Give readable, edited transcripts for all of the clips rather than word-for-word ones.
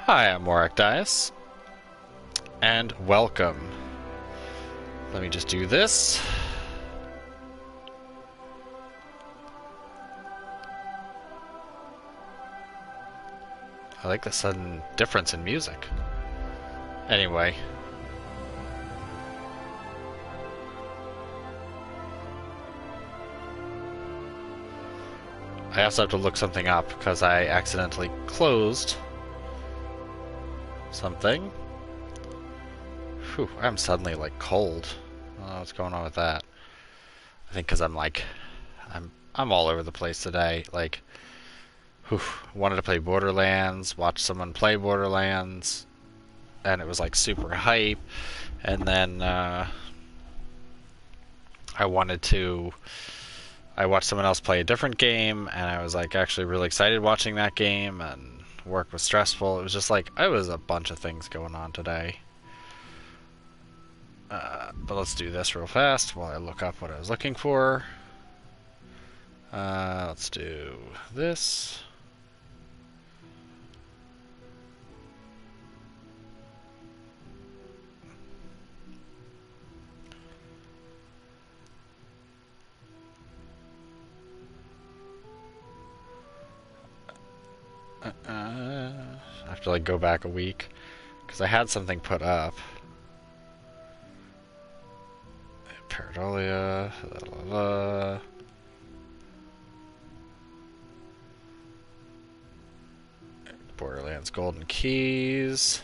Hi, I'm morakdais, and welcome. Let me just do this. I like the sudden difference in music. Anyway. I also have to look something up because I accidentally closed something. Whew, I'm suddenly like cold. I don't know what's going on with that. I think because I'm all over the place today. Like, whew, wanted to play Borderlands, watch someone play Borderlands, and it was like super hype. And then I wanted to. I watched someone else play a different game, and I was like actually really excited watching that game. And work was stressful. It was just like it was a bunch of things going on today. But let's do this real fast while I look up what I was looking for. Let's do this. I have to like go back a week because I had something put up. Paradolia. Borderlands Golden Keys.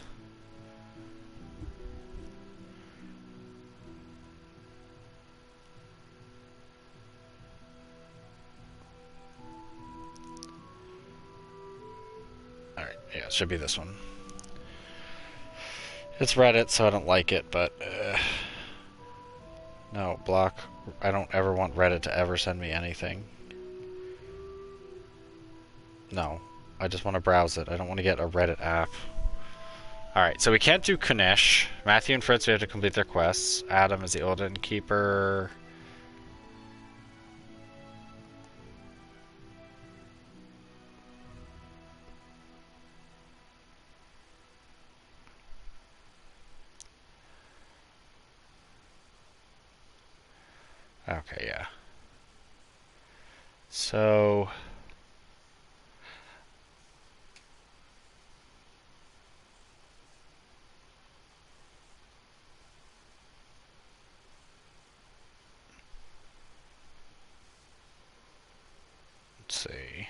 Alright, yeah, it should be this one. It's Reddit, so I don't like it, but no, block. I don't ever want Reddit to ever send me anything. No, I just want to browse it. I don't want to get a Reddit app. Alright, so we can't do Kanish. Matthew and Fritz, we have to complete their quests. Adam is the old innkeeper. Okay, yeah. So... let's see.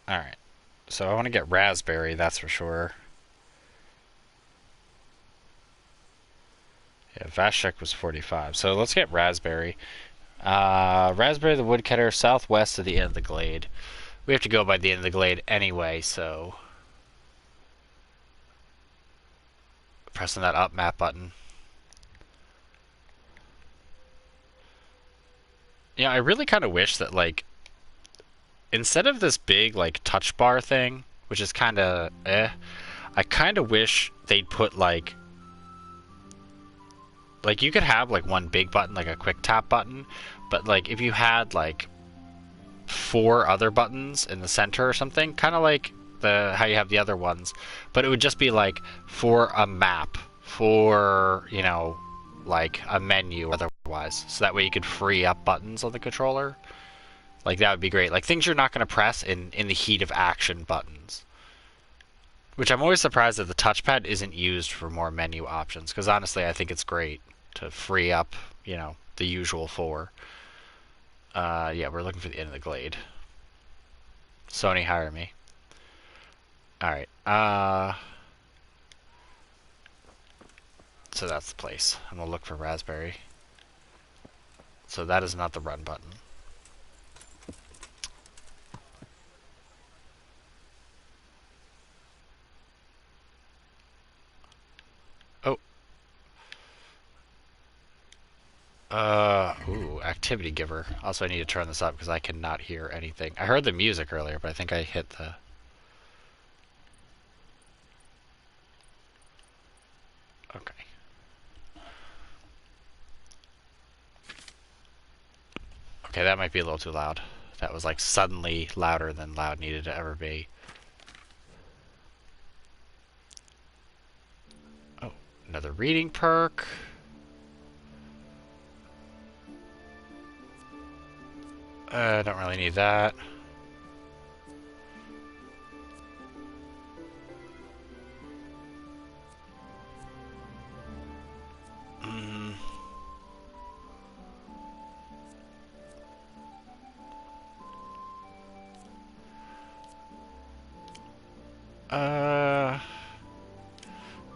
Alright. So I want to get Raspberry, that's for sure. Yeah, Vashek was 45. So let's get Raspberry. Raspberry the Woodcutter, southwest of the end of the glade. We have to go by the end of the glade anyway, so... pressing that up map button. Yeah, I really kind of wish that, like, instead of this big, like, touch bar thing, which is kind of I kind of wish they'd put, like, you could have, like, one big button, like a quick tap button, but, like, if you had, like, 4 other buttons in the center or something, kind of like how you have the other ones, but it would just be, like, for a map, for, you know, like, a menu otherwise, so that way you could free up buttons on the controller. Like, that would be great. Like, things you're not going to press in the heat of action buttons. Which I'm always surprised that the touchpad isn't used for more menu options, because honestly, I think it's great to free up, you know, the usual 4. Yeah, we're looking for the end of the glade. Sony, hire me. Alright, so that's the place. I'm gonna look for Raspberry. So that is not the run button. Oh. Ooh, activity giver. Also, I need to turn this up because I cannot hear anything. I heard the music earlier, but I think I hit the... Okay. Okay, that might be a little too loud. That was like suddenly louder than loud needed to ever be. Oh, another reading perk. I don't really need that.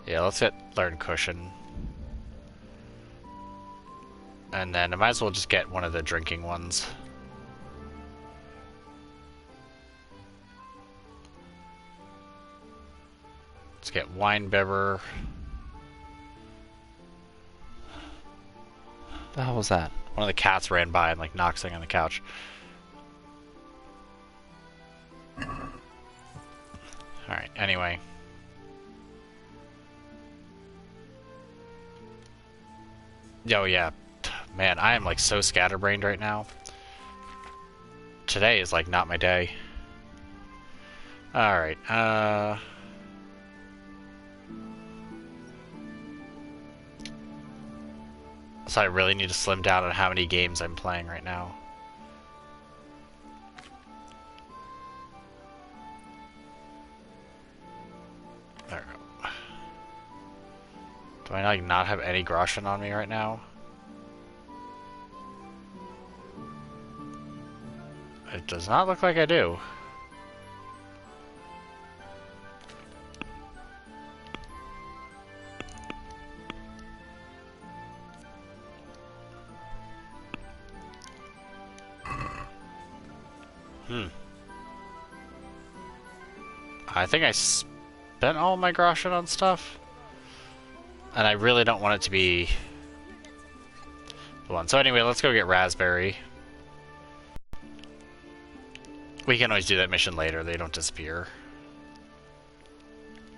Yeah, let's get learn cushion. And then I might as well just get one of the drinking ones. Let's get wine bearer. The hell was that? One of the cats ran by and like knocked something on the couch. Alright, anyway. Oh yeah. Man, I am like so scatterbrained right now. Today is like not my day. Alright, so I really need to slim down on how many games I'm playing right now. There we go. Do I like not have any groschen on me right now? It does not look like I do. I think I spent all my groschen on stuff. And I really don't want it to be the one. So anyway, let's go get raspberry. We can always do that mission later. They don't disappear.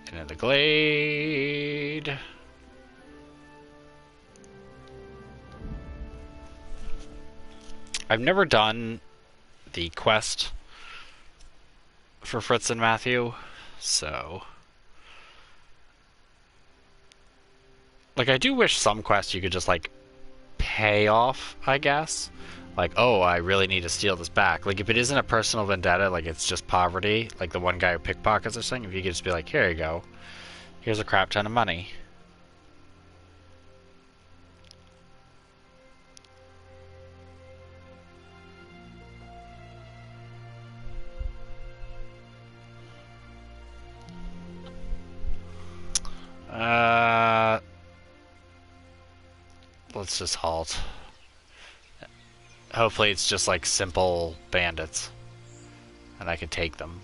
And in the glade. I've never done the quest for Fritz and Matthew, so like I do wish some quests you could just like pay off, I guess. Like, oh, I really need to steal this back. Like if it isn't a personal vendetta, like it's just poverty, like the one guy who pickpockets or something, if you could just be like, here you go. Here's a crap ton of money. Let's just halt. Hopefully it's just like simple bandits and I can take them.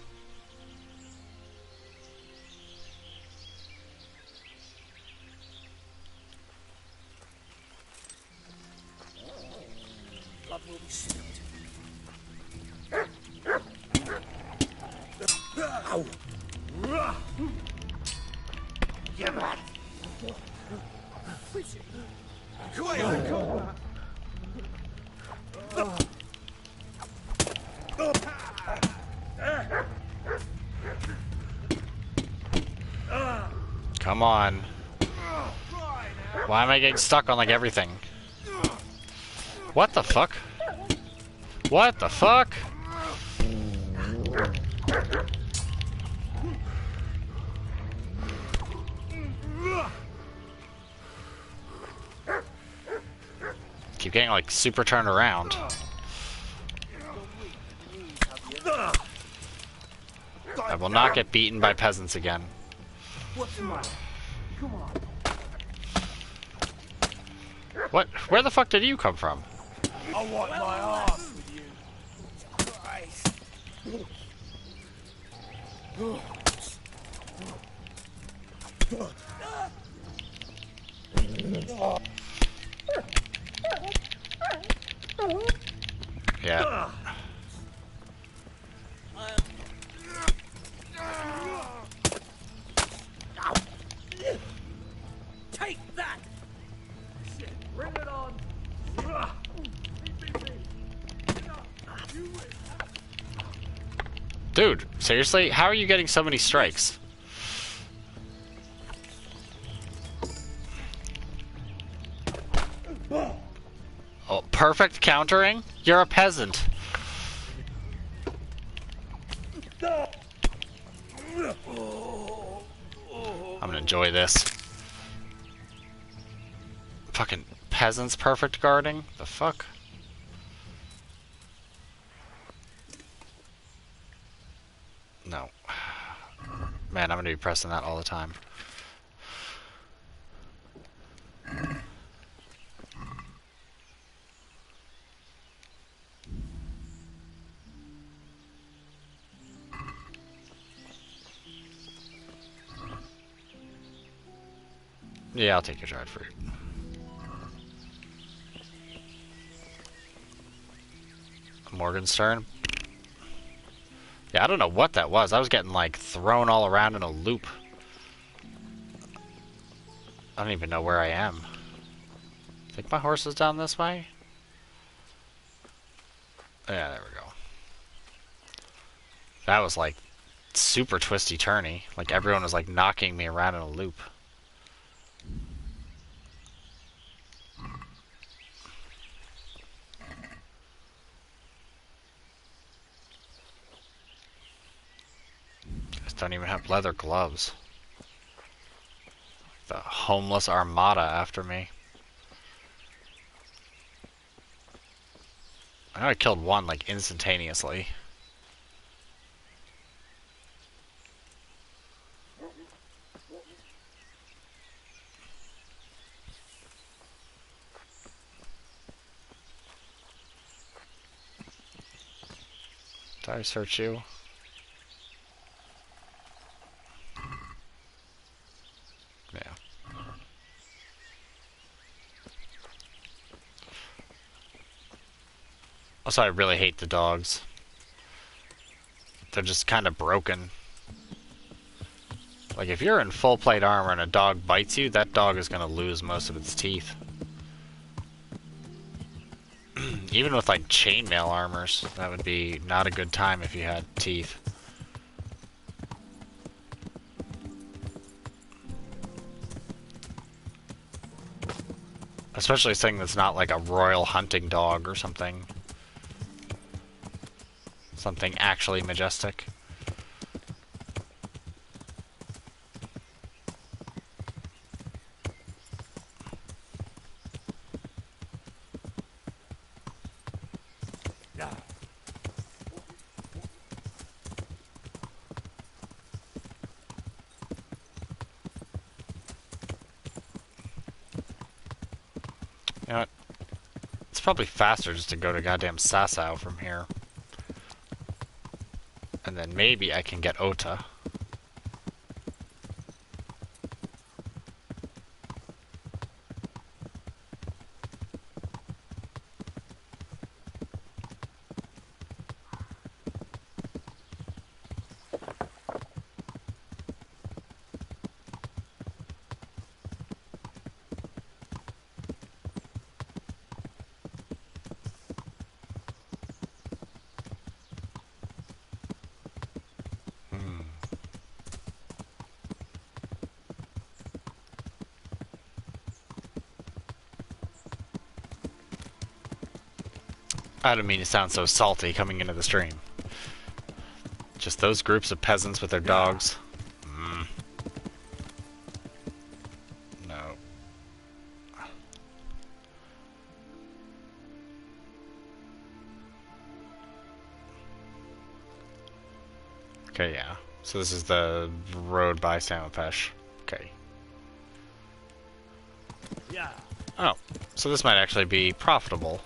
Come on. Why am I getting stuck on like everything? What the fuck? What the fuck? Keep getting like super turned around. I will not get beaten by peasants again. What's the matter? Come on. What? Where the fuck did you come from? I want my ass with you. Christ. Yeah. Take that! Shit, bring it on! Dude, seriously? How are you getting so many strikes? Oh, perfect countering? You're a peasant. I'm gonna enjoy this. Fucking peasants perfect guarding? The fuck? No. Man, I'm gonna be pressing that all the time. Yeah, I'll take your dried fruit. Morgenstern. Yeah, I don't know what that was. I was getting, like, thrown all around in a loop. I don't even know where I am. I think my horse is down this way? Yeah, there we go. That was, like, super twisty-turny. Like, everyone was, like, knocking me around in a loop. Just don't even have leather gloves. The homeless armada after me. I know I killed one, like, instantaneously. Did I search you? Yeah. Also, I really hate the dogs. They're just kind of broken. Like, if you're in full plate armor and a dog bites you, that dog is going to lose most of its teeth. Even with, like, chainmail armors, that would be not a good time if you had teeth. Especially something that's not like a royal hunting dog or something. Something actually majestic. Yeah. You know what? It's probably faster just to go to goddamn Sasau from here. And then maybe I can get Ota. I don't mean to sound so salty coming into the stream. Just those groups of peasants with their dogs. No. Okay, yeah. So this is the road by Samapesh. Okay. Yeah. Oh, so this might actually be profitable.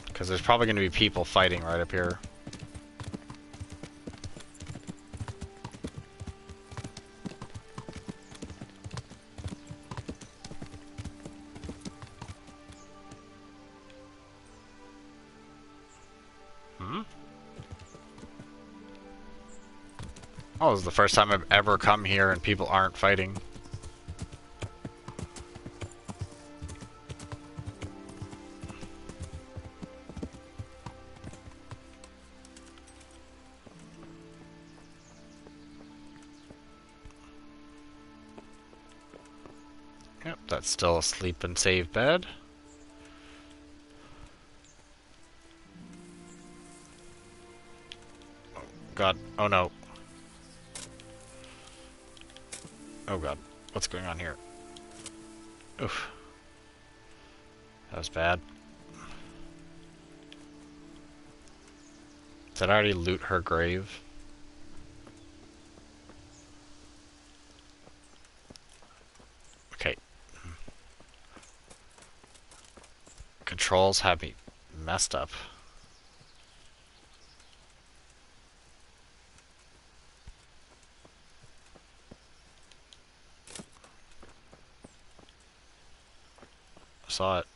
Because there's probably going to be people fighting right up here. Oh, this is the first time I've ever come here and people aren't fighting. Yep, that's still a sleep and save bed. Oh god. Oh no. Oh god. What's going on here? Oof. That was bad. Did I already loot her grave? Okay. Controls have me messed up. I saw it.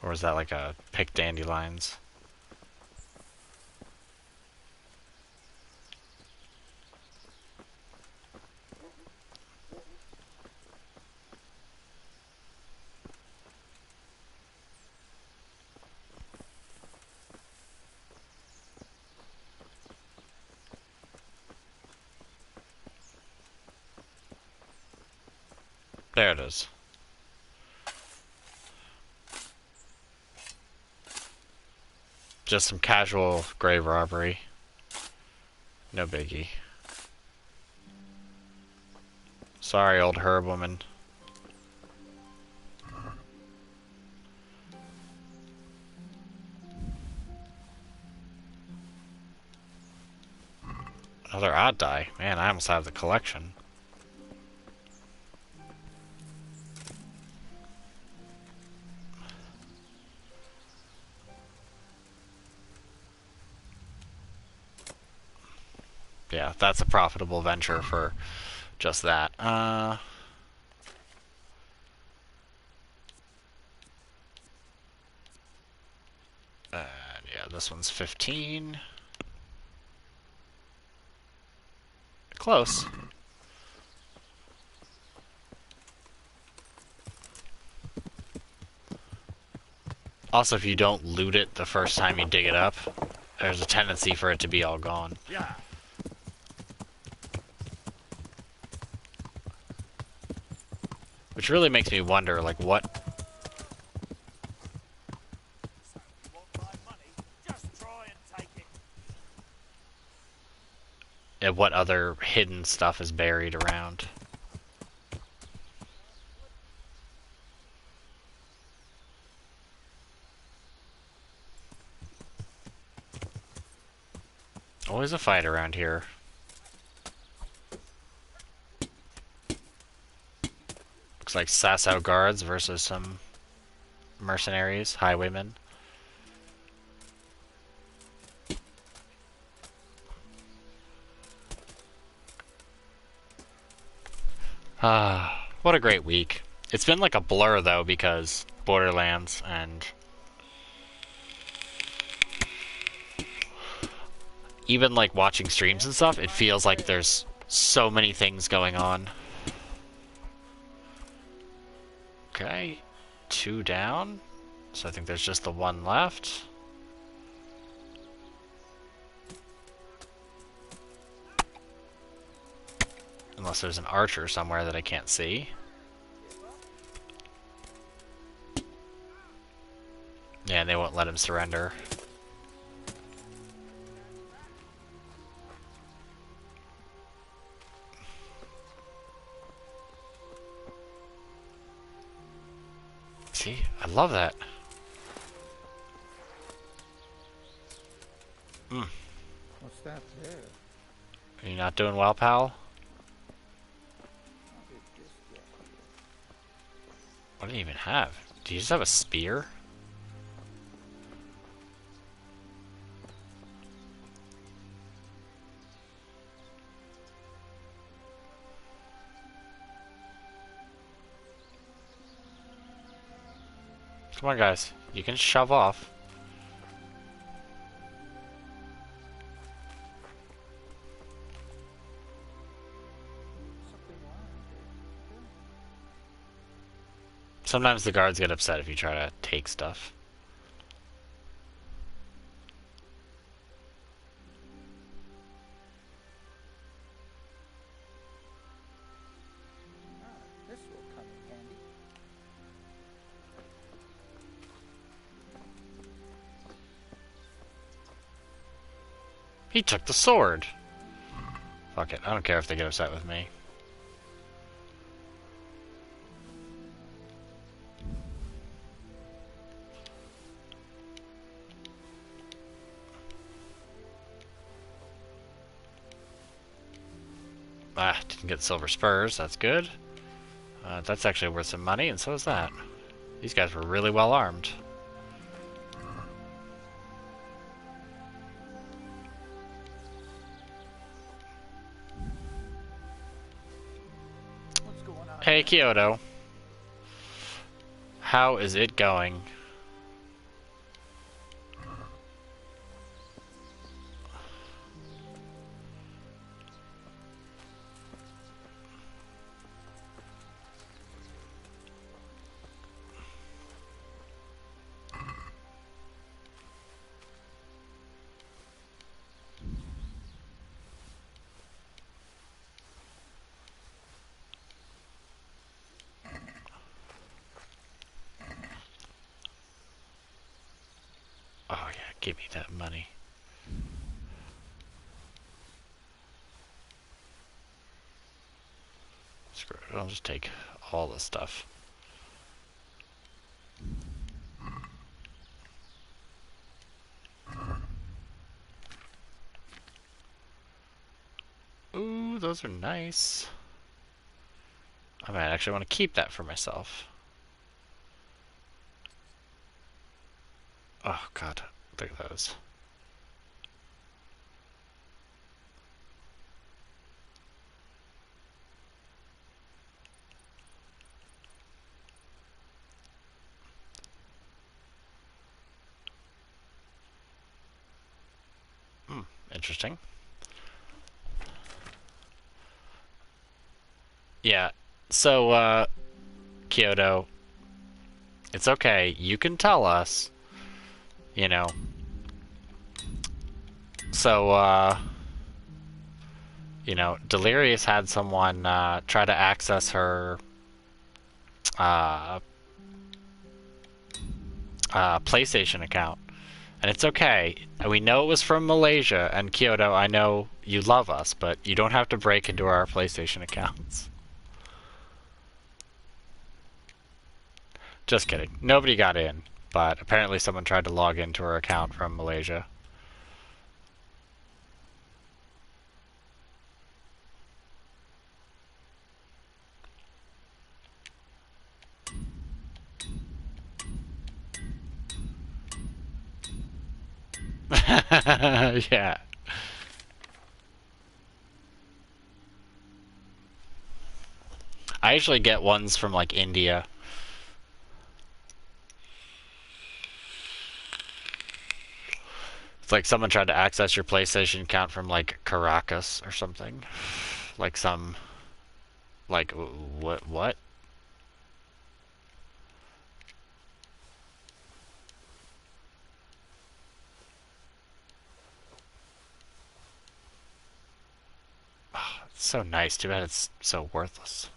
Or is that like a pick dandelions? There it is. Just some casual grave robbery. No biggie. Sorry, old herb woman. Another odd die. Man, I almost have the collection. Yeah, that's a profitable venture for just that. Yeah, this one's 15. Close. Also, if you don't loot it the first time you dig it up, there's a tendency for it to be all gone. Yeah. Which really makes me wonder, like, what... You want my money? Just try and take it. what other hidden stuff is buried around. Always a fight around here. Looks like Sasso guards versus some mercenaries, highwaymen. Ah, what a great week. It's been like a blur though because Borderlands and even like watching streams and stuff, it feels like there's so many things going on. Okay, 2 down. So I think there's just the 1 left. Unless there's an archer somewhere that I can't see. Yeah, they won't let him surrender. See, I love that. What's that there? Are you not doing well, pal? What do you even have? Do you just have a spear? Come on, guys. You can shove off. Sometimes the guards get upset if you try to take stuff. He took the sword. Fuck it. I don't care if they get upset with me. Ah, didn't get silver spurs. That's good. That's actually worth some money, and so is that. These guys were really well armed. What's going on? Hey, Kyoto. How is it going? Oh yeah, give me that money. Screw it, I'll just take all this stuff. Ooh, those are nice. I might actually want to keep that for myself. Oh god, look at those. Interesting. Yeah, so, Kyoto, it's okay. You can tell us, you know. So, you know, Delirious had someone try to access her uh, PlayStation account. And it's okay. We know it was from Malaysia, and Kyoto, I know you love us, but you don't have to break into our PlayStation accounts. Just kidding. Nobody got in, but apparently someone tried to log into her account from Malaysia. Yeah. I usually get ones from like India. It's like someone tried to access your PlayStation account from like Caracas or something. Like some like what? Oh, it's so nice. Too bad it's so worthless.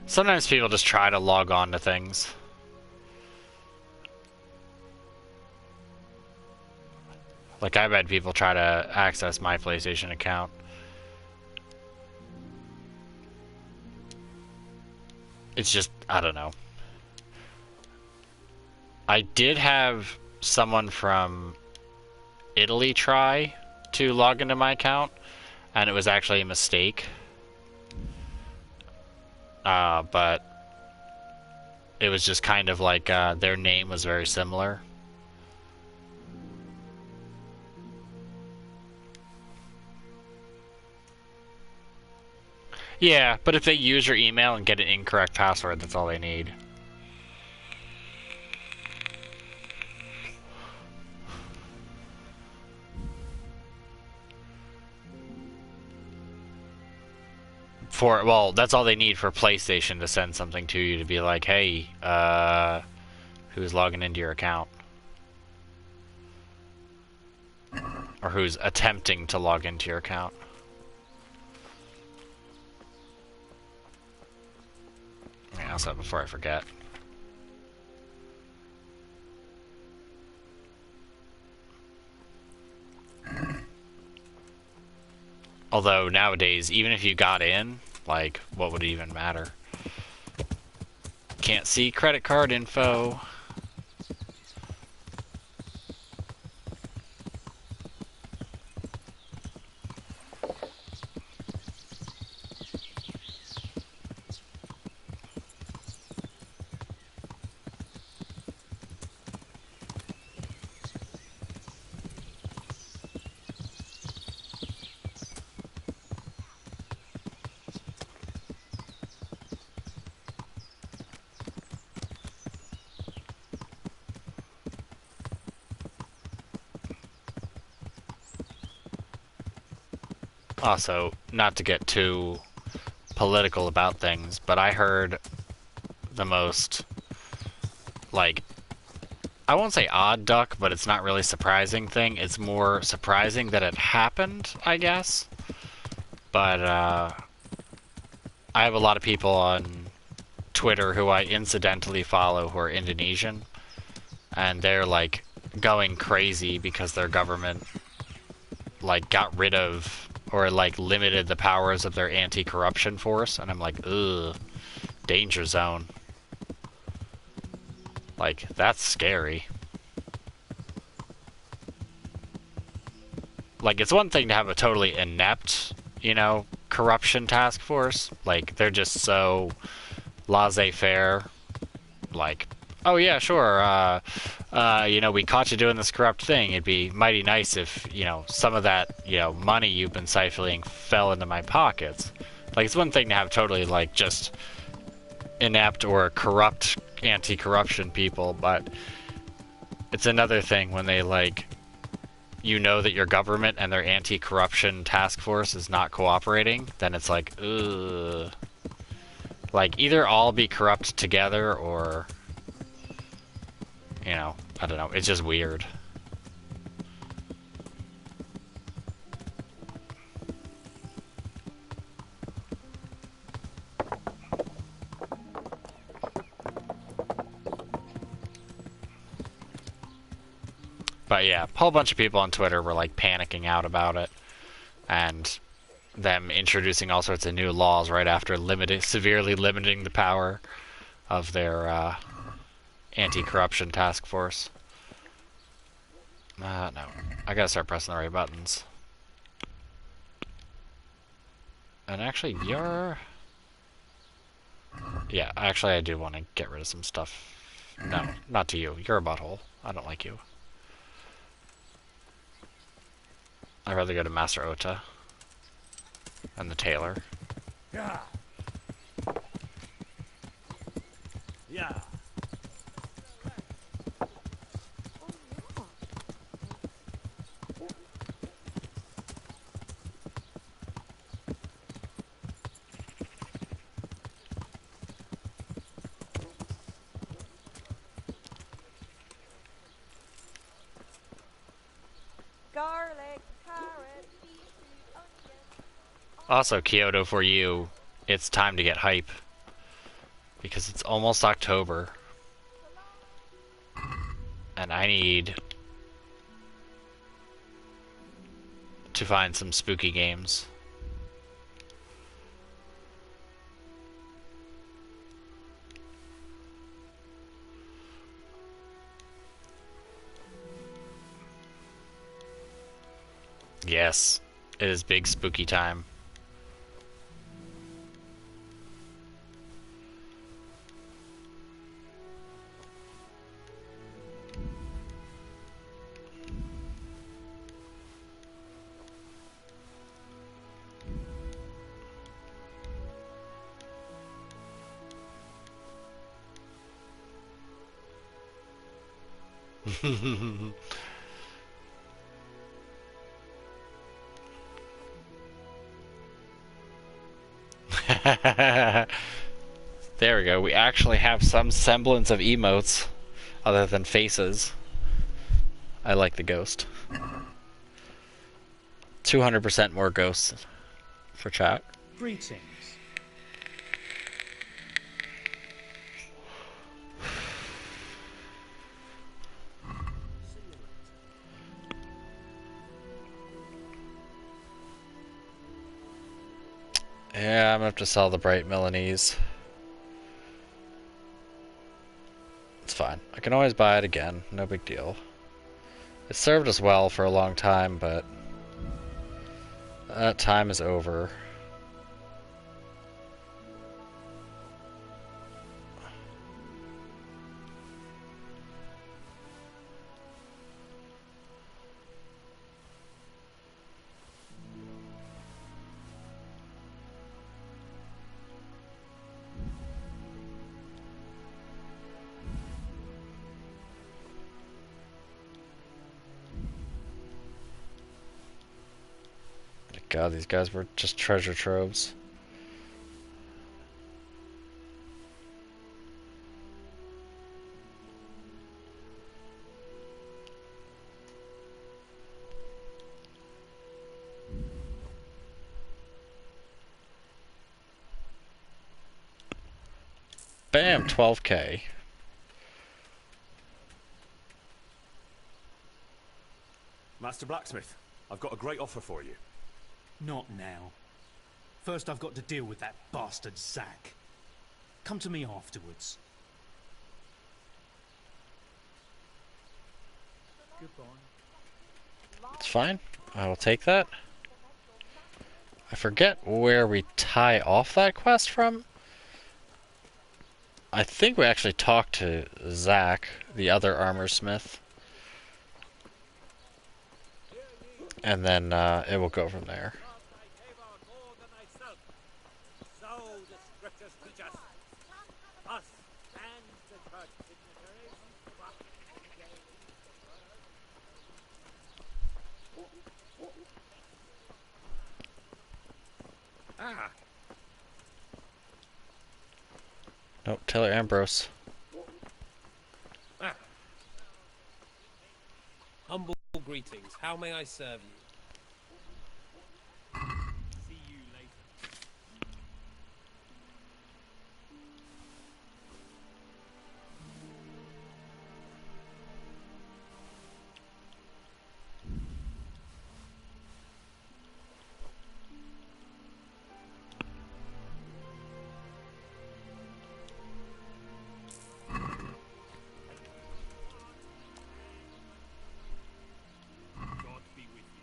Sometimes people just try to log on to things. Like I've had people try to access my PlayStation account. It's just, I don't know. I did have someone from Italy try to log into my account, and it was actually a mistake. But it was just kind of like their name was very similar. Yeah, but if they use your email and get an incorrect password, that's all they need. Well, that's all they need for PlayStation to send something to you to be like, hey, who's logging into your account. Or who's attempting to log into your account. Yeah, also, before I forget. Although, nowadays, even if you got in, like, what would it even matter? Can't see credit card info. Also, not to get too political about things, but I heard the most, like, I won't say odd duck, but it's not really surprising thing. It's more surprising that it happened, I guess. But, I have a lot of people on Twitter who I incidentally follow who are Indonesian, and they're, like, going crazy because their government, like, got rid of or like limited the powers of their anti-corruption force, and I'm like, ugh, danger zone. Like, that's scary. Like, it's one thing to have a totally inept, you know, corruption task force. Like, they're just so laissez-faire. Like, oh yeah, sure, you know, we caught you doing this corrupt thing. It'd be mighty nice if, you know, some of that, you know, money you've been siphoning fell into my pockets. Like, it's one thing to have totally, like, just inept or corrupt anti-corruption people, but it's another thing when they, like, you know that your government and their anti-corruption task force is not cooperating, then it's like, ugh. Like, either all be corrupt together or, you know, I don't know, it's just weird. But yeah, a whole bunch of people on Twitter were like panicking out about it, and them introducing all sorts of new laws right after severely limiting the power of their anti-corruption task force. No, I gotta start pressing the right buttons. And actually, you're... Yeah, actually I do want to get rid of some stuff. No, not to you. You're a butthole. I don't like you. I'd rather go to Master Ota and the tailor. Yeah. Yeah. Garlic, carrot, beetroot, onion. Also, Kyoto, for you, it's time to get hype. Because it's almost October. And I need to find some spooky games. Yes, it is big spooky time. There we go. We actually have some semblance of emotes Other than faces, I like the ghost. 200% more ghosts for chat. Greetings. Yeah, I'm gonna have to sell the Bright Milanese. It's fine. I can always buy it again. No big deal. It served us well for a long time, but that time is over. God, these guys were just treasure troves. Bam, 12k. Master Blacksmith, I've got a great offer for you. Not now. First I've got to deal with that bastard Zack. Come to me afterwards. Goodbye. It's fine. I will take that. I forget where we tie off that quest from. I think we actually talked to Zack, the other armor smith. And then it will go from there. Nope, Taylor Ambrose. Humble greetings. How may I serve you? See you later. God be with you.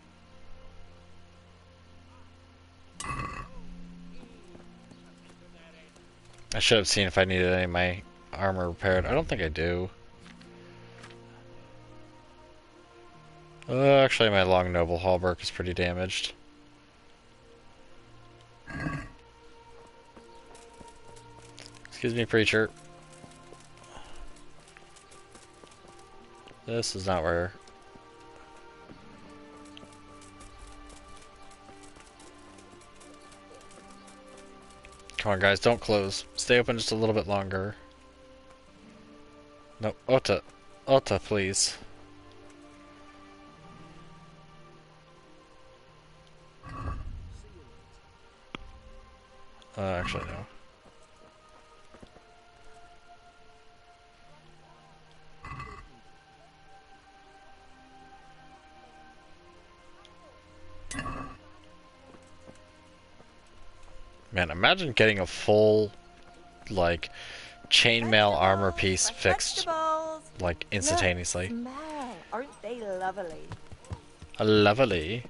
I should have seen if I needed any of my armor repaired. I don't think I do. Actually, my long noble hauberk is pretty damaged. Excuse me, preacher. This is not where... Come on, guys, don't close. Stay open just a little bit longer. No, Ota. Ota, please. Actually, no. Man, imagine getting a full, like, chainmail armor piece fixed, Vegetables. like, instantaneously. Look, smell. Aren't they lovely? Lovely.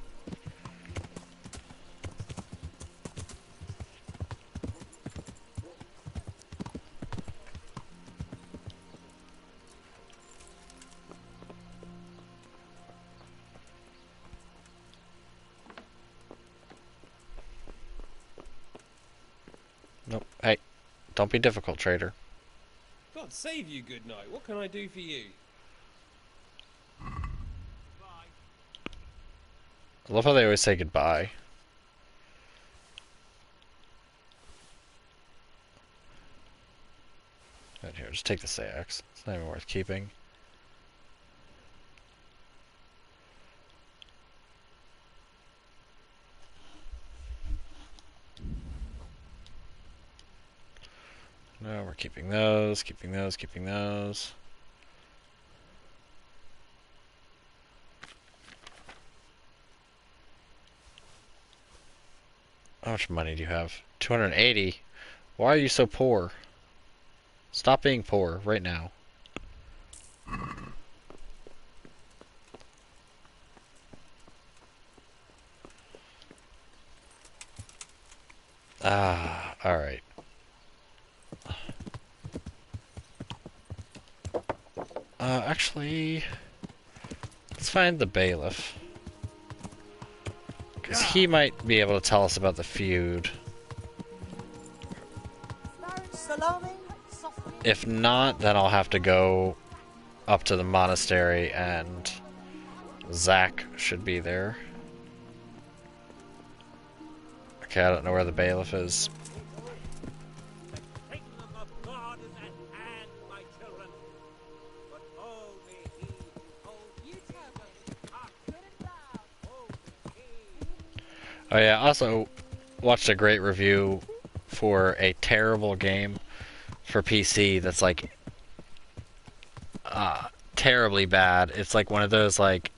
Nope. Hey, don't be difficult, trader. God save you, good night. What can I do for you? I love how they always say goodbye. And here, just take the axe. It's not even worth keeping. No, we're keeping those, keeping those, keeping those. How much money do you have? 280. Why are you so poor? Stop being poor right now. Ah, alright. Actually, let's find the bailiff. Because he might be able to tell us about the feud. Salami, softly. If not, then I'll have to go up to the monastery, and Zach should be there. Okay, I don't know where the bailiff is. Oh yeah, also watched a great review for a terrible game for PC that's like terribly bad. It's like one of those, like,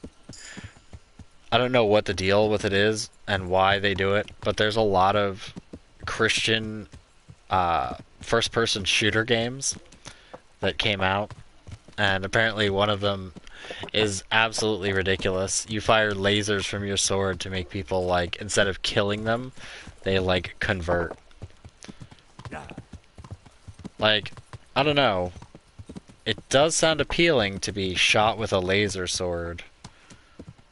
I don't know what the deal with it is and why they do it, but there's a lot of Christian first-person shooter games that came out, and apparently one of them is absolutely ridiculous. You fire lasers from your sword to make people, like, instead of killing them, they, like, convert. Like, I don't know. It does sound appealing to be shot with a laser sword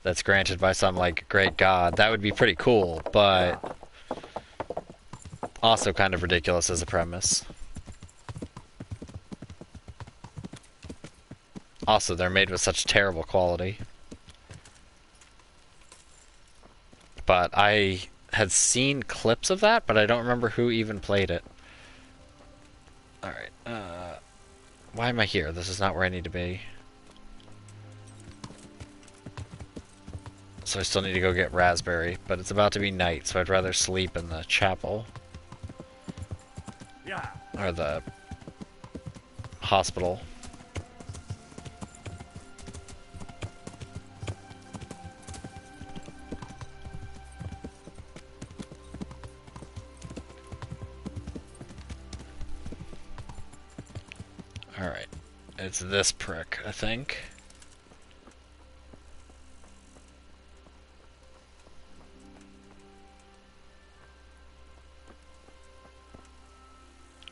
that's granted by some, like, great god. That would be pretty cool, but also kind of ridiculous as a premise. Also, they're made with such terrible quality. But I had seen clips of that, but I don't remember who even played it. Alright, why am I here? This is not where I need to be. So I still need to go get Raspberry, but it's about to be night, so I'd rather sleep in the chapel. Or the hospital. Alright. It's this prick, I think.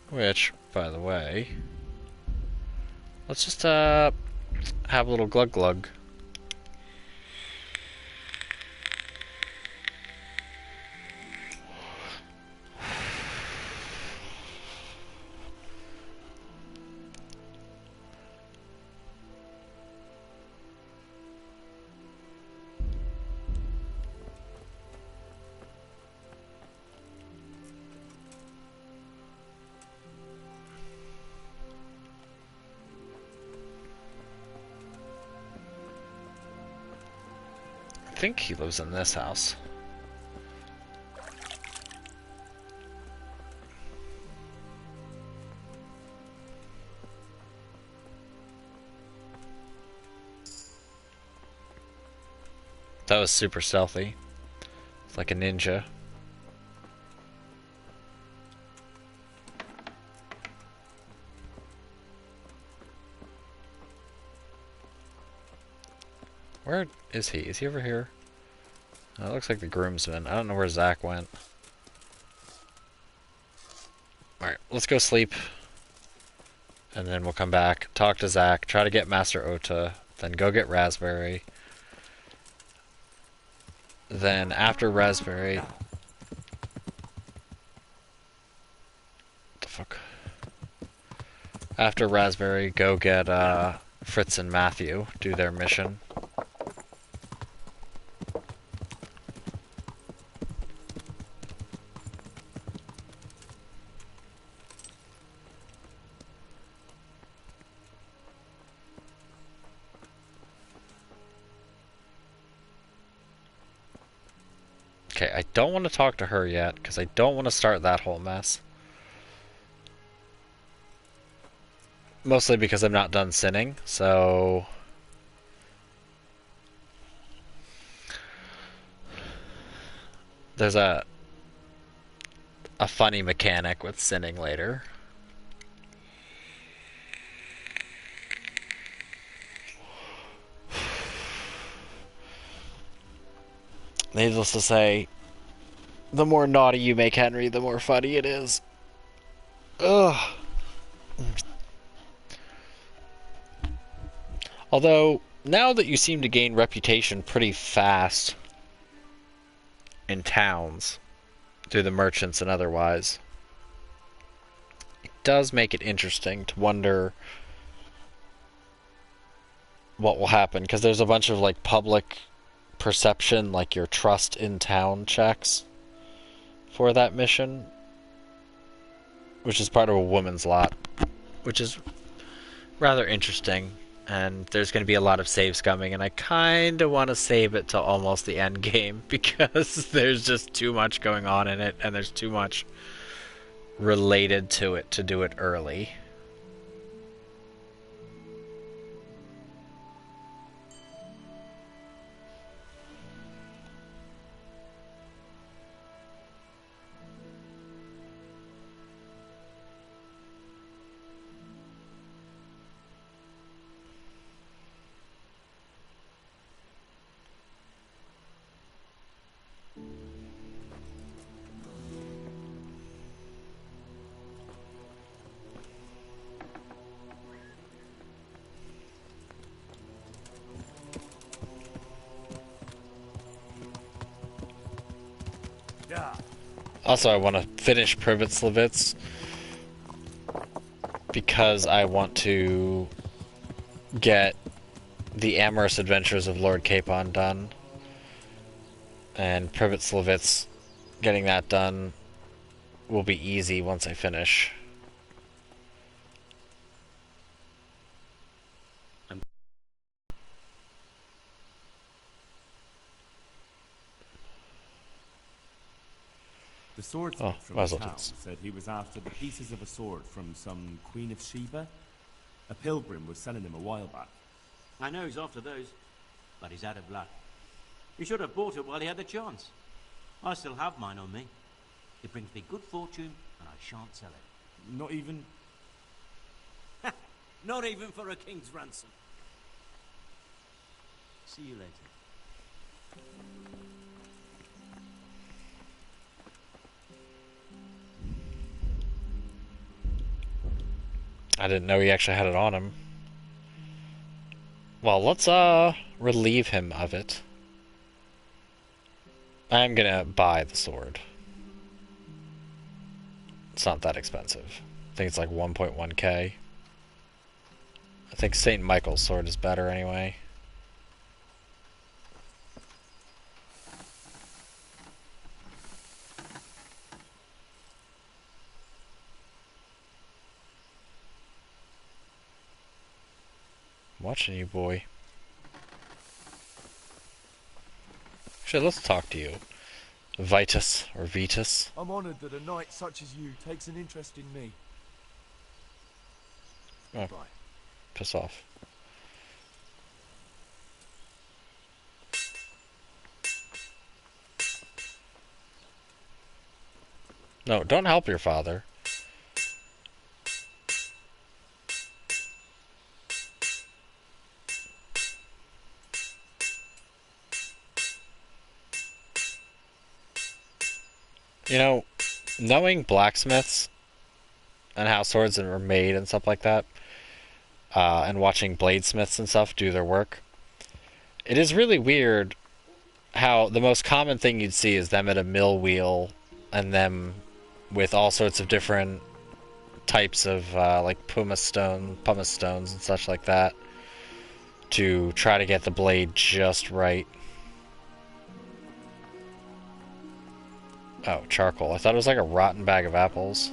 Which, by the way, let's just have a little glug glug. I think he lives in this house. That was super stealthy. It's like a ninja. Where is he? Is he over here? It looks like the groomsman. I don't know where Zach went. Alright, let's go sleep. And then we'll come back, talk to Zach, try to get Master Ota, then go get Raspberry. Then after Raspberry... What the fuck? After Raspberry, go get Fritz and Matthew, do their mission. Okay, I don't want to talk to her yet, because I don't want to start that whole mess. Mostly because I'm not done sinning, so... There's a funny mechanic with sinning later. Needless to say, the more naughty you make Henry, the more funny it is. Ugh. Although, now that you seem to gain reputation pretty fast in towns, through the merchants and otherwise, it does make it interesting to wonder what will happen, because there's a bunch of like public perception, like your trust in town checks for that mission, which is part of a woman's lot, which is rather interesting. And there's going to be a lot of save scumming, and I kind of want to save it till almost the end game because there's just too much going on in it, and there's too much related to it to do it early. Also, I want to finish Privet Slavitz because I want to get the Amorous Adventures of Lord Capon done. And Privet Slavitz, getting that done will be easy once I finish. The swordsmith from the Mazel town tov. said he was after the pieces of a sword from some Queen of Sheba. A pilgrim was selling him a while back. I know he's after those, but he's out of luck. He should have bought it while he had the chance. I still have mine on me. It brings me good fortune, and I shan't sell it. Not even... Not even for a king's ransom. See you later. I didn't know he actually had it on him. Well, let's relieve him of it. I'm gonna buy the sword. It's not that expensive. I think it's like 1.1k. I think St. Michael's sword is better anyway. I'm watching you, boy. Actually, let's talk to you. Vitus, or Vitus. I'm honoured that a knight such as you takes an interest in me. Oh, Goodbye. piss off. No, don't help your father. You know, knowing blacksmiths and how swords are made and stuff like that, and watching bladesmiths and stuff do their work, it is really weird how the most common thing you'd see is them at a mill wheel and them with all sorts of different types of like pumice stones and such like that to try to get the blade just right. Oh, charcoal. I thought it was like a rotten bag of apples.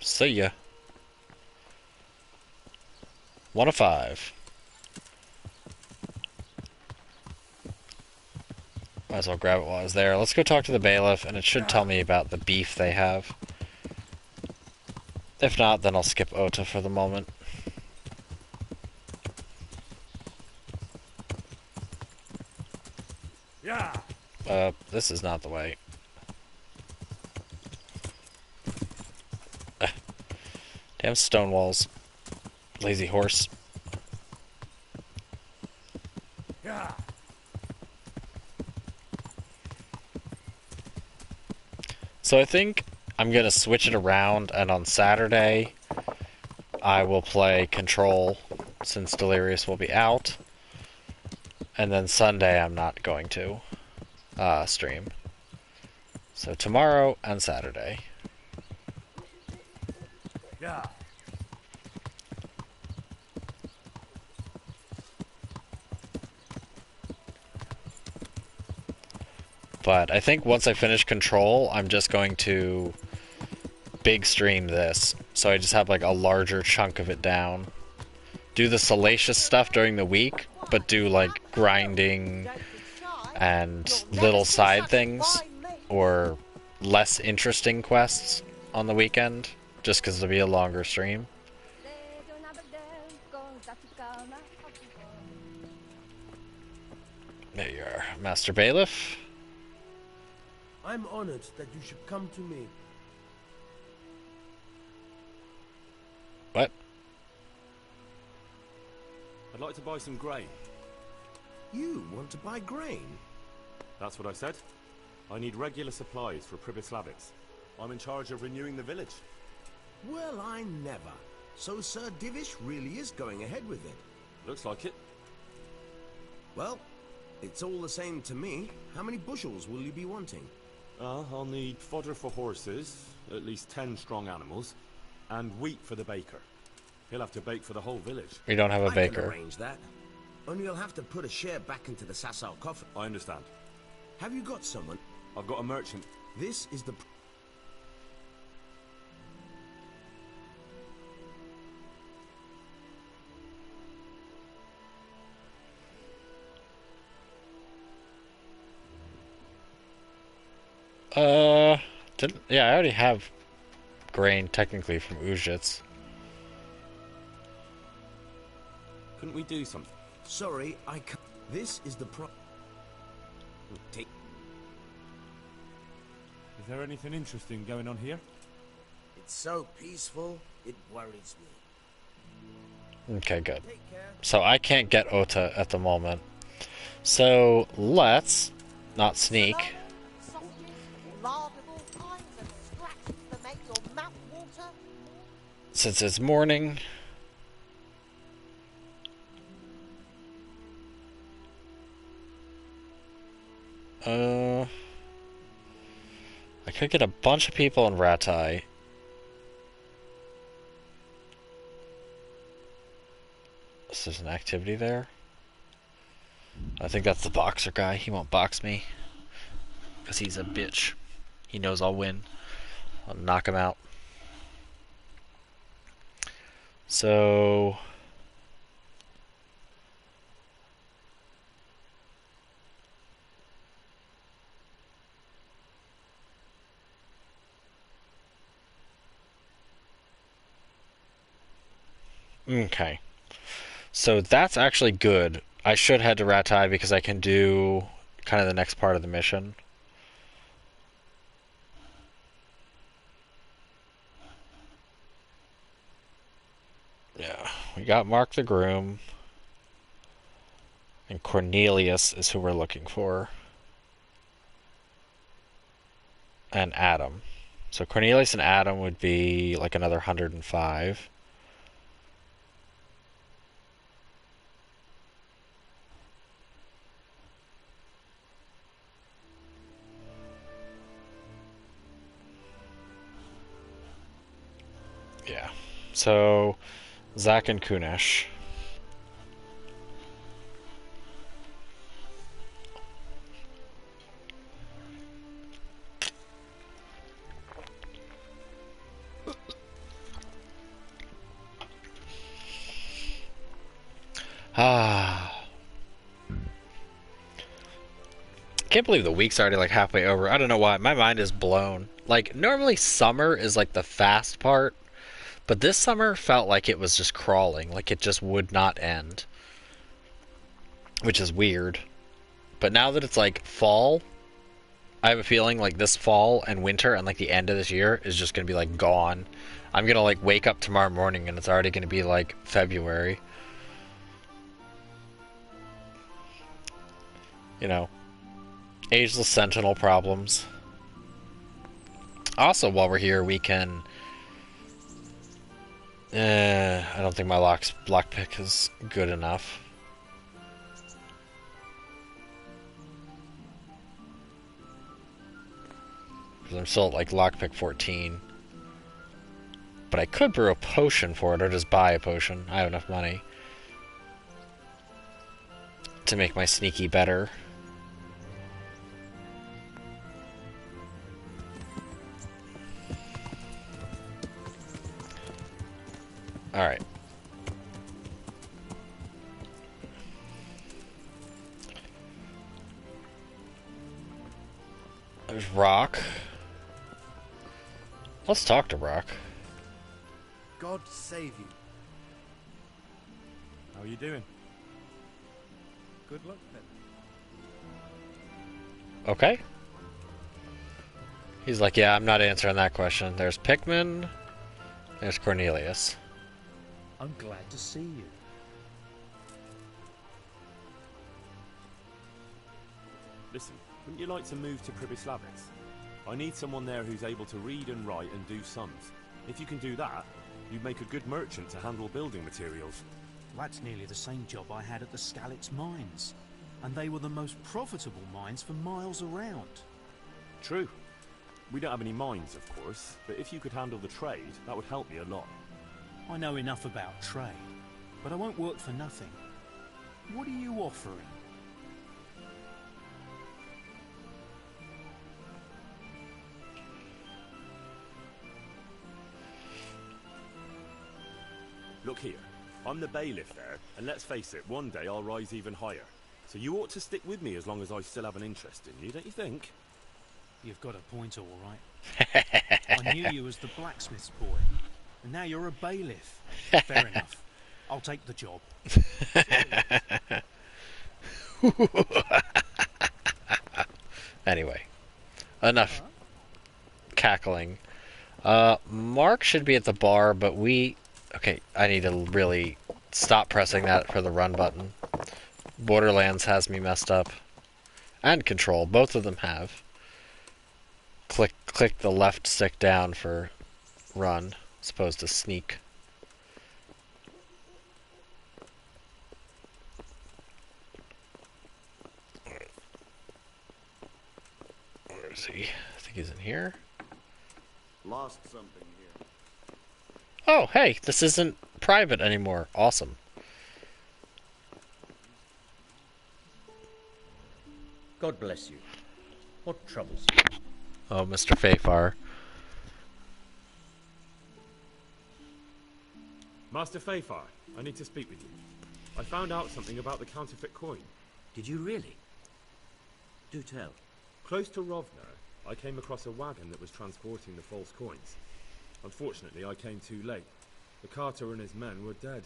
See ya. 1 of 5. Might as well grab it while I was there. Let's go talk to the bailiff, and it should tell me about the beef they have. If not, then I'll skip Ota for the moment. Yeah. This is not the way. Damn stone walls. Lazy horse. Yeah. So I think I'm gonna switch it around, and on Saturday I will play Control, since Delirious will be out. And then Sunday I'm not going to stream. So tomorrow and Saturday. Yeah. But I think once I finish Control, I'm just going to big stream this. So I just have like a larger chunk of it down. Do the salacious stuff during the week, but do like grinding and little side things or less interesting quests on the weekend, just because it'll be a longer stream. There you are, Master Bailiff. I'm honored that you should come to me. What? I'd like to buy some grain. You want to buy grain? That's what I said. I need regular supplies for Pribyslavitz. I'm in charge of renewing the village. Well, I never. So Sir Divish really is going ahead with it. Looks like it. Well, it's all the same to me. How many bushels will you be wanting? I'll need fodder for horses, at least 10 strong animals, and wheat for the baker. He'll have to bake for the whole village. We don't have a I baker. can arrange that. Only you'll have to put a share back into the Sasau coffin. I understand. Have you got someone? I've got a merchant. This is the... Yeah, I already have grain technically from Uzhitz. Couldn't we do something? Sorry, I can't... This is the Take... Is there anything interesting going on here? It's so peaceful, it worries me. Okay, good. Take care. So I can't get Ota at the moment. So let's not sneak. Sausages, lard of all kinds, and scratches that make your mouth water. Since it's morning. I could get a bunch of people in Ratai. So there's an activity there. I think that's the boxer guy. He won't box me. Because he's a bitch. He knows I'll win. I'll knock him out. So... okay. So that's actually good. I should head to Ratai because I can do kind of the next part of the mission. Yeah, we got Mark the Groom. And Cornelius is who we're looking for. And Adam. So Cornelius and Adam would be like another 105. Yeah. So Zach and Kunesh. can't believe the week's already like halfway over. I don't know why. My mind is blown. Like, normally summer is like the fast part, but this summer felt like it was just crawling. Like it just would not end. Which is weird. But now that it's like fall, I have a feeling like this fall and winter and like the end of this year is just going to be like gone. I'm going to like wake up tomorrow morning and it's already going to be like February. You know, ageless sentinel problems. Also, while we're here, we can... I don't think my lockpick is good enough. Because I'm still at like lockpick 14. But I could brew a potion for it, or just buy a potion. I have enough money to make my sneaky better. Alright. There's Rock. Let's talk to Rock. God save you. How are you doing? Good luck then. Okay. He's like, yeah, I'm not answering that question. There's Pikmin. There's Cornelius. I'm glad to see you. Listen, wouldn't you like to move to Pribyslavitz? I need someone there who's able to read and write and do sums. If you can do that, you'd make a good merchant to handle building materials. That's nearly the same job I had at the Skalitz mines. And they were the most profitable mines for miles around. True. We don't have any mines, of course, but if you could handle the trade, that would help me a lot. I know enough about trade, but I won't work for nothing. What are you offering? Look here, I'm the bailiff there, and let's face it, one day I'll rise even higher. So you ought to stick with me as long as I still have an interest in you, don't you think? You've got a point, all right. I knew you as the blacksmith's boy, and now you're a bailiff. Fair enough. I'll take the job. Anyway, enough cackling. Mark should be at the bar, but okay, I need to really stop pressing that for the run button. Borderlands has me messed up. And Control, both of them have. Click the left stick down for run, as opposed to sneak. Where is he? I think he's in here. Lost something here. Oh, hey, this isn't private anymore. Awesome. God bless you. What troubles you? Oh, Mr. Fafar. Master Fafar, I need to speak with you. I found out something about the counterfeit coin. Did you really? Do tell. Close to Rovna, I came across a wagon that was transporting the false coins. Unfortunately, I came too late. The carter and his men were dead.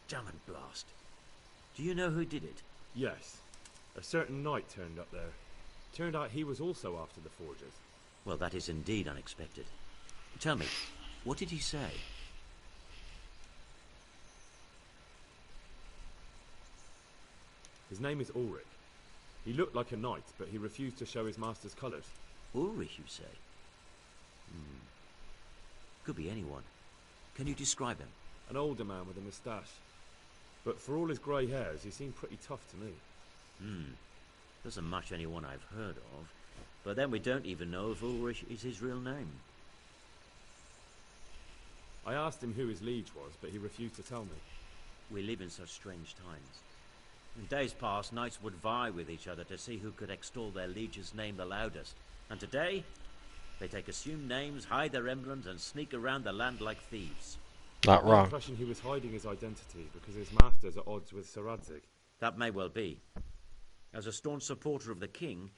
Damn and blast. Do you know who did it? Yes. A certain knight turned up there. Turned out he was also after the forgers. Well, that is indeed unexpected. Tell me, what did he say? His name is Ulrich. He looked like a knight, but he refused to show his master's colours. Ulrich, you say? Could be anyone. Can you describe him? An older man with a moustache. But for all his grey hairs, he seemed pretty tough to me. Doesn't match anyone I've heard of. But then we don't even know if Ulrich is his real name. I asked him who his liege was, but he refused to tell me. We live in such strange times. In days past, knights would vie with each other to see who could extol their liege's name the loudest. And today, they take assumed names, hide their emblems, and sneak around the land like thieves. Not I had the wrong. impression he was hiding his identity because his master's at odds with Sir Radzig. That may well be. As a staunch supporter of the king,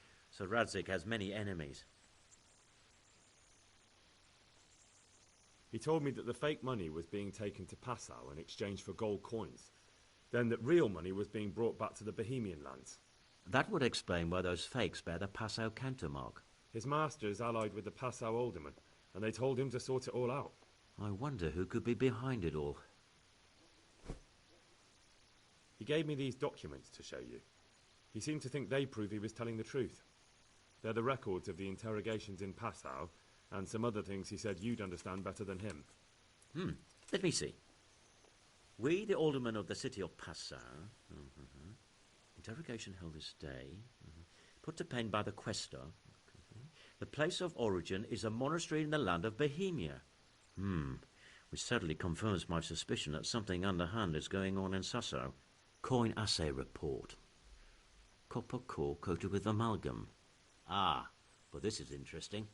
Sir Radzig has many enemies. He told me that the fake money was being taken to Passau in exchange for gold coins. Then that real money was being brought back to the Bohemian lands. That would explain why those fakes bear the Passau countermark. His master is allied with the Passau alderman, and they told him to sort it all out. I wonder who could be behind it all. He gave me these documents to show you. He seemed to think they prove he was telling the truth. They're the records of the interrogations in Passau, and some other things he said you'd understand better than him. Let me see. We, the aldermen of the city of Passau, interrogation held this day, put to pen by the questor. The place of origin is a monastery in the land of Bohemia. Which certainly confirms my suspicion that something underhand is going on in Sasso. Coin assay report. Copper core coated with amalgam. Ah, but this is interesting.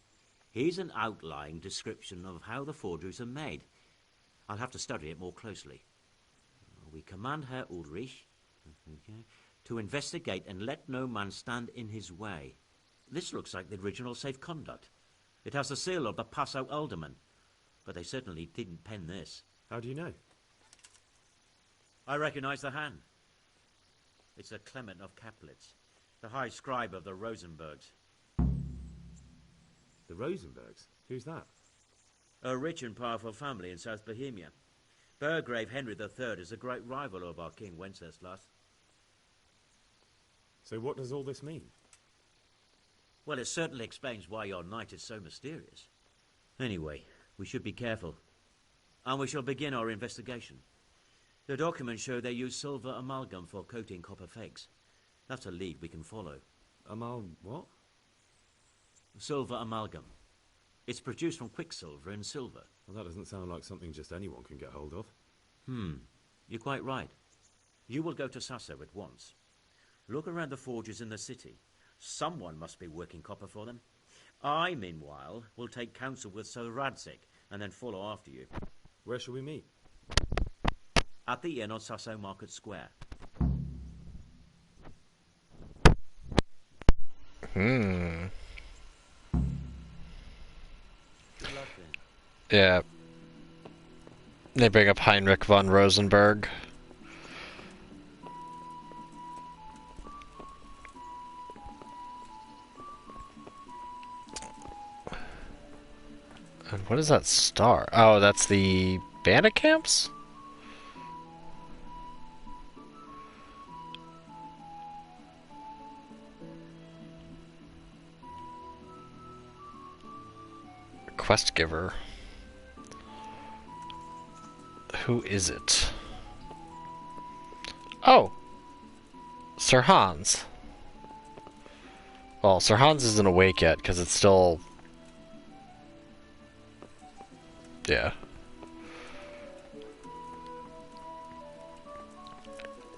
Here's an outline description of how the forgeries are made. I'll have to study it more closely. We command Herr Ulrich to investigate and let no man stand in his way. This looks like the original safe conduct. It has the seal of the Passau alderman, but they certainly didn't pen this. How do you know? I recognize the hand. It's a Clement of Kaplitz, the high scribe of the Rosenbergs. The Rosenbergs? Who's that? A rich and powerful family in South Bohemia. Burgrave Henry III is a great rival of our King Wenceslas. So what does all this mean? Well, it certainly explains why your knight is so mysterious. Anyway, we should be careful. And we shall begin our investigation. The documents show they use silver amalgam for coating copper fakes. That's a lead we can follow. What? Silver amalgam. It's produced from quicksilver and silver. Well, that doesn't sound like something just anyone can get hold of. You're quite right. You will go to Sasso at once. Look around the forges in the city. Someone must be working copper for them. I, meanwhile, will take counsel with Sir Radzig and then follow after you. Where shall we meet? At the inn on Sasso Market Square. Hmm. Good luck then. Yeah. They bring up Heinrich von Rosenberg. And what is that star? Oh, that's the bandit camps? Quest giver. Who is it? Oh! Sir Hans. Well, Sir Hans isn't awake yet, because it's still... Yeah.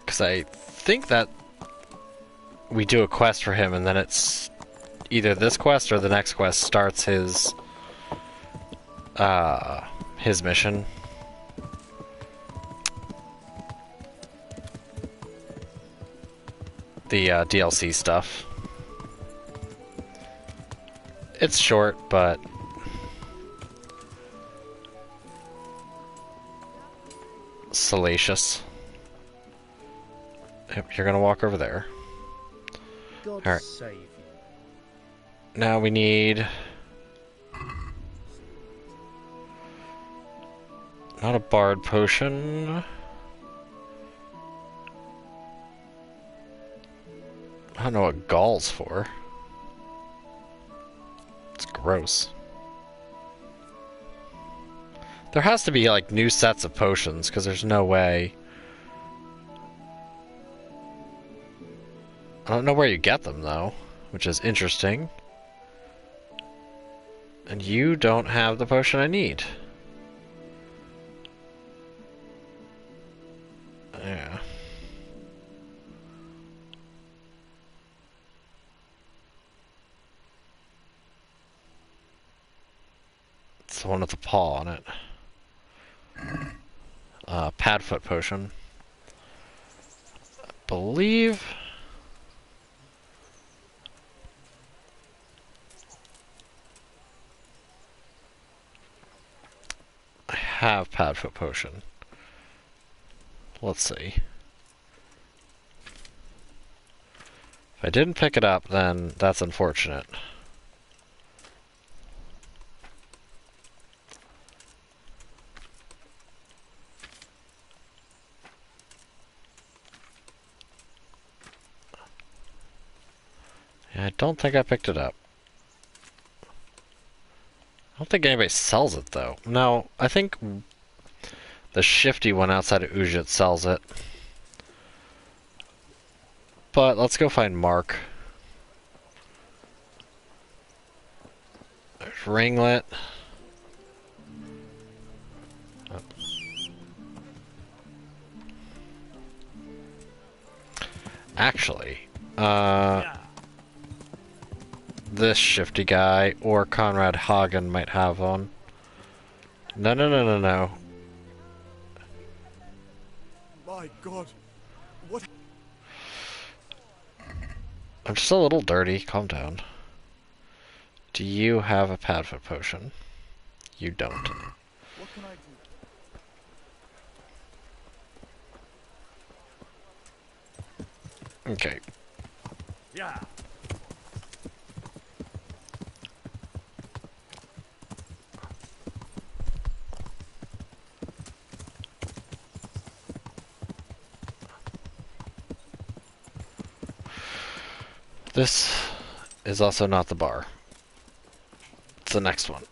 Because I think that we do a quest for him, and then it's either this quest or the next quest starts his mission. The DLC stuff. It's short, but salacious. Yep, you're gonna walk over there. God All right. save you. Now we need... Not a bard potion. I don't know what gall's for. It's gross. There has to be like new sets of potions, because there's no way. I don't know where you get them though, which is interesting. And you don't have the potion I need. Yeah. It's the one with the paw on it. Padfoot potion. I believe have Padfoot Potion. Let's see. If I didn't pick it up, then that's unfortunate. I don't think I picked it up. I don't think anybody sells it, though. No, I think the shifty one outside of Ujit sells it. But let's go find Mark. There's Ringlet. Oh. Actually, this shifty guy or Conrad Hagen might have one. No, no, no, no, no. My God. What? I'm just a little dirty. Calm down. Do you have a Padfoot Potion? You don't. What can I do? Okay. Yeah. This is also not the bar. It's the next one.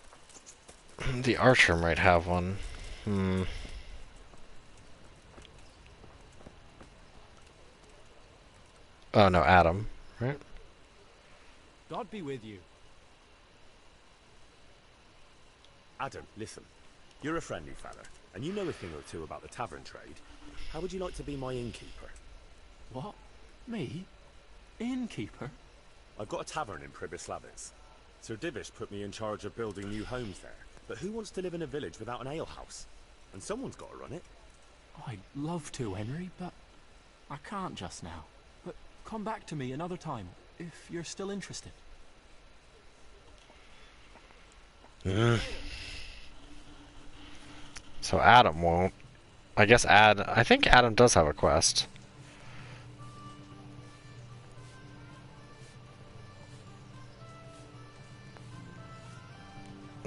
The archer might have one. Oh no, Adam, right? God be with you. Adam, listen. You're a friendly fella, and you know a thing or two about the tavern trade. How would you like to be my innkeeper? What? Me? Innkeeper? I've got a tavern in Pribyslavitz. Sir Divish put me in charge of building new homes there. But who wants to live in a village without an alehouse? And someone's got to run it. I'd love to, Henry, but I can't just now. But come back to me another time, if you're still interested. So Adam won't. I guess I think Adam does have a quest.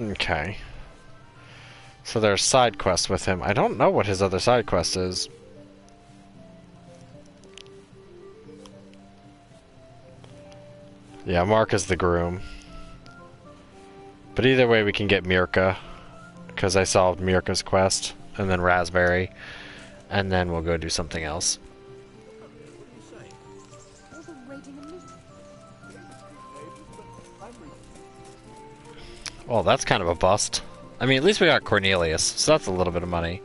Okay. So there's side quests with him. I don't know what his other side quest is. Yeah, Mark is the groom. But either way we can get Mirka, because I solved Mirka's quest, and then Raspberry, and then we'll go do something else. Well, that's kind of a bust. I mean, at least we got Cornelius, so that's a little bit of money.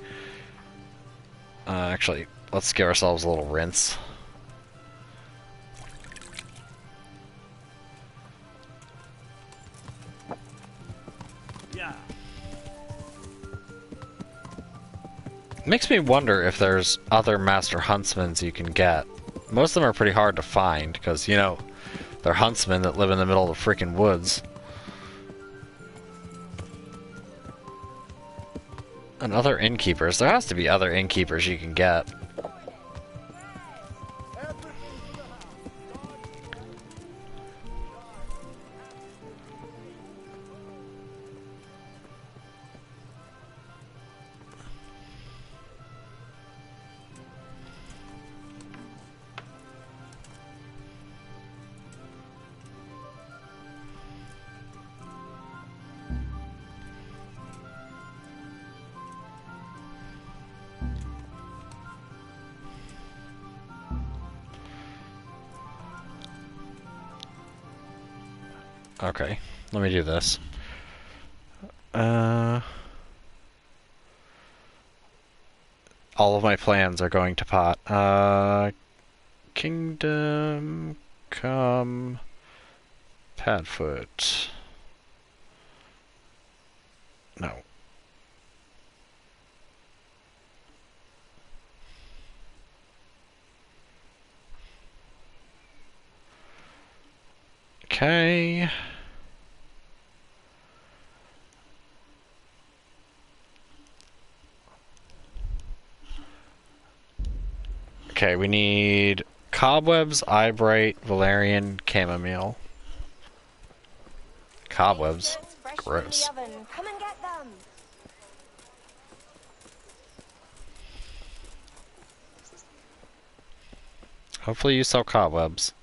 Actually, let's give ourselves a little rinse. Yeah. Makes me wonder if there's other Master Huntsmans you can get. Most of them are pretty hard to find, because, you know, they're huntsmen that live in the middle of the freaking woods. And other innkeepers. There has to be other innkeepers you can get. Okay, let me do this. All of my plans are going to pot. Kingdom Come Padfoot. No. Okay. Okay, we need cobwebs, eyebright, valerian, chamomile. Cobwebs? Biscuits fresh Gross. from the oven. Come and get them. Hopefully you sell cobwebs.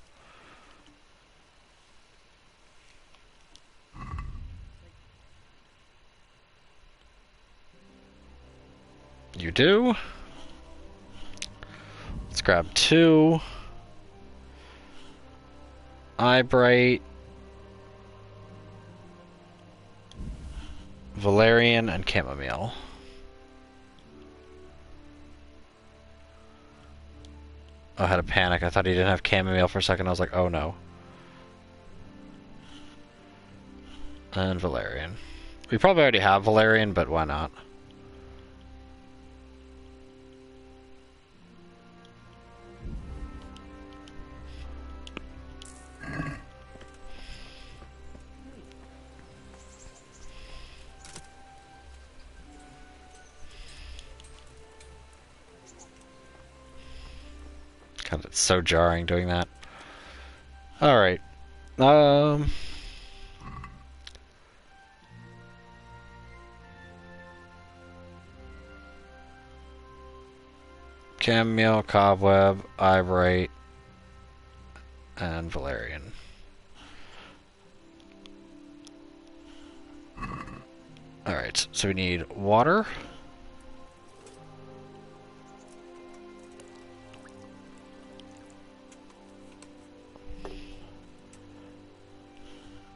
You do? Let's grab 2. Eyebright. Valerian and chamomile. I had a panic. I thought he didn't have chamomile for a second. I was like, oh no. And valerian. We probably already have valerian, but why not? God, it's so jarring doing that. Alright. Chamomile, cobweb, eyebright, and valerian. Alright, so we need water.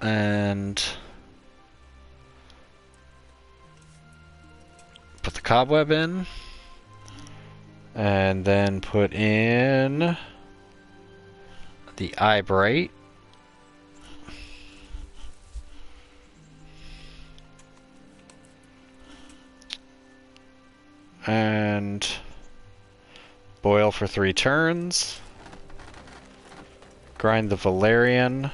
And put the cobweb in. And then put in the eyebright. And boil for 3 turns. Grind the valerian.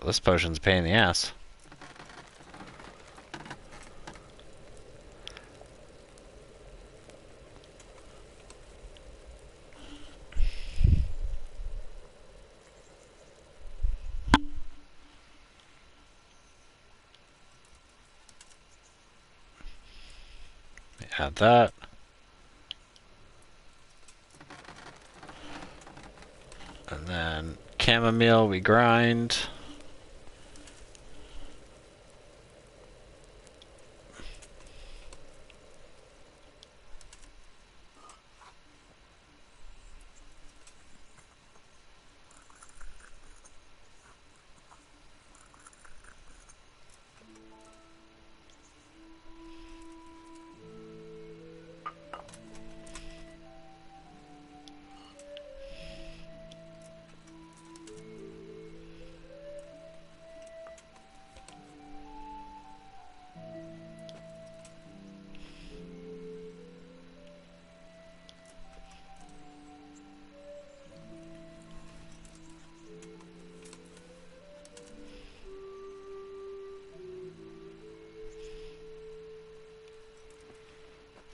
Oh, this potion's a pain in the ass. Add that. And then chamomile we grind.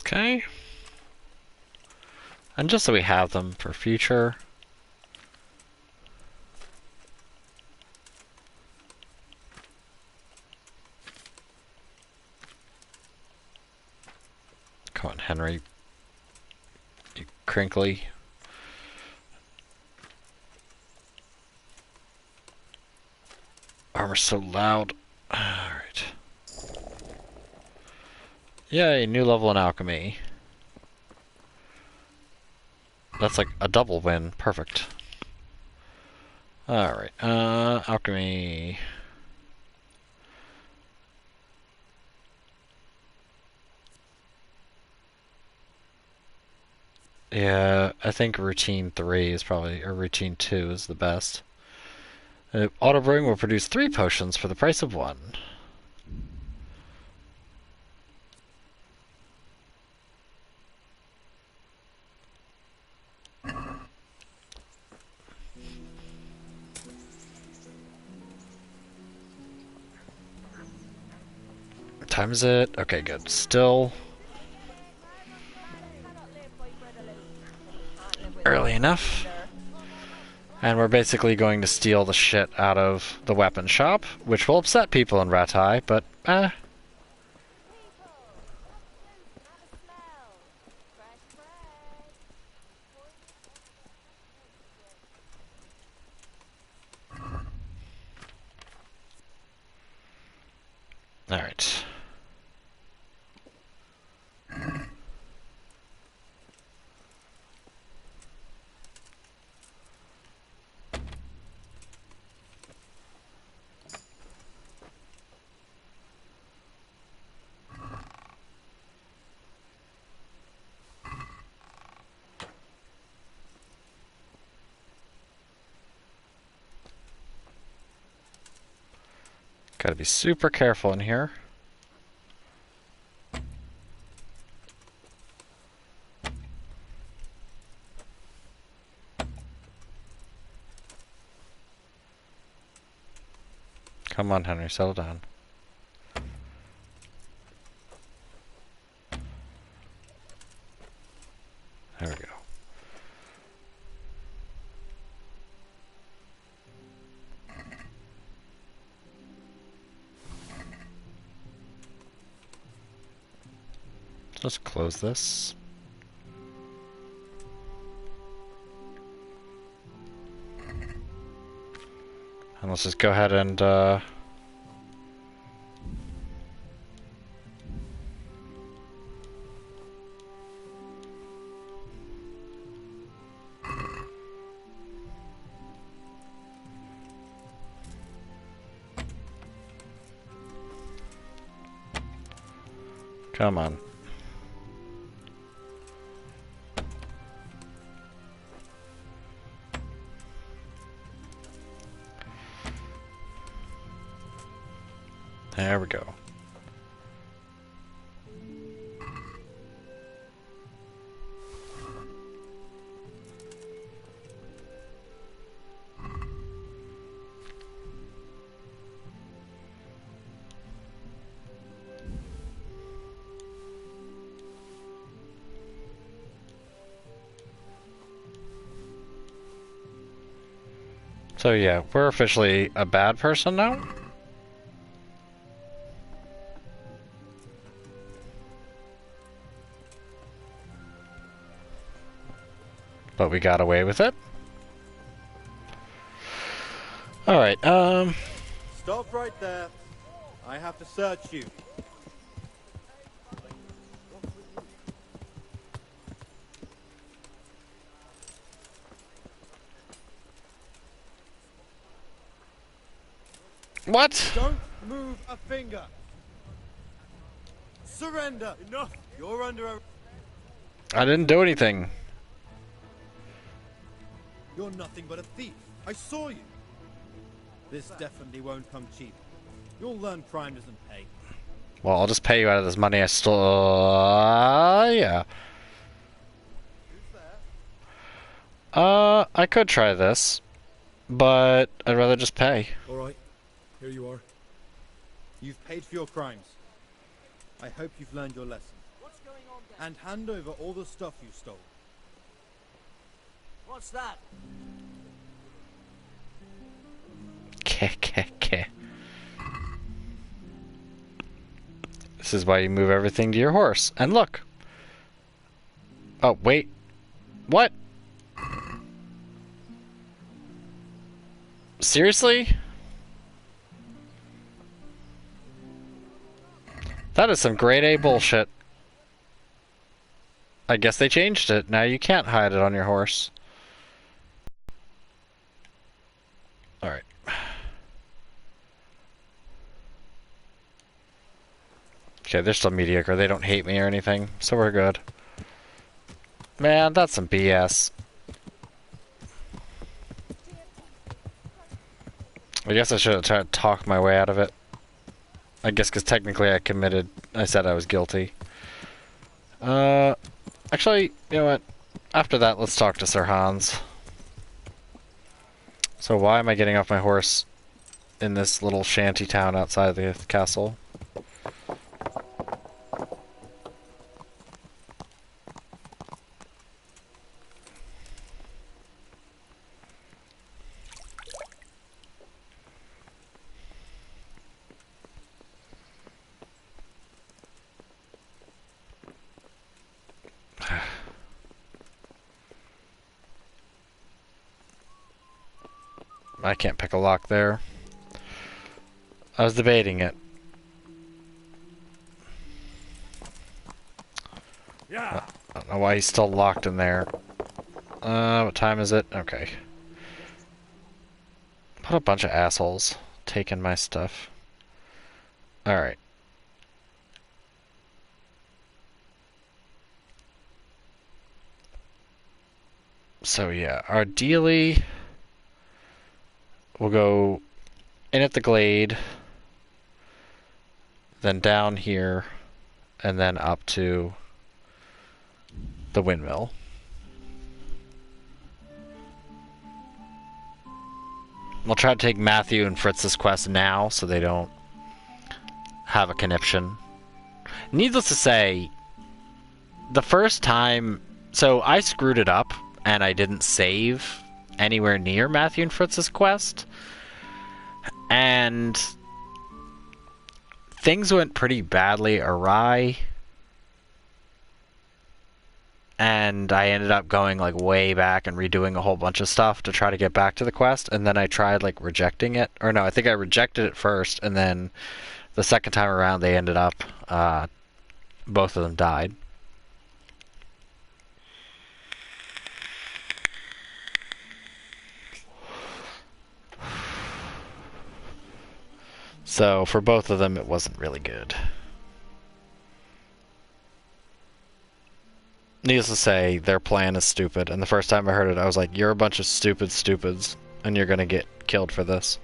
Okay. And just so we have them for future. Come on, Henry. You crinkly. Armor's so loud. Alright. Yay, new level in alchemy. That's like a double win. Perfect. Alright, alchemy. Yeah, I think routine 3 is probably, or routine 2 is the best. Auto brewing will produce 3 potions for the price of 1. What time is it? Okay, good. Still early enough. And we're basically going to steal the shit out of the weapon shop, which will upset people in Ratai, but Alright. Gotta be super careful in here. Come on, Henry, settle down. There we go. Let's close this. And let's just go ahead and come on. There we go. So yeah, we're officially a bad person now? But we got away with it. Alright, Stop right there. I have to search you. what? Don't move a finger. Surrender. Enough. You're under a... I didn't do anything. You're nothing but a thief. I saw you. This definitely won't come cheap. You'll learn crime doesn't pay. Well, I'll just pay you out of this money I stole. Yeah. Who's there? I could try this, but I'd rather just pay. All right, here you are. You've paid for your crimes. I hope you've learned your lesson. What's going on there? And hand over all the stuff you stole. What's that? Keh. This is why you move everything to your horse. And look. Oh, wait. What? Seriously? That is some grade A bullshit. I guess they changed it. Now you can't hide it on your horse. Alright. Okay, they're still mediocre. They don't hate me or anything, so we're good. Man, that's some BS. I guess I should have tried to talk my way out of it. I guess because technically I said I was guilty. Actually, you know what? After that, let's talk to Sir Hans. So why am I getting off my horse in this little shanty town outside the castle? I can't pick a lock there. I was debating it. Yeah. I don't know why he's still locked in there. What time is it? Okay. What a bunch of assholes taking my stuff. Alright. So yeah, ideally we'll go in at the glade, then down here, and then up to the windmill. We'll try to take Matthew and Fritz's quest now so they don't have a conniption. Needless to say, the first time... So I screwed it up and I didn't save anywhere near Matthew and Fritz's quest. And things went pretty badly awry. And I ended up going like way back and redoing a whole bunch of stuff to try to get back to the quest. And then I tried like rejecting it. Or no, I think I rejected it first. And then the second time around they ended up, both of them died. So for both of them it wasn't really good. Needless to say, their plan is stupid, and the first time I heard it, I was like, you're a bunch of stupid stupids, and you're gonna get killed for this.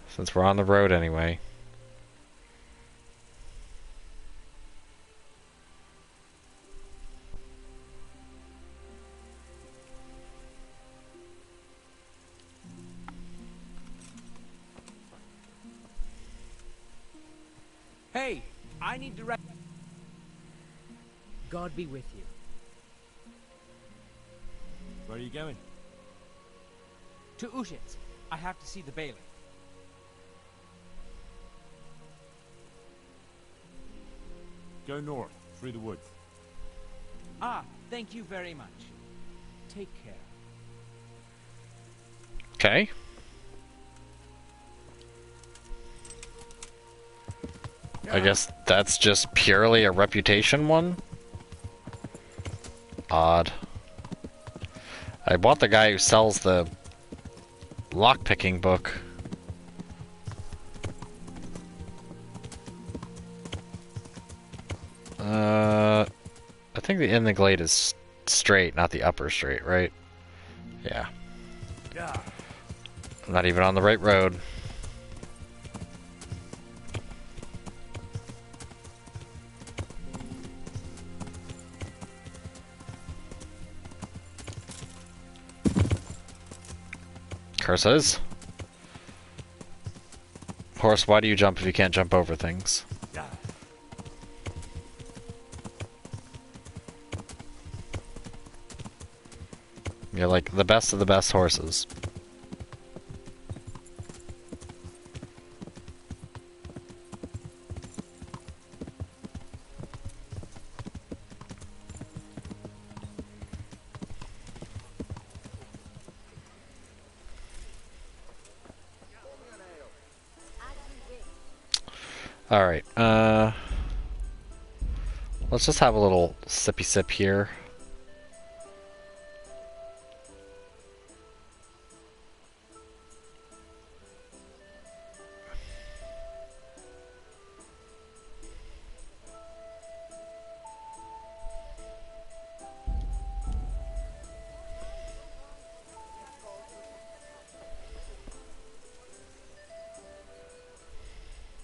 Since we're on the road anyway. Hey, I need to God be with you. Where are you going? To Ushitz. I have to see the bailiff. Go north, through the woods. Ah, thank you very much. Take care. Okay. I guess that's just purely a reputation one? Odd. I bought the guy who sells the lockpicking book. I think the in the glade is straight, not the upper straight, right? Yeah. Yeah. I'm not even on the right road. Curses. Horse, why do you jump if you can't jump over things? Yeah. You're like the best of the best horses. Alright, let's just have a little sippy sip here.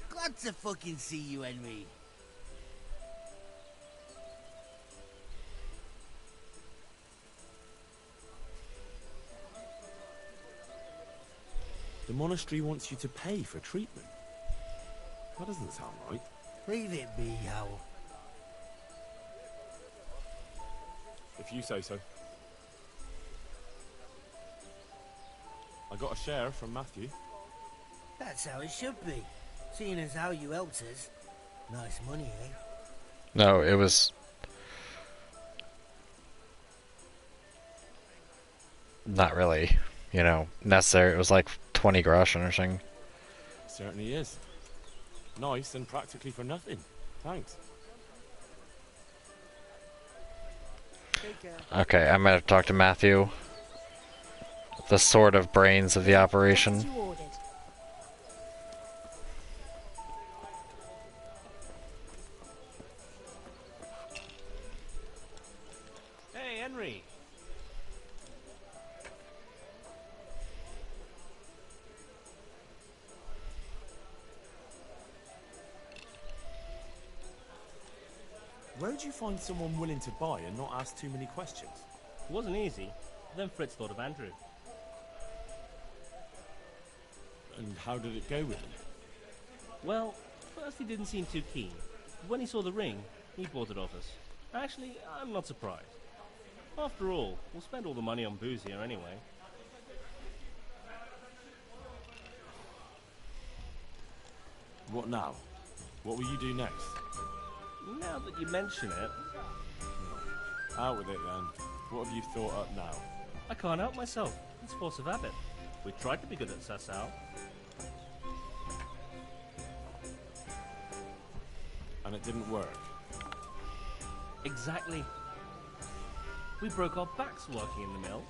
Glad to fucking see you, Henry. The monastery wants you to pay for treatment. That doesn't sound right. Leave it be, Hal. If you say so. I got a share from Matthew. That's how it should be. Seeing as how you helped us. Nice money, eh? No, it was... not really, you know, necessary. It was like 20 groschen or something. Certainly is. Nice and practically for nothing. Thanks. Okay, I'm gonna talk to Matthew. The sort of brains of the operation. Hey, Henry. Where'd you find someone willing to buy and not ask too many questions? It wasn't easy. Then Fritz thought of Andrew. And how did it go with him? Well, first he didn't seem too keen. But when he saw the ring, he bought it off us. Actually, I'm not surprised. After all, we'll spend all the money on booze here anyway. What now? What will you do next? Now that you mention it, Out with it then. What have you thought up now? I can't help myself. It's force of habit. We tried to be good at Sassau. And it didn't work. Exactly. We broke our backs working in the mill.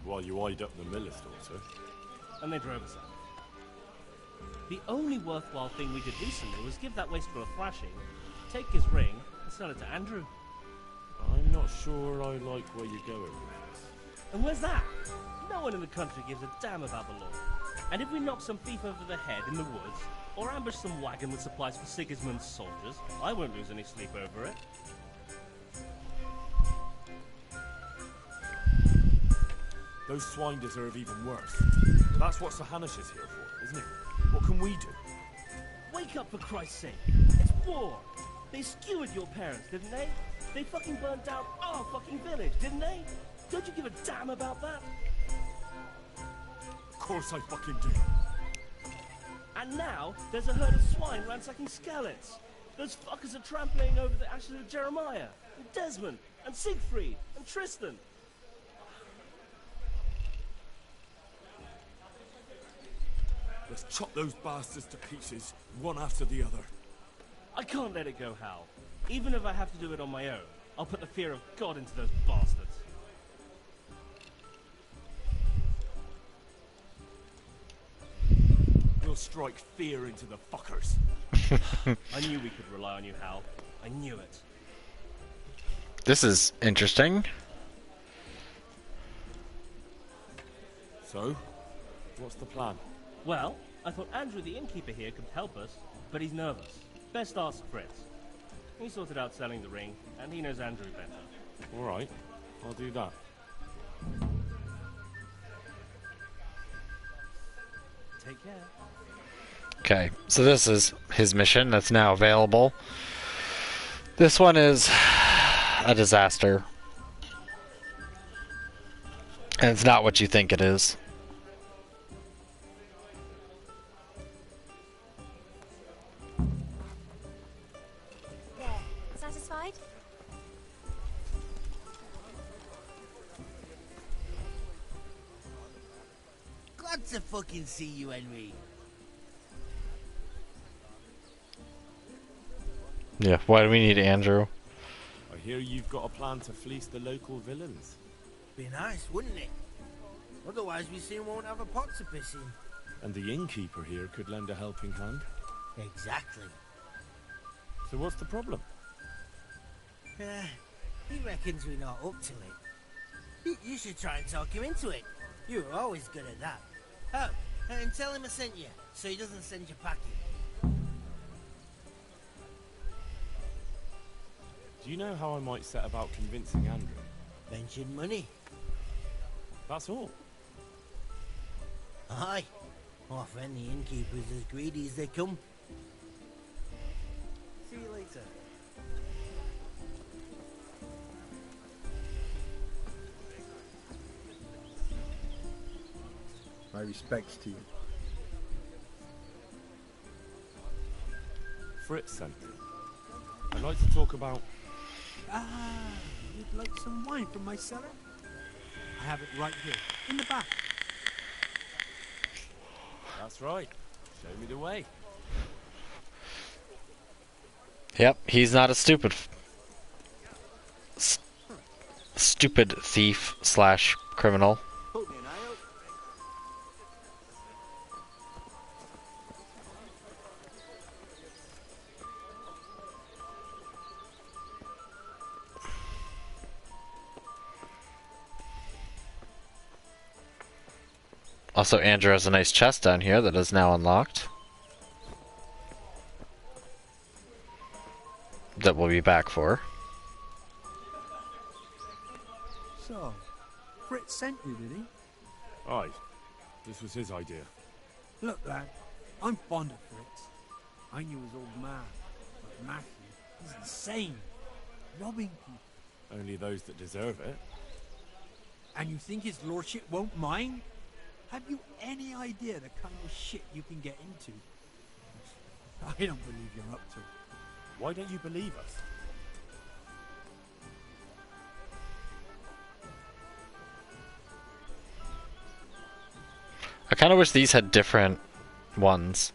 While you eyed up the miller's daughter. And they drove us out. The only worthwhile thing we did recently was give that wastrel a thrashing, take his ring, and sell it to Andrew. I'm not sure I like where you're going with this. And where's that? No one in the country gives a damn about the law. And if we knock some thief over the head in the woods, or ambush some wagon with supplies for Sigismund's soldiers, I won't lose any sleep over it. Those swine deserve even worse. But that's what Sahanish is here for, isn't it? What can we do? Wake up, for Christ's sake. It's war. They skewered your parents, didn't they? They fucking burned down our fucking village, didn't they? Don't you give a damn about that? Of course I fucking do. And now, there's a herd of swine ransacking Skalitz. Those fuckers are trampling over the ashes of Jeremiah, and Desmond, and Siegfried, and Tristan. Let's chop those bastards to pieces, one after the other. I can't let it go, Hal. Even if I have to do it on my own, I'll put the fear of God into those bastards. We'll strike fear into the fuckers. I knew we could rely on you, Hal. I knew it. This is interesting. So, what's the plan? Well, I thought Andrew the innkeeper here could help us, but he's nervous. Best ask Fritz. He sorted out selling the ring, and he knows Andrew better. Alright, I'll do that. Take care. Okay, so this is his mission that's now available. This one is a disaster. And it's not what you think it is. There. Satisfied? Glad to fucking see you, Henry. Yeah, why do we need Andrew? I hear you've got a plan to fleece the local villains. Be nice, wouldn't it? Otherwise we soon won't have a pot to piss in. And the innkeeper here could lend a helping hand. Exactly. So what's the problem? He reckons we're not up to it. You should try and talk him into it. You were always good at that. Oh, and tell him I sent you, so he doesn't send you packing. Do you know how I might set about convincing Andrew? Mention money. That's all. Aye. Our friend the innkeeper's as greedy as they come. See you later. My respects to you. Fritz sent me. I'd like to talk about... You'd like some wine from my cellar? I have it right here, in the back. That's right. Show me the way. Yep, he's not a stupid thief slash criminal. Also, Andrew has a nice chest down here that is now unlocked. That we'll be back for. So, Fritz sent you, did he? Aye. This was his idea. Look, lad, I'm fond of Fritz. I knew his old man, but Matthew, he's insane. Robbing people. Only those that deserve it. And you think his lordship won't mind? Have you any idea the kind of shit you can get into? I don't believe you're up to it. Why don't you believe us? I kind of wish these had different ones.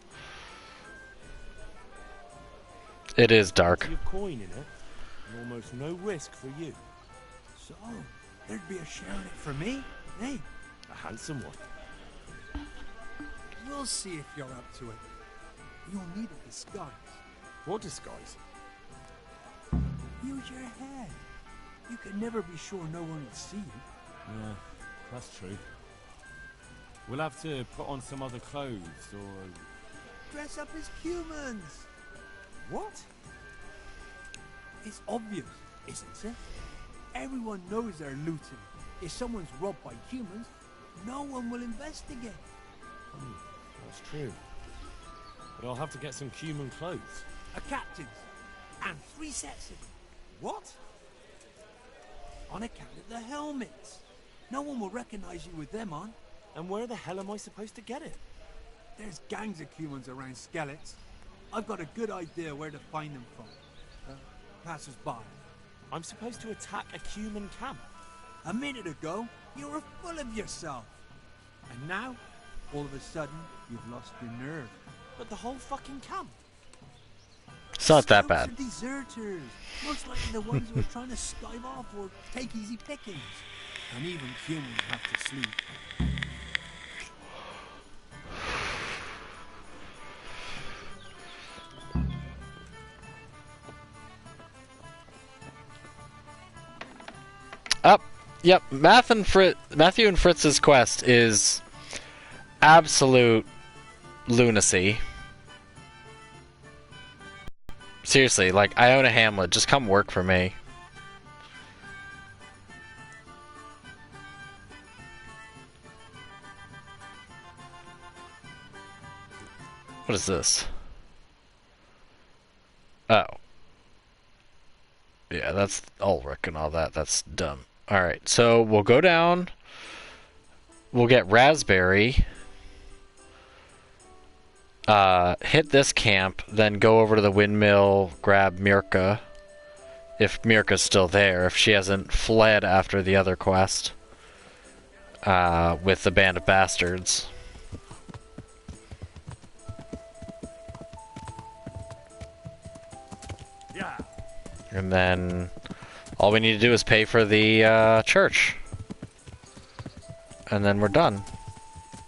It is dark. Plenty of coin in it, and almost no risk for you. So, there'd be a share in it for me? Hey, A handsome one. we'll see if you're up to it. You'll need a disguise. What disguise? Use your head. You can never be sure no one will see you. Yeah, that's true. We'll have to put on some other clothes, or... Dress up as humans. What? It's obvious, isn't it? Everyone knows they're looting. If someone's robbed by humans, no one will investigate. That's true. But I'll have to get some human clothes. A captain's. And 3 sets of them. What? On account of the helmets. No one will recognize you with them on. And where the hell am I supposed to get it? There's gangs of humans around Skeletons. I've got a good idea where to find them from. Passers by. I'm supposed to attack a human camp. A minute ago, you were full of yourself. And now, all of a sudden, you've lost your nerve. But the whole fucking camp. It's not that Scouts bad. are deserters. Most likely the ones who are trying to skive off or take easy pickings. And even humans have to sleep. Up. Yep. Matthew and Fritz's quest is absolute lunacy. Seriously, like, I own a hamlet. Just come work for me. What is this? Oh. Yeah, that's Ulrich and all that. That's dumb. Alright, so we'll go down. We'll get Raspberry. Hit this camp, then go over to the windmill, grab Mirka. If Mirka's still there, if she hasn't fled after the other quest. With the band of bastards. And then all we need to do is pay for the church. And then we're done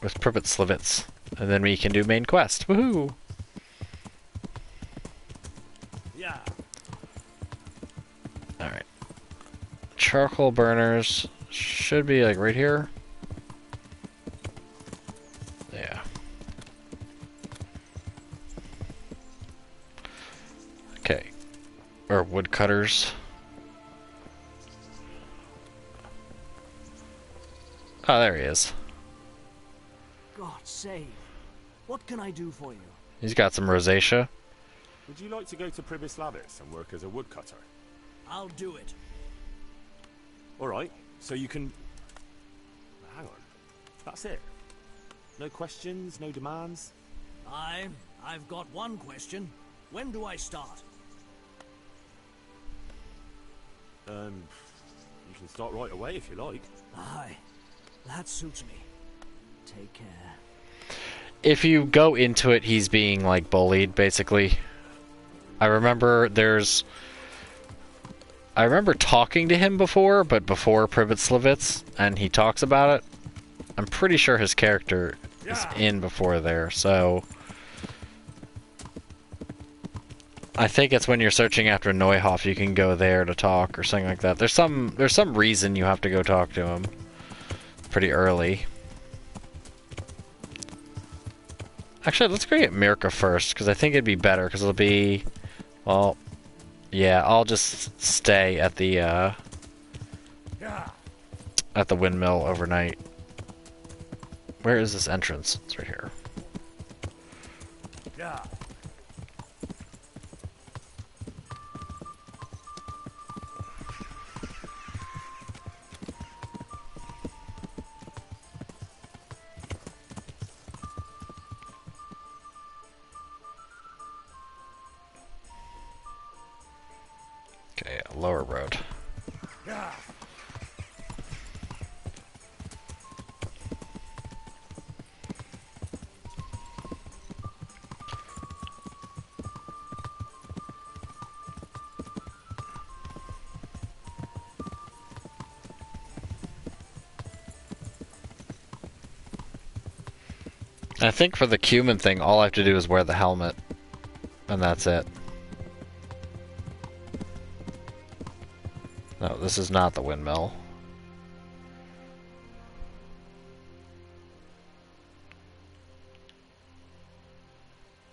with Privet Slivets. And then we can do main quest. Woohoo! Yeah. Alright. Charcoal burners should be like right here. Yeah. Okay. Or woodcutters. Oh, there he is. God save. What can I do for you? He's got some rosacea. Would you like to go to Pribislavis and work as a woodcutter? I'll do it. Alright, so you can... Hang on. That's it? No questions, no demands? I've got one question. When do I start? You can start right away if you like. Aye, that suits me. Take care. If you go into it, he's being, like, bullied, basically. I remember talking to him before, but before Privet Slivets, and he talks about it. I'm pretty sure his character is in before there, so... I think it's when you're searching after Neuhoff, you can go there to talk, or something like that. There's some reason you have to go talk to him. Pretty early. Actually, let's go get Mirka first, because I think it'd be better, because it'll be... Well, yeah, I'll just stay at the windmill overnight. Where is this entrance? It's right here. Yeah. Okay, lower road. Yeah. I think for the cumin thing, all I have to do is wear the helmet. And that's it. No, this is not the windmill.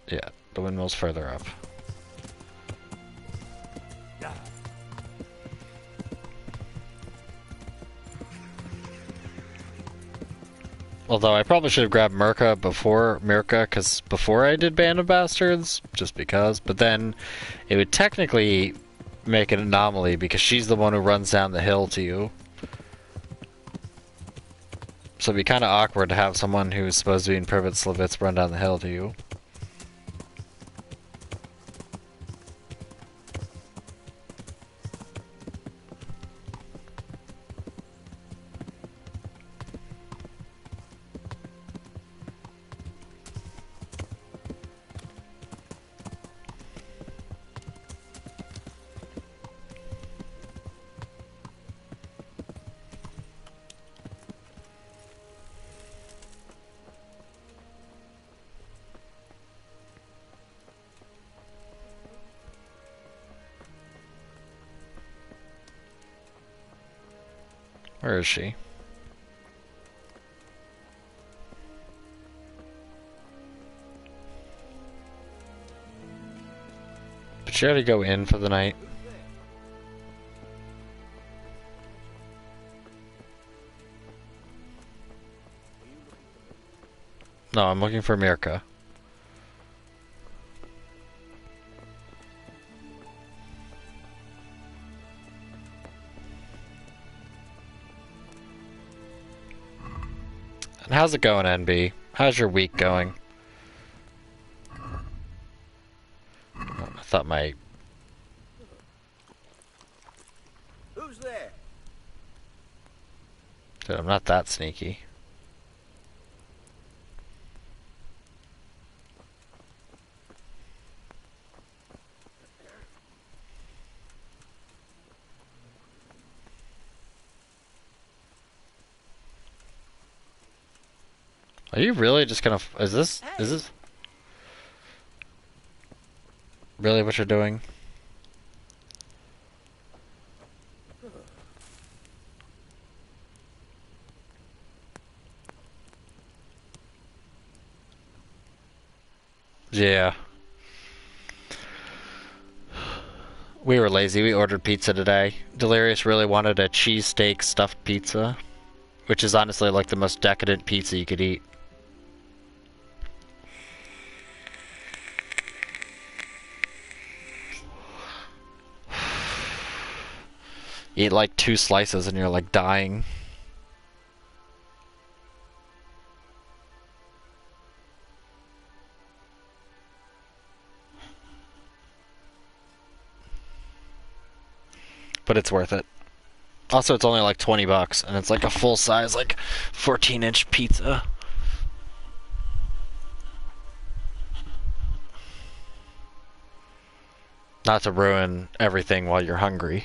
Yeah, the windmill's further up. Yeah. Although I probably should have grabbed Mirka, because before I did Band of Bastards, just because. But then it would technically make an anomaly because she's the one who runs down the hill to you. So it'd be kind of awkward to have someone who's supposed to be in Privet Slivets run down the hill to you. Where is she? Did she already go in for the night? No, I'm looking for Mirka. And how's it going, NB? How's your week going? Oh, I thought my... Who's there? Dude, I'm not that sneaky. Are you really just gonna... Is this really what you're doing? Yeah. We were lazy. We ordered pizza today. Delirious really wanted a cheesesteak stuffed pizza, which is honestly like the most decadent pizza you could eat. Eat like 2 slices and you're like dying. But it's worth it. Also, it's only like 20 bucks, and it's like a full size, like 14-inch pizza. Not to ruin everything while you're hungry.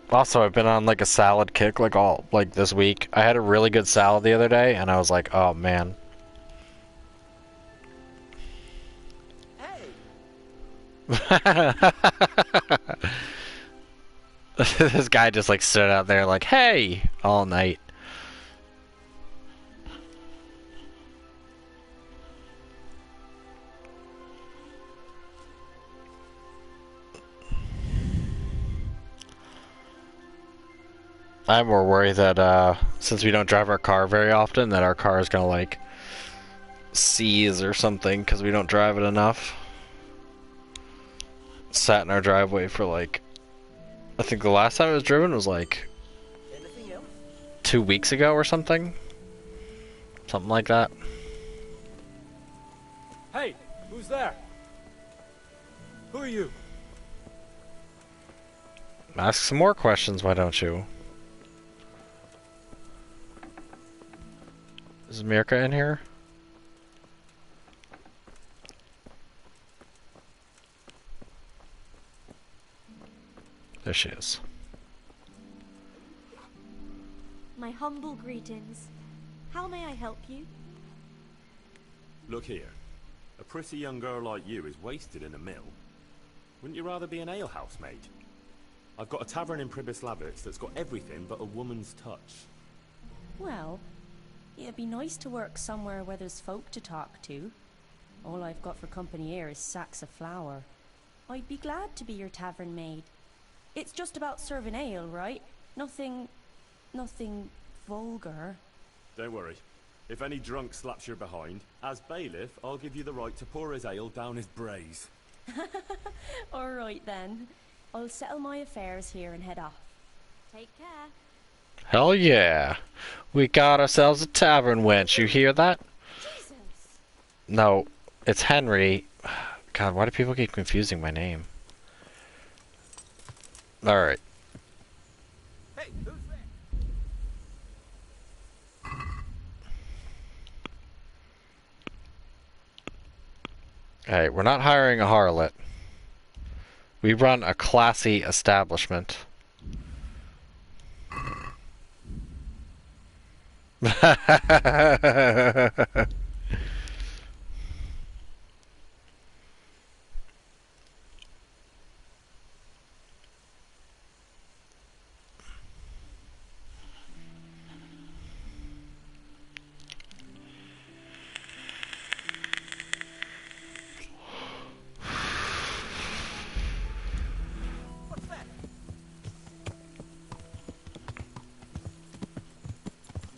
Also, I've been on like a salad kick like this week. I had a really good salad the other day, and I was like, oh man. This guy just like stood out there like, hey, all night. I'm more worried that since we don't drive our car very often, that our car is gonna like seize or something because we don't drive it enough. Sat in our driveway for like, I think the last time it was driven was like 2 weeks ago or something. Something like that. Hey, who's there? Who are you? Ask some more questions, why don't you? Is Mirka in here? There she is. My humble greetings. How may I help you? Look here. A pretty young girl like you is wasted in a mill. Wouldn't you rather be an alehouse maid? I've got a tavern in Pribyslavitz that's got everything but a woman's touch. Well, it'd be nice to work somewhere where there's folk to talk to. All I've got for company here is sacks of flour. I'd be glad to be your tavern maid. It's just about serving ale, right? Nothing vulgar. Don't worry. If any drunk slaps you behind, as bailiff, I'll give you the right to pour his ale down his braes. All right then. I'll settle my affairs here and head off. Take care. Hell yeah. We got ourselves a tavern wench, you hear that? Jesus. No, it's Henry. God, why do people keep confusing my name? Alright. Hey, who's there? Hey, we're not hiring a harlot. We run a classy establishment.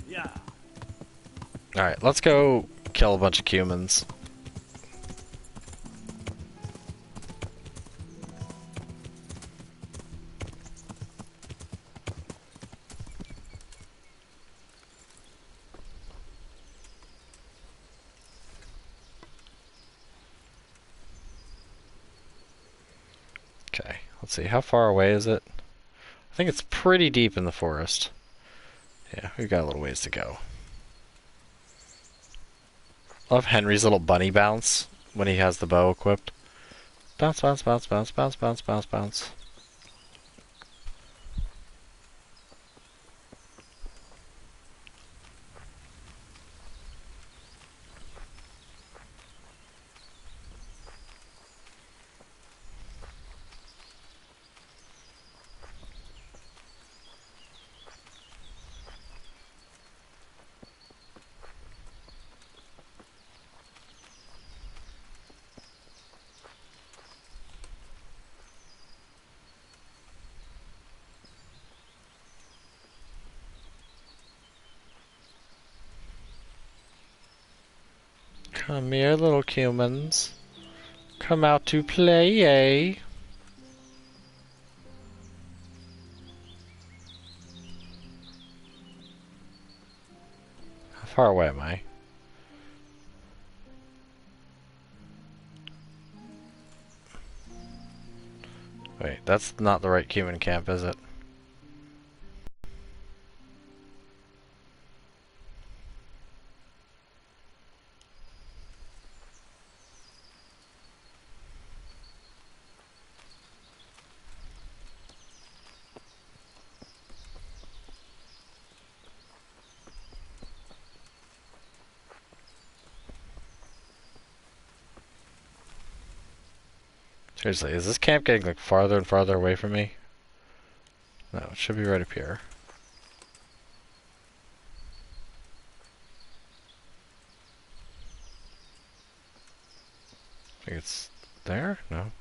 Yeah. Alright, let's go kill a bunch of humans. Okay, let's see, how far away is it? I think it's pretty deep in the forest. Yeah, we've got a little ways to go. Love Henry's little bunny bounce when he has the bow equipped. Bounce, bounce, bounce, bounce, bounce, bounce, bounce, bounce. Come here, little humans. Come out to play, eh? How far away am I? Wait, that's not the right human camp, is it? Seriously, is this camp getting like farther and farther away from me? No, it should be right up here. I think it's there? No.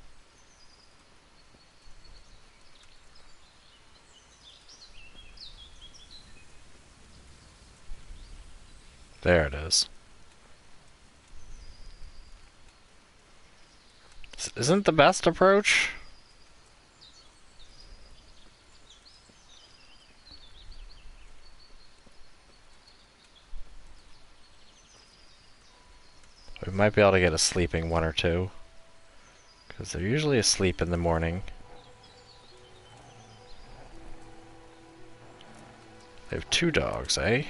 There it is. This isn't the best approach? We might be able to get a sleeping one or two. Because they're usually asleep in the morning. They have 2 dogs, eh?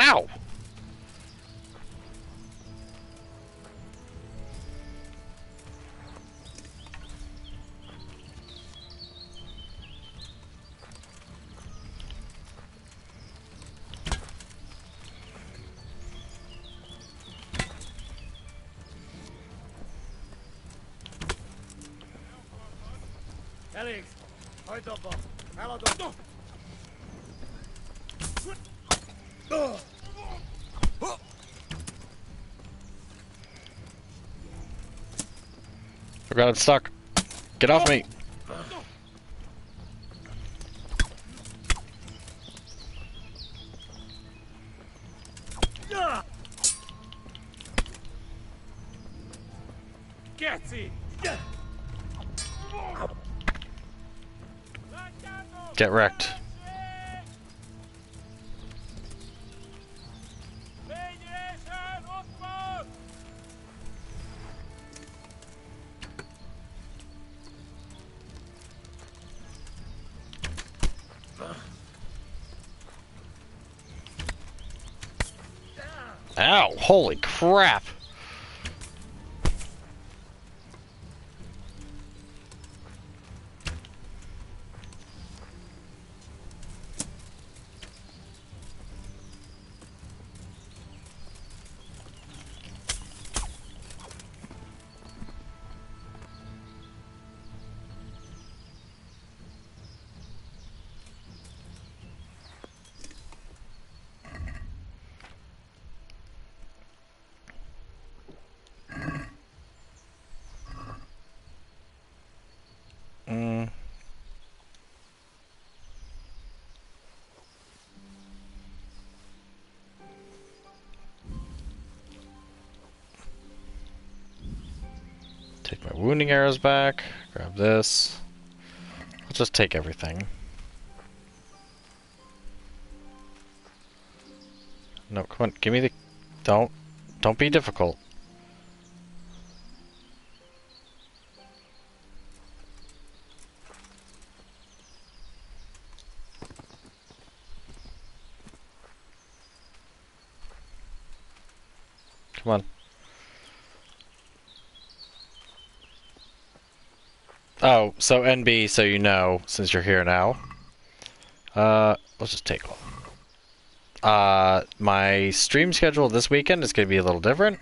Ow! Alex, heute aber. Hello, Forgot I'm stuck. Get off me! Get wrecked. Ow! Holy crap! Take my wounding arrows back. Grab this. I'll just take everything. No, come on, give me the Don't be difficult. Come on. Oh, so NB, so you know, since you're here now. Let's just take one. My stream schedule this weekend is going to be a little different.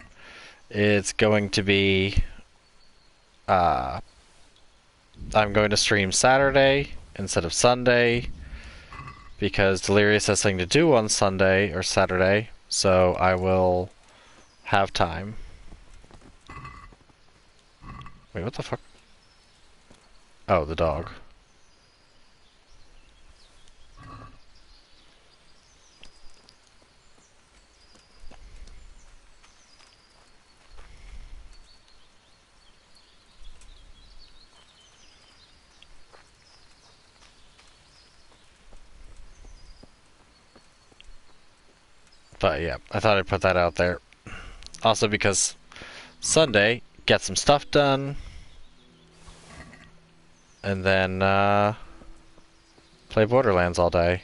It's going to be, I'm going to stream Saturday instead of Sunday because Delirious has something to do on Sunday or Saturday, so I will have time. Wait, what the fuck? Oh, the dog. But yeah, I thought I'd put that out there. Also because Sunday, get some stuff done. And then, play Borderlands all day.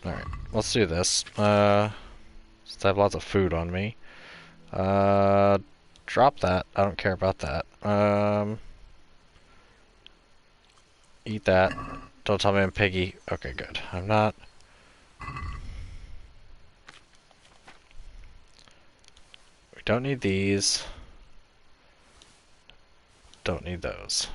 Alright, let's do this. Since I have lots of food on me. Drop that. I don't care about that. Eat that. Don't tell me I'm piggy. Okay, good. I'm not. We don't need these. Don't need those.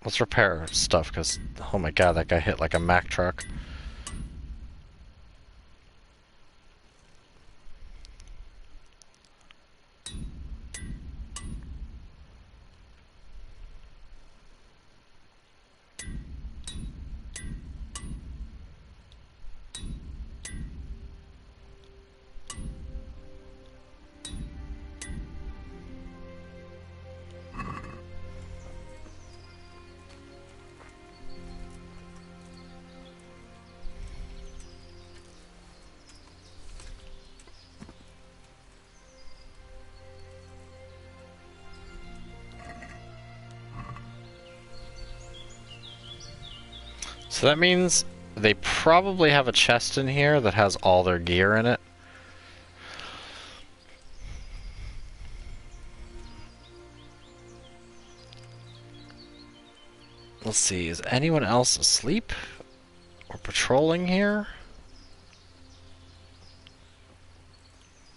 Let's repair stuff, because, oh my god, that guy hit like a Mack truck. So that means they probably have a chest in here that has all their gear in it. Let's see, is anyone else asleep? Or patrolling here?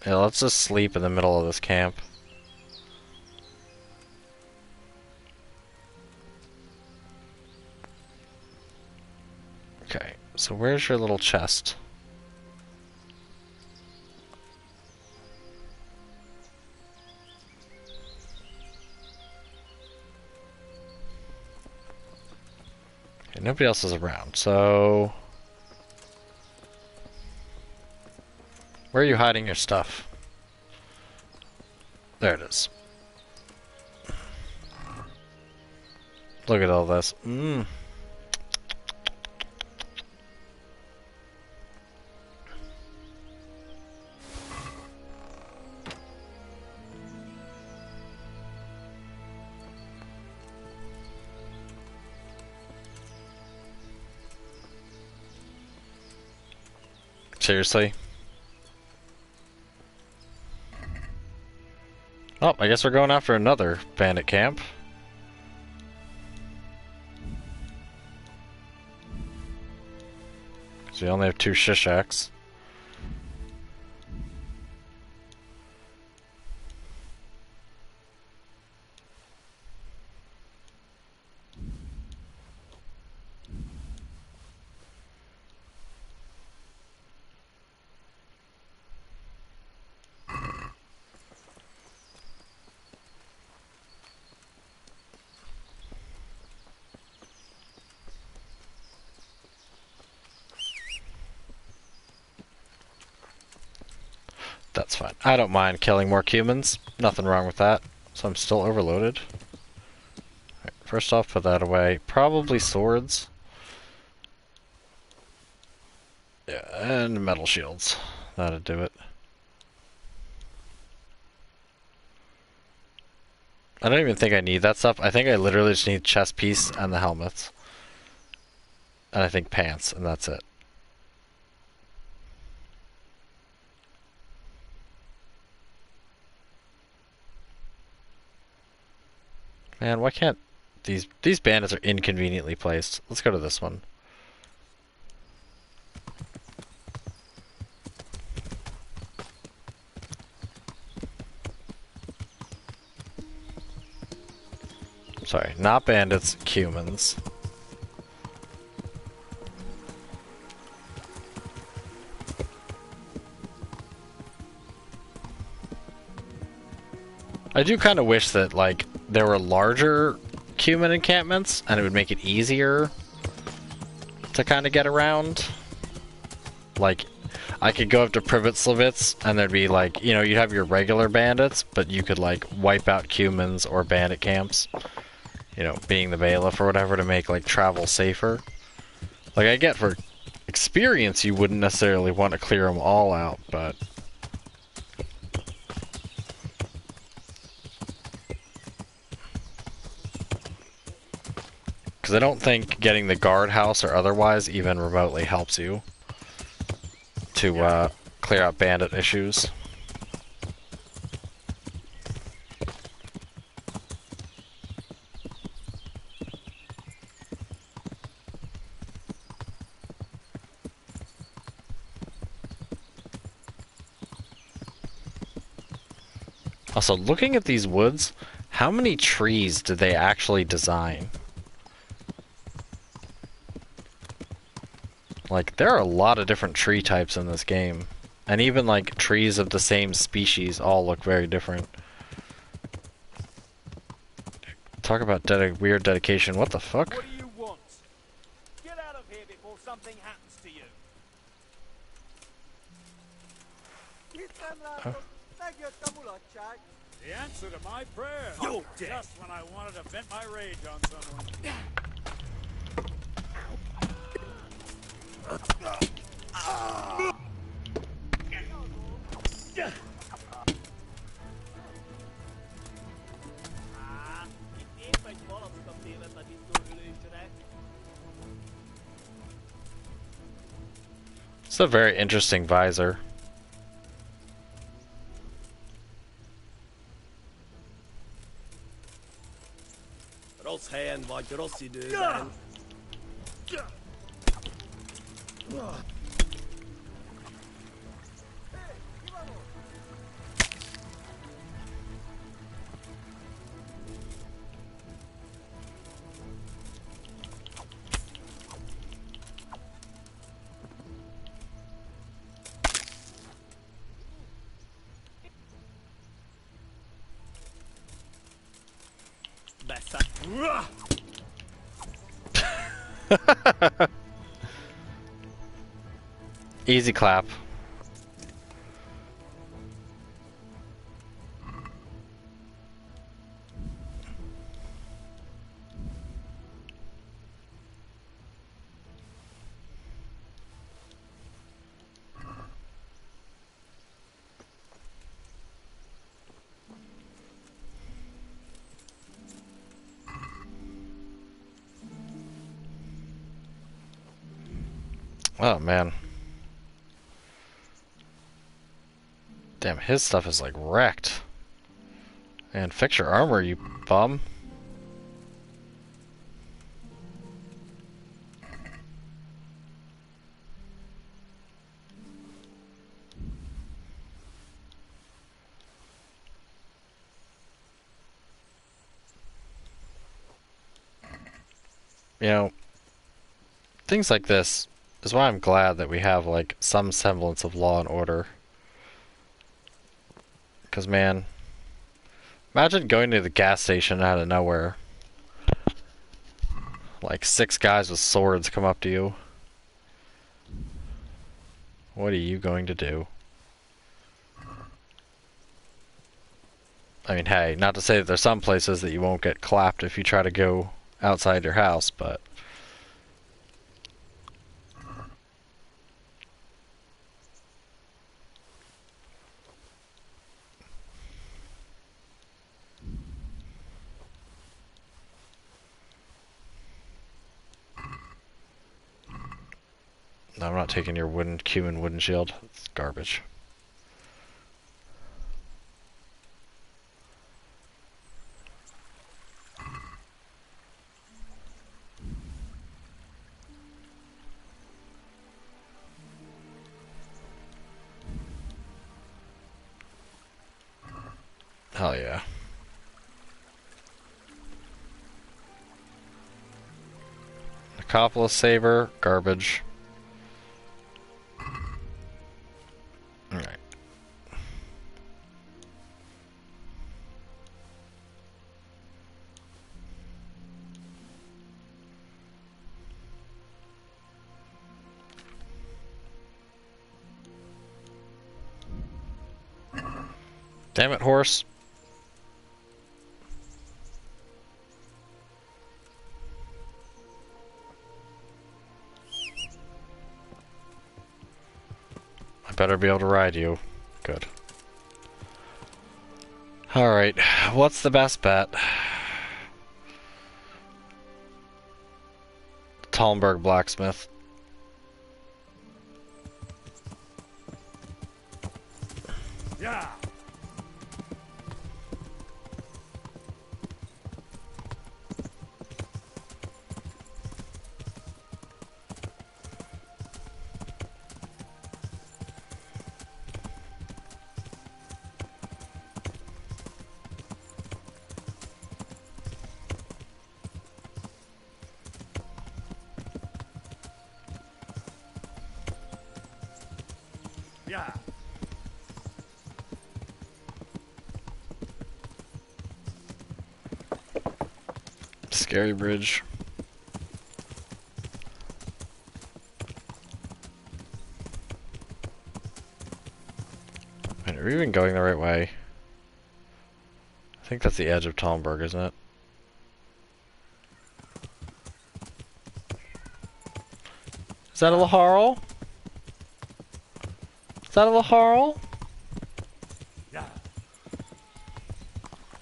Yeah, let's just sleep in the middle of this camp. Okay, so where's your little chest? Okay, nobody else is around, so... Where are you hiding your stuff? There it is. Look at all this. Seriously? Oh, I guess we're going after another bandit camp. Because we only have 2 shishaks. That's fine. I don't mind killing more humans. Nothing wrong with that. So I'm still overloaded. Right, first off, put that away. Probably swords. Yeah, and metal shields. That'd do it. I don't even think I need that stuff. I think I literally just need chest piece and the helmets. And I think pants, and that's it. Man, why can't these bandits are inconveniently placed. Let's go to this one. Sorry, not bandits, humans. I do kind of wish that, like, there were larger human encampments, and it would make it easier to kind of get around. Like, I could go up to Privet-Slavitz, and there'd be, like, you know, you'd have your regular bandits, but you could, like, wipe out humans or bandit camps. You know, being the bailiff or whatever to make, like, travel safer. Like, I get for experience you wouldn't necessarily want to clear them all out, but... Because I don't think getting the guardhouse or otherwise even remotely helps you to clear out bandit issues. Also, looking at these woods, how many trees did they actually design? Like, there are a lot of different tree types in this game. And even, like, trees of the same species all look very different. Talk about weird dedication. What the fuck? What do you want? Get out of here before something happens to you. Oh. The answer to my prayer. You're dead. Just when I wanted to vent my rage on someone. It's a very interesting visor. Rosshären var grossig du, vän. Easy clap. Oh man. Damn, his stuff is like wrecked. And fix your armor, you bum. You know, things like this is why I'm glad that we have like some semblance of law and order. Because, man, imagine going to the gas station out of nowhere. Like 6 guys with swords come up to you. What are you going to do? I mean, hey, not to say that there's some places that you won't get clapped if you try to go outside your house, but... No, I'm not taking your wooden cumin wooden shield. It's garbage. Hell yeah. Necropolis Saber, garbage. Alright. Damn it, horse. I better be able to ride you. Good. Alright, what's the best bet? Talmberg Blacksmith. Yeah. Yeah. Scary bridge. Wait, are we even going the right way? I think that's the edge of Talmberg, isn't it? Is that a Laharl? Is that a Laharl? Yeah.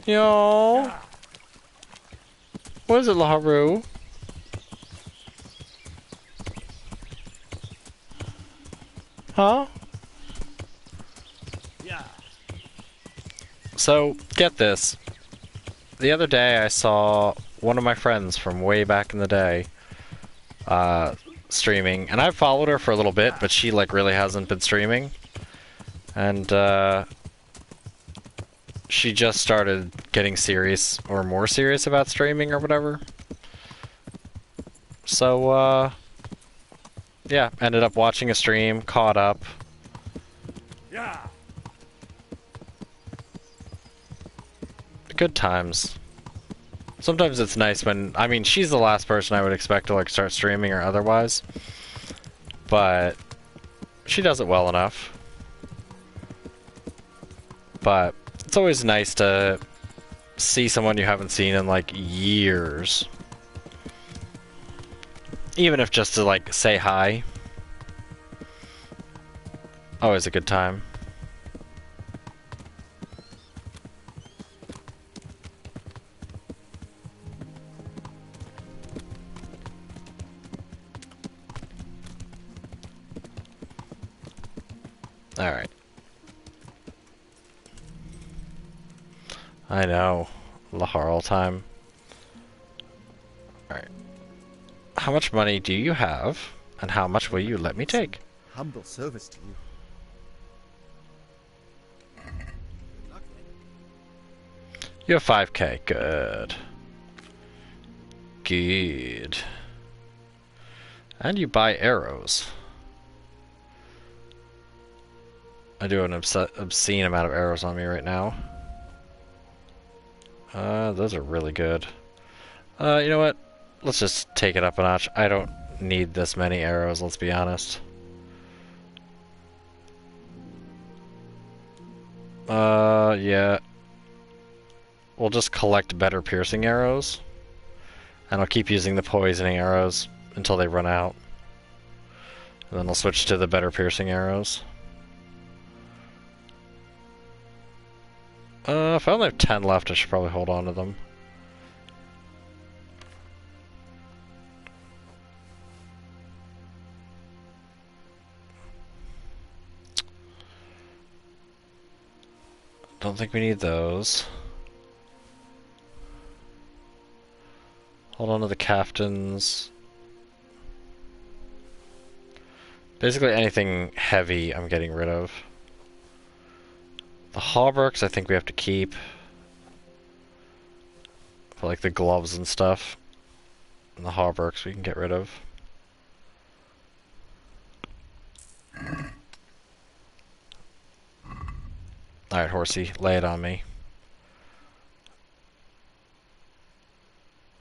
Yo. Yeah. What is it, Laharu? Huh? Yeah. So, get this. The other day I saw one of my friends from way back in the day streaming, and I've followed her for a little bit, but she like really hasn't been streaming. And she just started getting serious, or more serious about streaming or whatever. So, yeah, ended up watching a stream, caught up. Yeah. Good times. Sometimes it's nice when, I mean, she's the last person I would expect to like start streaming or otherwise, but she does it well enough. But it's always nice to see someone you haven't seen in like years, even if just to like say hi. Always a good time. Alright. I know. Laharl time. Alright. How much money do you have, and how much will you let me take? Humble service to you. You have 5k. Good. Good. And you buy arrows. I do an obscene amount of arrows on me right now. Those are really good. You know what? Let's just take it up a notch. I don't need this many arrows, let's be honest. Yeah. we'll just collect better piercing arrows. And I'll keep using the poisoning arrows until they run out. And then I'll switch to the better piercing arrows. If I only have 10 left, I should probably hold on to them. Don't think we need those. Hold on to the caftans. Basically anything heavy I'm getting rid of. The hauberks I think we have to keep. For like the gloves and stuff. And the hauberks we can get rid of. Alright, horsey, lay it on me.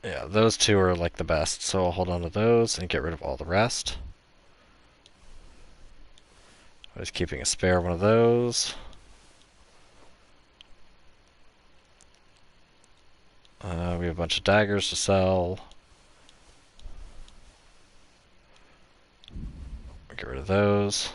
Yeah, those two are like the best, so I'll hold on to those and get rid of all the rest. I was keeping a spare one of those. We have a bunch of daggers to sell. Get rid of those.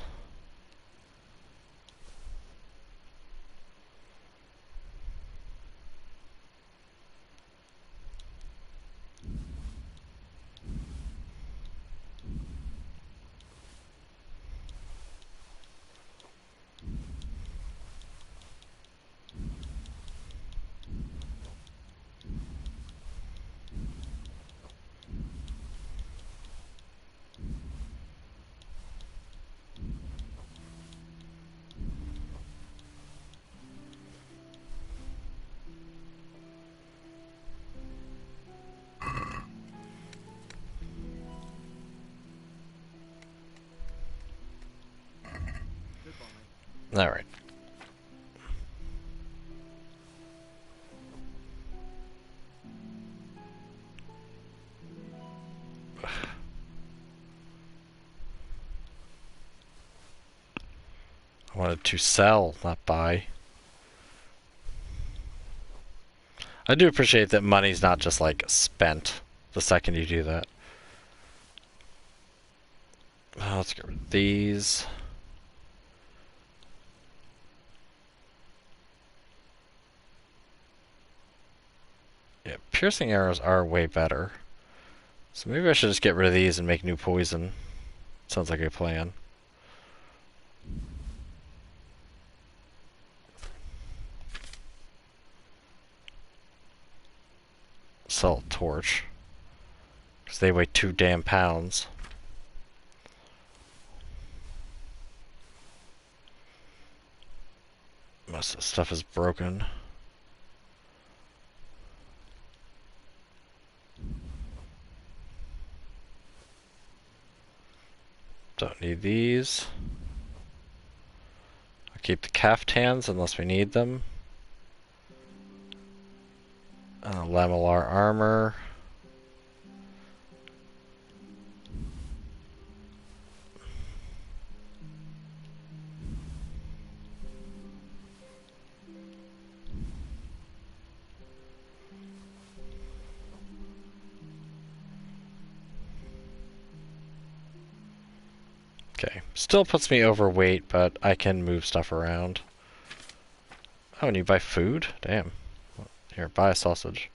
Alright. I wanted to sell, not buy. I do appreciate that money's not just like spent the second you do that. Let's get rid of these. Yeah, piercing arrows are way better. So maybe I should just get rid of these and make new poison. Sounds like a plan. Sell a torch. Because they weigh 2 damn pounds. Most of the stuff is broken. Don't need these. I'll keep the caftans unless we need them. Lamellar armor. Okay, still puts me overweight, but I can move stuff around. Oh, and you buy food? Damn. Here, buy a sausage.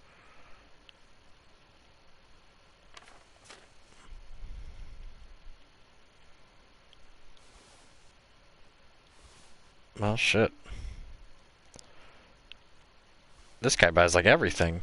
Well, shit. This guy buys like everything.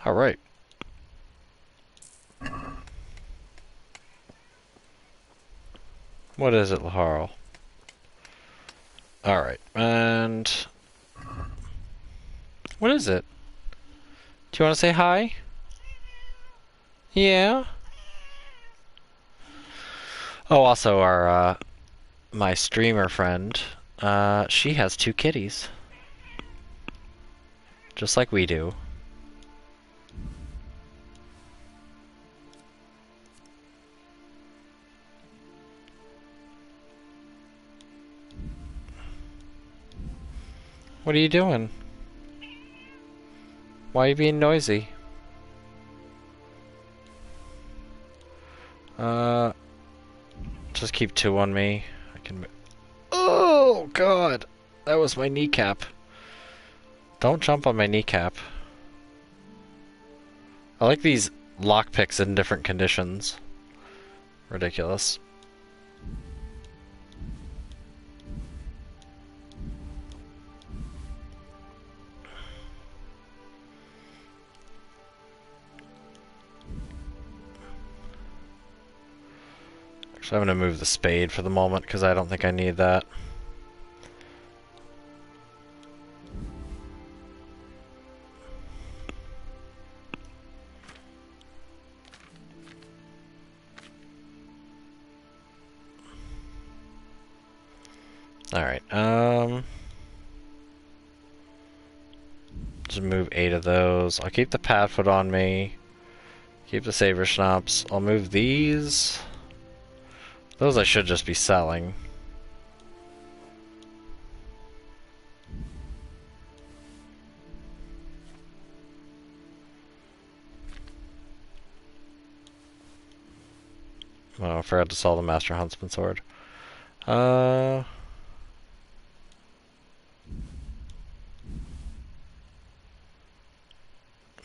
All right. What is it, Laharl? All right, and what is it? Do you want to say hi? Yeah. Oh, also our my streamer friend, she has 2 kitties. Just like we do. What are you doing? Why are you being noisy? Just keep 2 on me. I can. Oh God, that was my kneecap. Don't jump on my kneecap. I like these lockpicks in different conditions. Ridiculous. Actually, I'm going to move the spade for the moment because I don't think I need that. Alright, just move 8 of those. I'll keep the Padfoot on me. Keep the Saber Schnapps. I'll move these. Those I should just be selling. Oh, I forgot to sell the Master Huntsman sword. I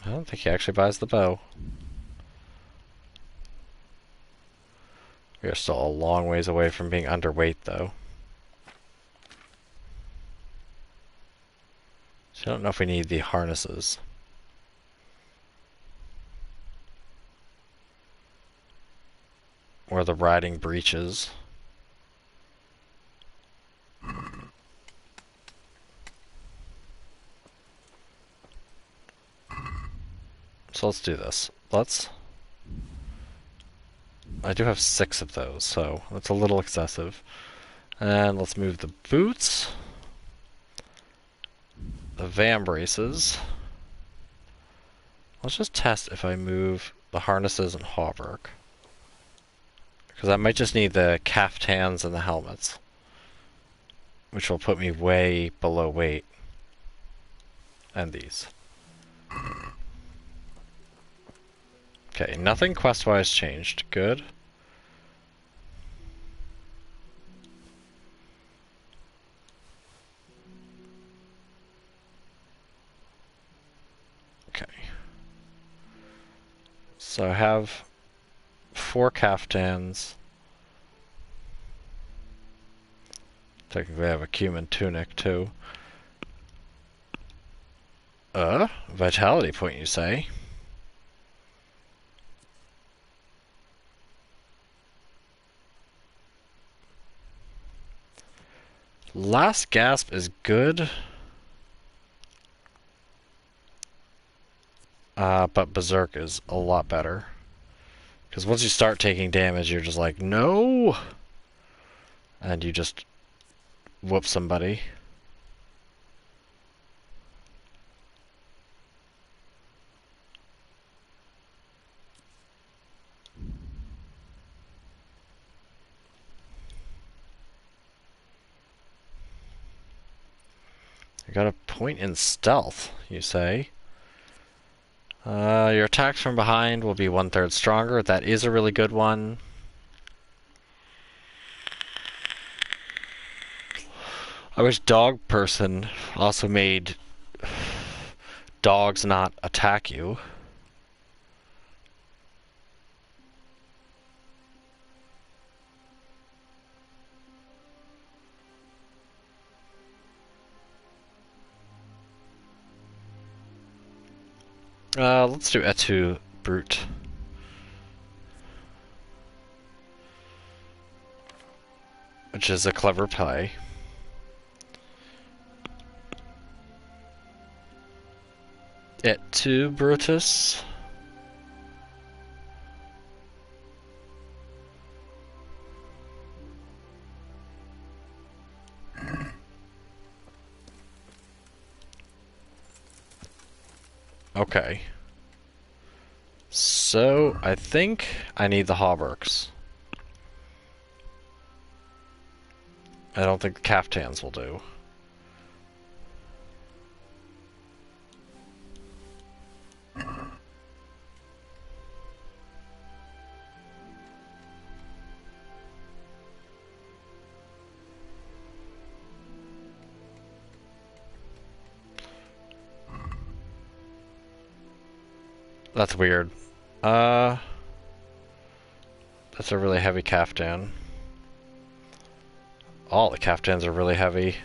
don't think he actually buys the bow. We are still a long ways away from being underweight, though. So I don't know if we need the harnesses. Or the riding breeches. So let's do this. I do have 6 of those, so that's a little excessive. And let's move the boots. The vambraces. Let's just test if I move the harnesses and hauberk. Because I might just need the caftans and the helmets. Which will put me way below weight. And these. Okay, nothing quest-wise changed. Good. Okay. So I have 4 caftans. Technically I have a cumin tunic too. Vitality point you say? Last Gasp is good. But Berserk is a lot better. Because once you start taking damage, you're just like, no! And you just whoop somebody. I got a point in stealth, you say? Your attacks from behind will be 1/3 stronger. That is a really good one. I wish Dog Person also made dogs not attack you. Let's do Etu Brute. Which is a clever play. Etu Brutus. Okay. So, I think I need the hauberks. I don't think the caftans will do. That's weird. That's a really heavy caftan. All the caftans are really heavy.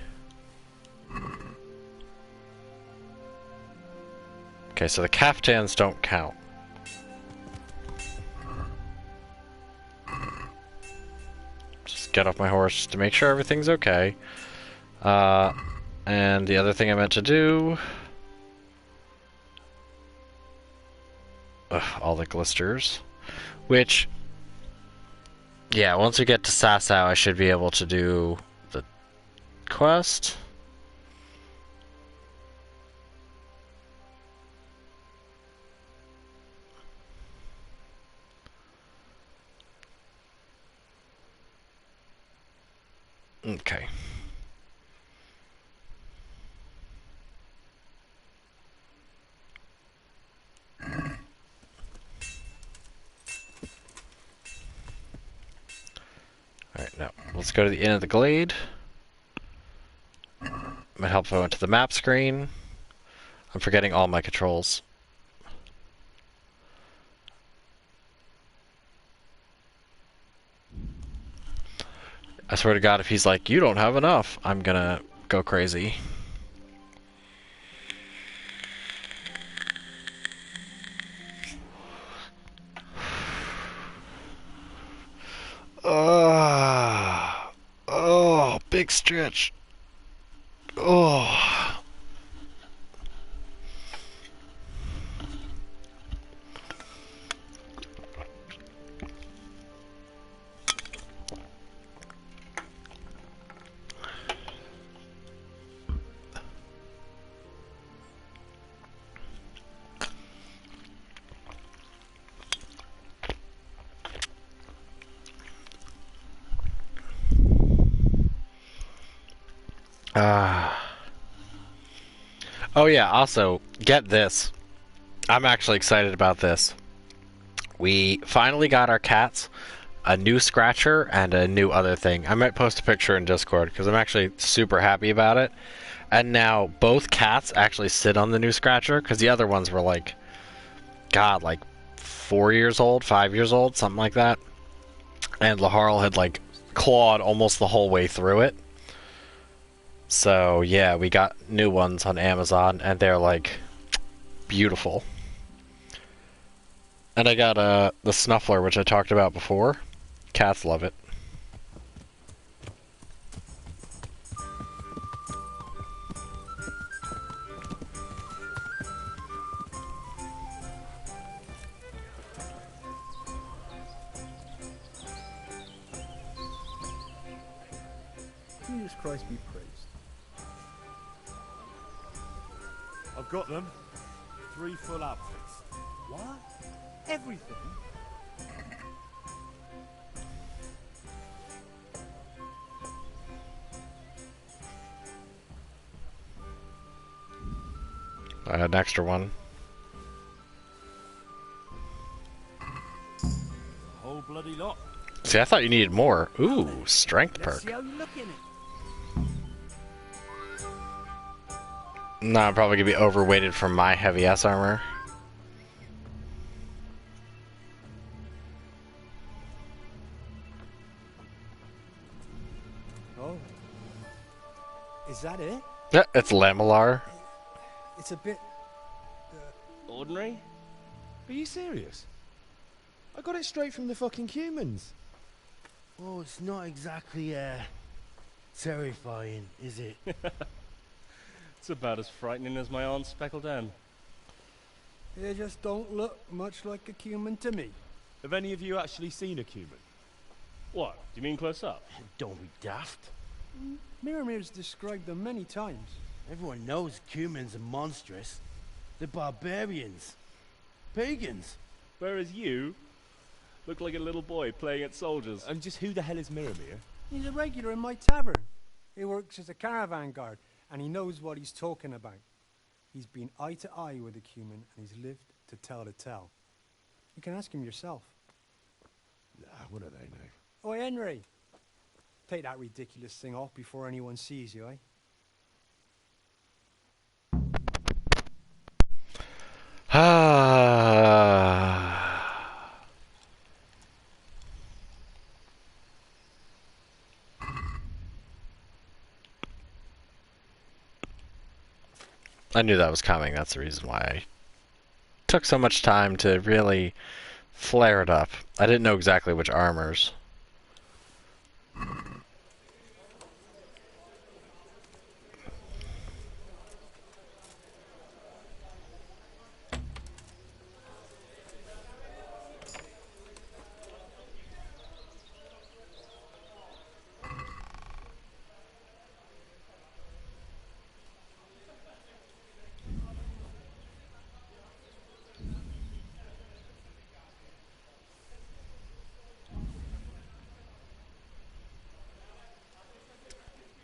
Okay, so the caftans don't count. Just get off my horse just to make sure everything's okay. And the other thing I meant to do... all the glisters. Which... yeah, once we get to Sasau, I should be able to do the quest. Okay. Alright, now let's go to the Inn of the Glade. Might help if I went to the map screen. I'm forgetting all my controls. I swear to God, if he's like, you don't have enough, I'm gonna go crazy. Oh, big stretch. Oh. Oh yeah, also, get this. I'm actually excited about this. We finally got our cats a new scratcher and a new other thing. I might post a picture in Discord because I'm actually super happy about it. And now both cats actually sit on the new scratcher because the other ones were like, God, like 4 years old, 5 years old, something like that. And Laharl had like clawed almost the whole way through it. So yeah, we got new ones on Amazon and they're like beautiful. And I got the Snuffler, which I talked about before. Cats love it. Jesus Christ be praised. I've got them. 3 full outfits. What? Everything? I had an extra one. Whole bloody lot. See, I thought you needed more. Ooh, strength Let's perk. see how you look in it. No, I'm probably gonna be overweighted from my heavy S armor. Oh. Is that it? Yeah, it's Lamellar. It's a bit... Ordinary? Are you serious? I got it straight from the fucking humans. Oh, it's not exactly, terrifying, is it? It's about as frightening as my aunt's speckled hen. They just don't look much like a human to me. Have any of you actually seen a cumin? What? Do you mean close up? Don't be daft. Miramir's described them many times. Everyone knows humans are monstrous. They're barbarians. Pagans. Whereas you look like a little boy playing at soldiers. And just who the hell is Miramir? He's a regular in my tavern. He works as a caravan guard, and he knows what he's talking about. He's been eye to eye with a cumin, and he's lived to tell the tale. You can ask him yourself. What are they now? Oi, Henry. Take that ridiculous thing off before anyone sees you, eh? I knew that was coming. That's the reason why I took so much time to really flare it up. I didn't know exactly which armors.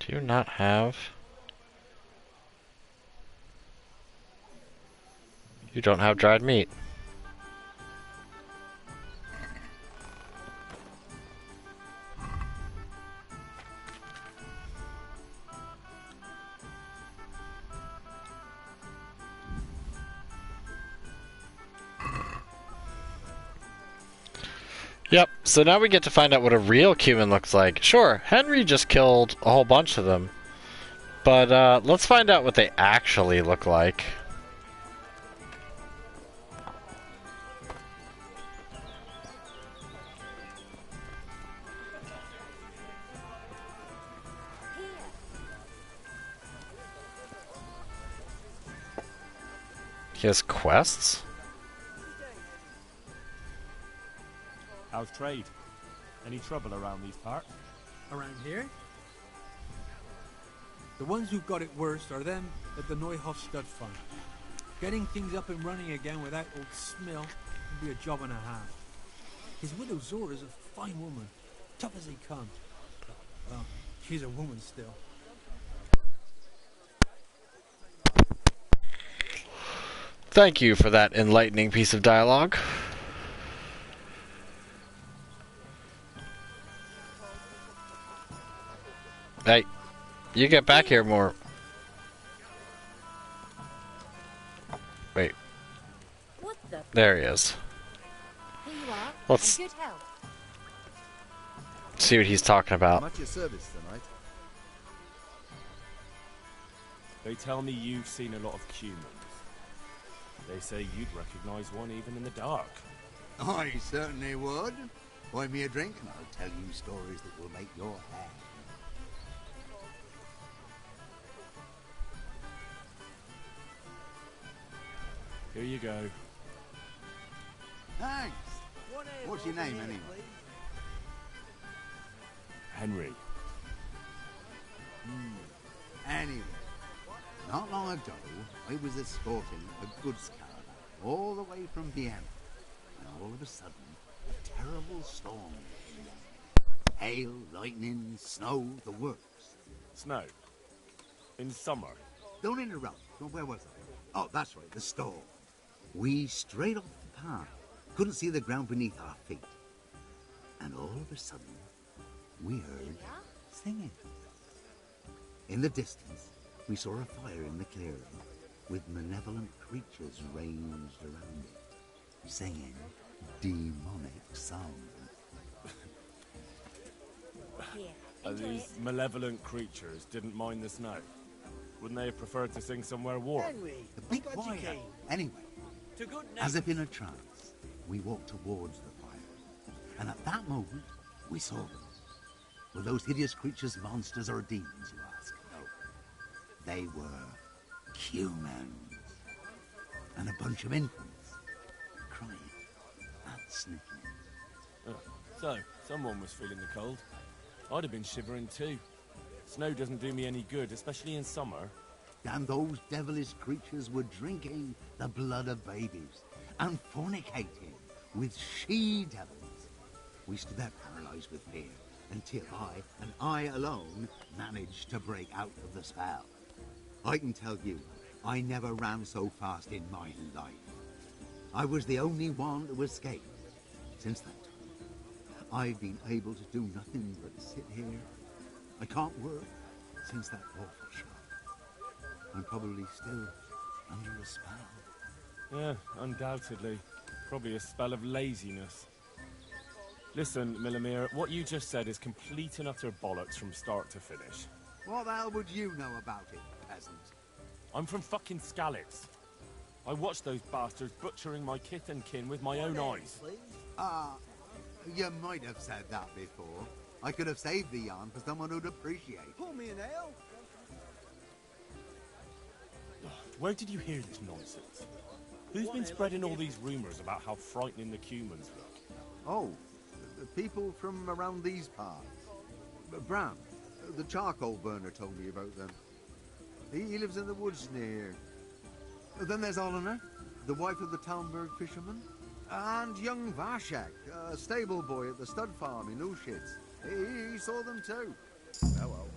Do you not have... You don't have dried meat. Yep, so now we get to find out what a real cumin looks like. Sure, Henry just killed a whole bunch of them. But let's find out what they actually look like. He has quests? How's trade? Any trouble around these parts? Around here? The ones who've got it worst are them at the Neuhof stud farm. Getting things up and running again without old Smill would be a job and a half. His widow Zora's a fine woman, tough as they come. Well, she's a woman still. Thank you for that enlightening piece of dialogue. Hey, you get back here more. Wait. What the? There he is. Here you are. Let's in good health. see what he's talking about. I'm at your service tonight. They tell me you've seen a lot of cumins. They say you'd recognize one even in the dark. I certainly would. Buy me a drink and I'll tell you stories that will make your hair. Here you go. Thanks. What's your name anyway? Henry. Anyway, not long ago, I was escorting a goods caravan all the way from Vienna, and all of a sudden, a terrible storm came down. Hail, lightning, snow, the works. Snow? In summer? Don't interrupt. Where was I? Oh, that's right, the storm. We straight off the path. Couldn't see the ground beneath our feet. And all of a sudden, we heard singing. In the distance, we saw a fire in the clearing, with malevolent creatures ranged around it, singing demonic songs. These malevolent creatures didn't mind the snow. Wouldn't they have preferred to sing somewhere warm? The big quiet. Anyway, as if in a trance, we walked towards the fire. And at that moment, we saw them. Were those hideous creatures monsters or demons, you ask? No. They were humans. And a bunch of infants, crying and sniffling. So, someone was feeling the cold. I'd have been shivering too. Snow doesn't do me any good, especially in summer. and those devilish creatures were drinking the blood of babies and fornicating with she-devils. We stood there paralyzed with fear until I, and I alone, managed to break out of the spell. I can tell you, I never ran so fast in my life. I was the only one to escape. Since that time, I've been able to do nothing but sit here. I can't work since that awful shot. I'm probably still under a spell. Yeah, undoubtedly. Probably a spell of laziness. Listen, Millimir, what you just said is complete and utter bollocks from start to finish. What the hell would you know about it, peasant? I'm from fucking Skalitz. I watched those bastards butchering my kith and kin with my own eyes. You might have said that before. I could have saved the yarn for someone who'd appreciate. Pour me an ale. Where did you hear this nonsense? Who's been spreading all these rumours about how frightening the humans look? Oh, the people from around these parts. Bram, the charcoal burner, told me about them. He lives in the woods near here. Then there's Olener, the wife of the Talmberg fisherman. And young Vashek, a stable boy at the stud farm in Ushitz. He saw them too. Oh well.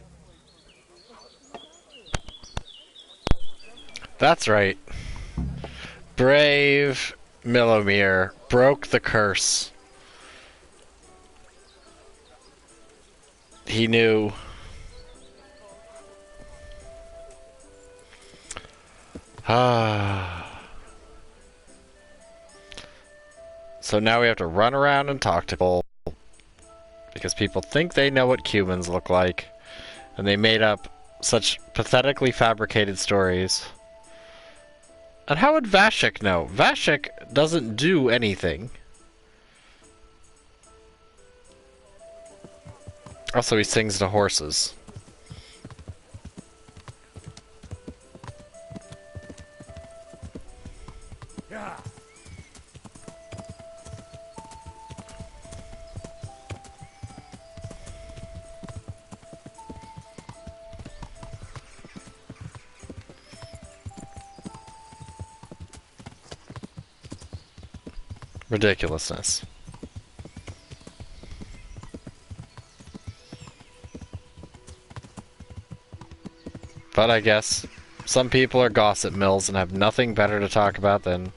That's right. Brave Millimir broke the curse. He knew. So now we have to run around and talk to people because people think they know what humans look like, and they made up such pathetically fabricated stories. And how would Vashek know? Vashek doesn't do anything. Also, he sings to horses. Yeah. Ridiculousness. But I guess some people are gossip mills and have nothing better to talk about than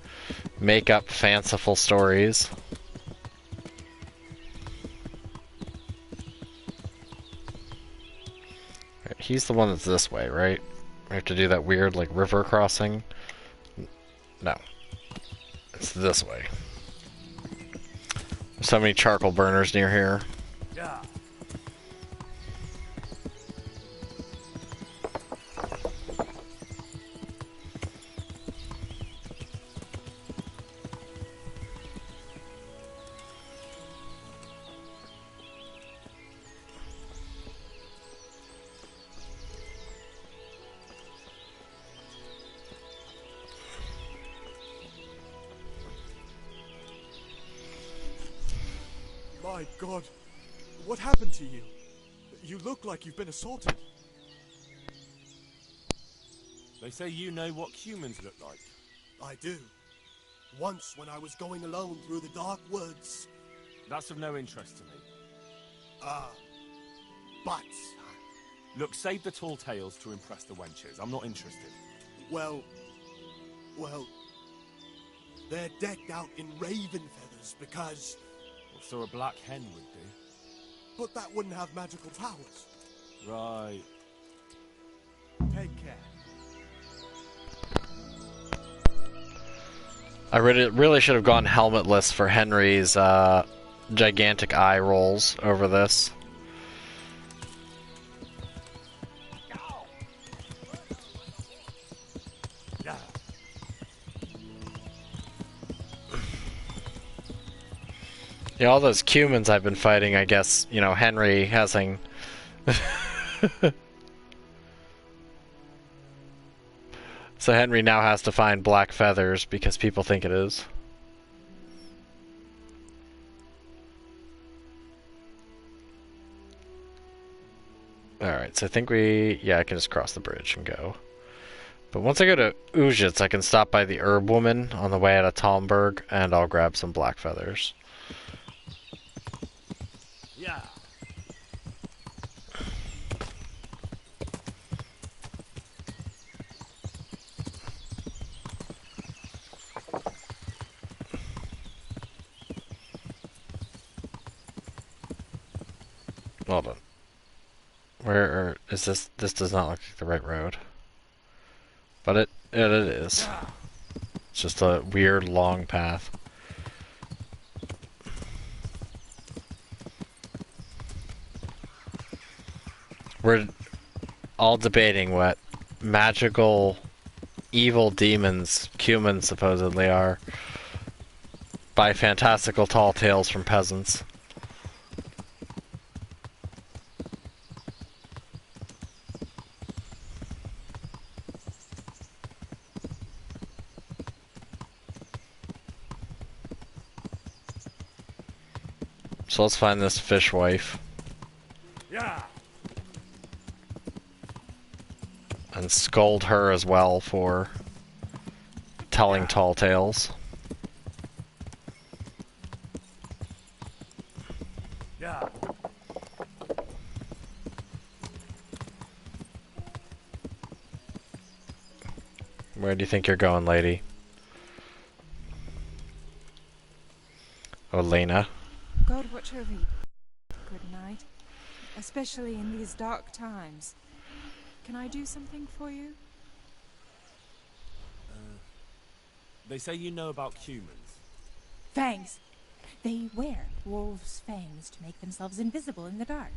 make up fanciful stories. Right, he's the one that's this way, right? We have to do that weird, like, river crossing. No. It's this way. There's so many charcoal burners near here. Yeah. My God, what happened to you? You look like you've been assaulted. They say you know what humans look like. I do. Once when I was going alone through the dark woods. That's of no interest to me. But... Look, save the tall tales to impress the wenches. I'm not interested. Well... They're decked out in raven feathers because... Well, so a black hen would do. But that wouldn't have magical powers. Right. Take care. I really should have gone helmetless for Henry's gigantic eye rolls over this. Yeah, all those Cumans I've been fighting, I guess, you know, Henry hasn't... So Henry now has to find black feathers because people think it is. Alright, so I think yeah, I can just cross the bridge and go. But once I go to Ujitz, I can stop by the herb woman on the way out of Talmberg, and I'll grab some black feathers. Yeah. Hold on. Where is this? This does not look like the right road. But it is. It's just a weird long path. We're all debating what magical evil demons humans supposedly are by fantastical tall tales from peasants. So let's find this fishwife. Yeah. And scold her as well for telling tall tales. Yeah. Where do you think you're going, lady? Elena. God watch over you. Good night. Especially in these dark times. Can I do something for you? They say you know about humans. Fangs! They wear wolves' fangs to make themselves invisible in the dark.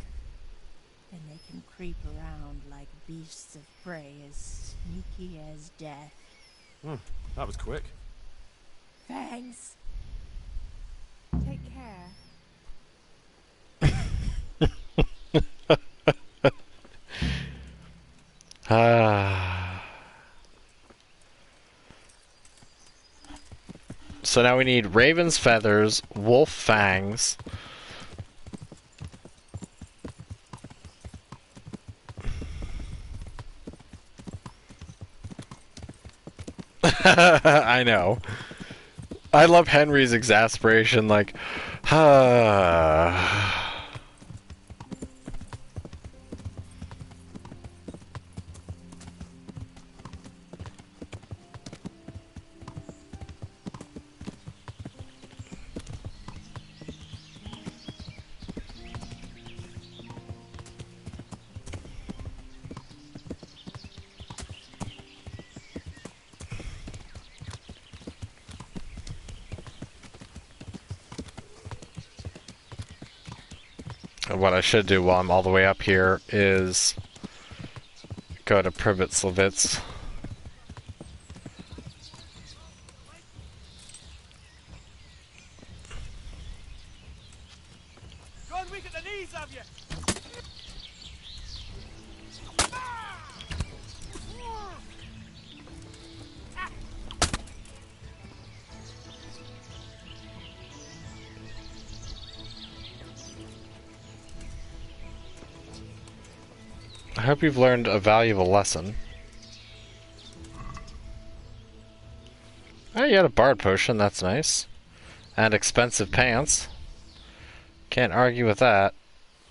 Then they can creep around like beasts of prey as sneaky as death. That was quick. Fangs! Take care. So now we need raven's feathers, wolf fangs. I know. I love Henry's exasperation, like, what I should do while I'm all the way up here is go to Pribitzlevitz. Gone weak at the knees, have you? I hope you've learned a valuable lesson. Oh, you had a bard potion, that's nice. And expensive pants. Can't argue with that.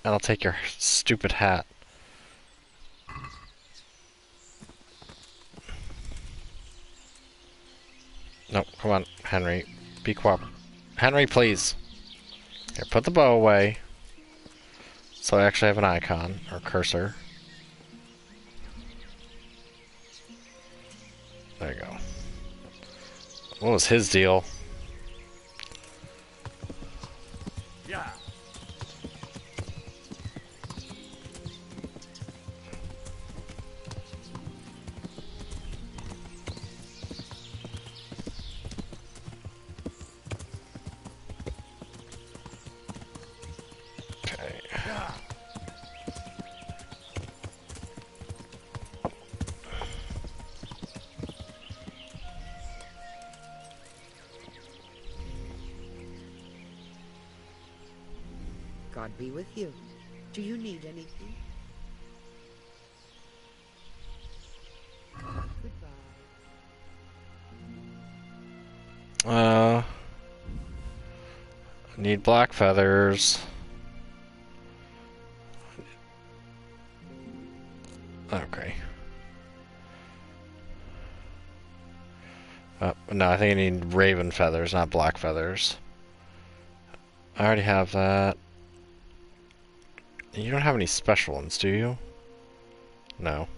And I'll take your stupid hat. No, come on, Henry. Be cooperative. Henry, please. Here, put the bow away. So I actually have an icon, or cursor. There you go. What was his deal? Yeah. Okay. God be with you. Do you need anything? Goodbye. Need black feathers. Okay. No, I think I need raven feathers, not black feathers. I already have that. You don't have any special ones, do you? No.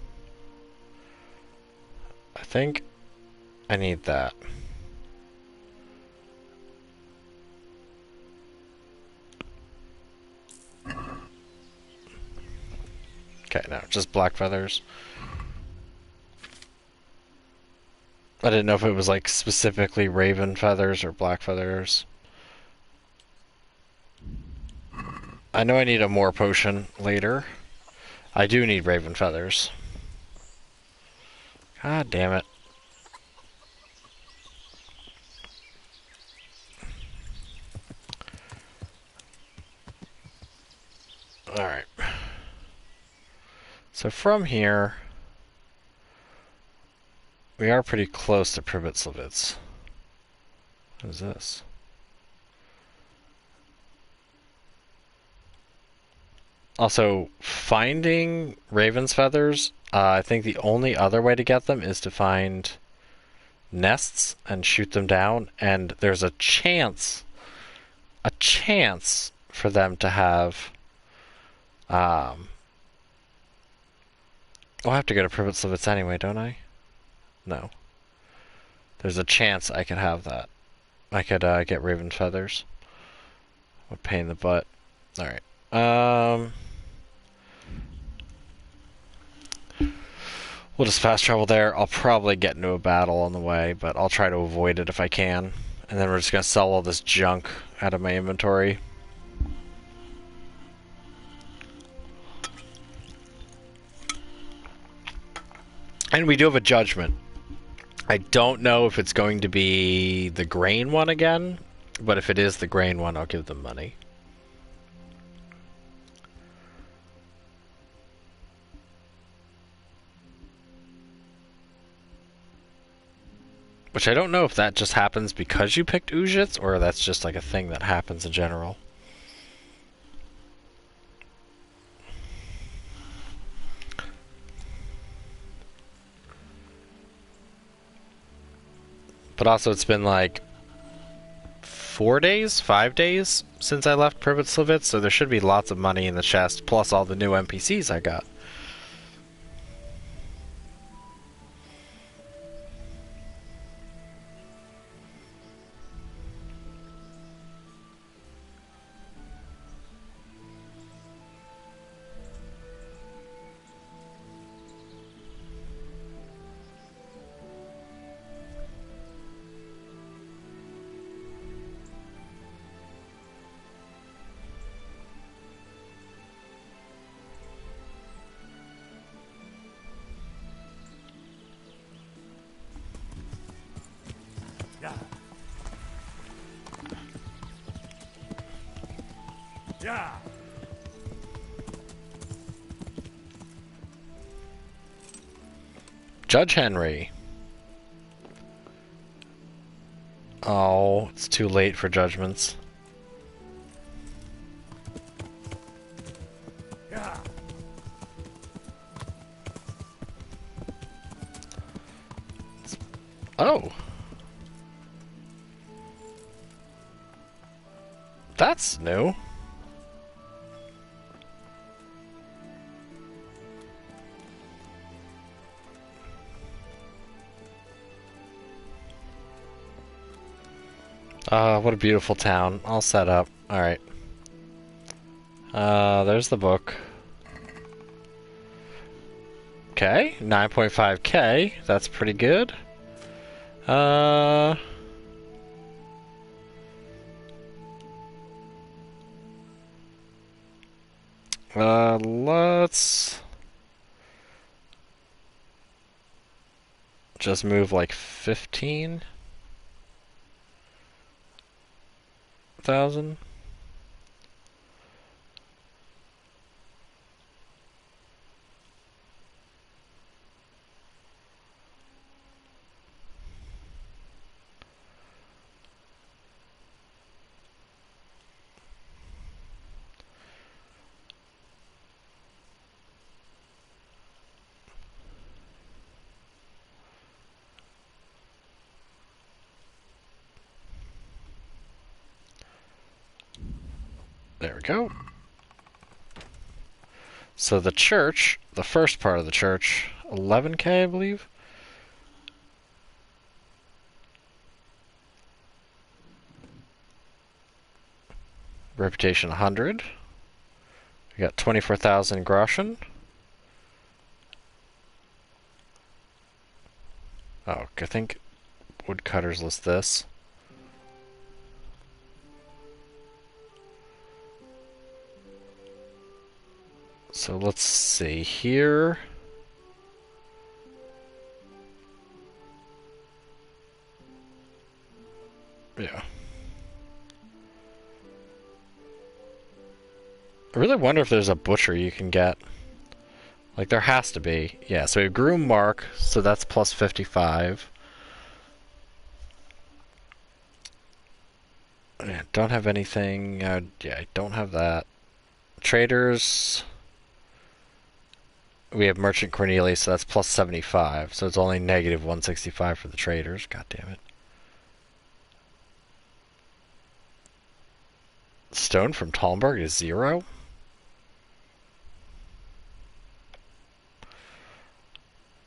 I think I need that. Okay, no, just black feathers. I didn't know if it was like specifically raven feathers or black feathers. I know I need a more potion later. I do need raven feathers. God damn it. Alright. So from here, we are pretty close to Pribitzlevitz. What is this? Also, finding raven's feathers, I think the only other way to get them is to find nests and shoot them down, and there's a chance for them to have, I'll have to go to Pribitzlevitz anyway, don't I? No. There's a chance I could have that. I could get raven feathers. What pain in the butt. Alright. We'll just fast travel there. I'll probably get into a battle on the way, but I'll try to avoid it if I can. And then we're just going to sell all this junk out of my inventory. And we do have a judgment. I don't know if it's going to be the grain one again, but if it is the grain one, I'll give them money. Which I don't know if that just happens because you picked Uzhitz, or that's just like a thing that happens in general. But also it's been like 4 days, 5 days since I left Pribitzlevitz, so there should be lots of money in the chest, plus all the new NPCs I got. Yeah. Yeah. Judge Henry. Oh, it's too late for judgments. Yeah. Oh. That's new. What a beautiful town. All set up. Alright. There's the book. Okay, 9.5k. That's pretty good. Let's just move like 15,000. There we go. So the church, the first part of the church, 11k, I believe. Reputation 100. We got 24,000 groschen. Oh, I think woodcutters list this. So let's see here. Yeah. I really wonder if there's a butcher you can get. Like, there has to be. Yeah, so we have Groom Mark, so that's plus 55. Yeah, don't have anything. Yeah, I don't have that. Traders. We have Merchant Cornelius, so that's plus 75. So it's only negative 165 for the traders. God damn it. Stone from Talmberg is 0.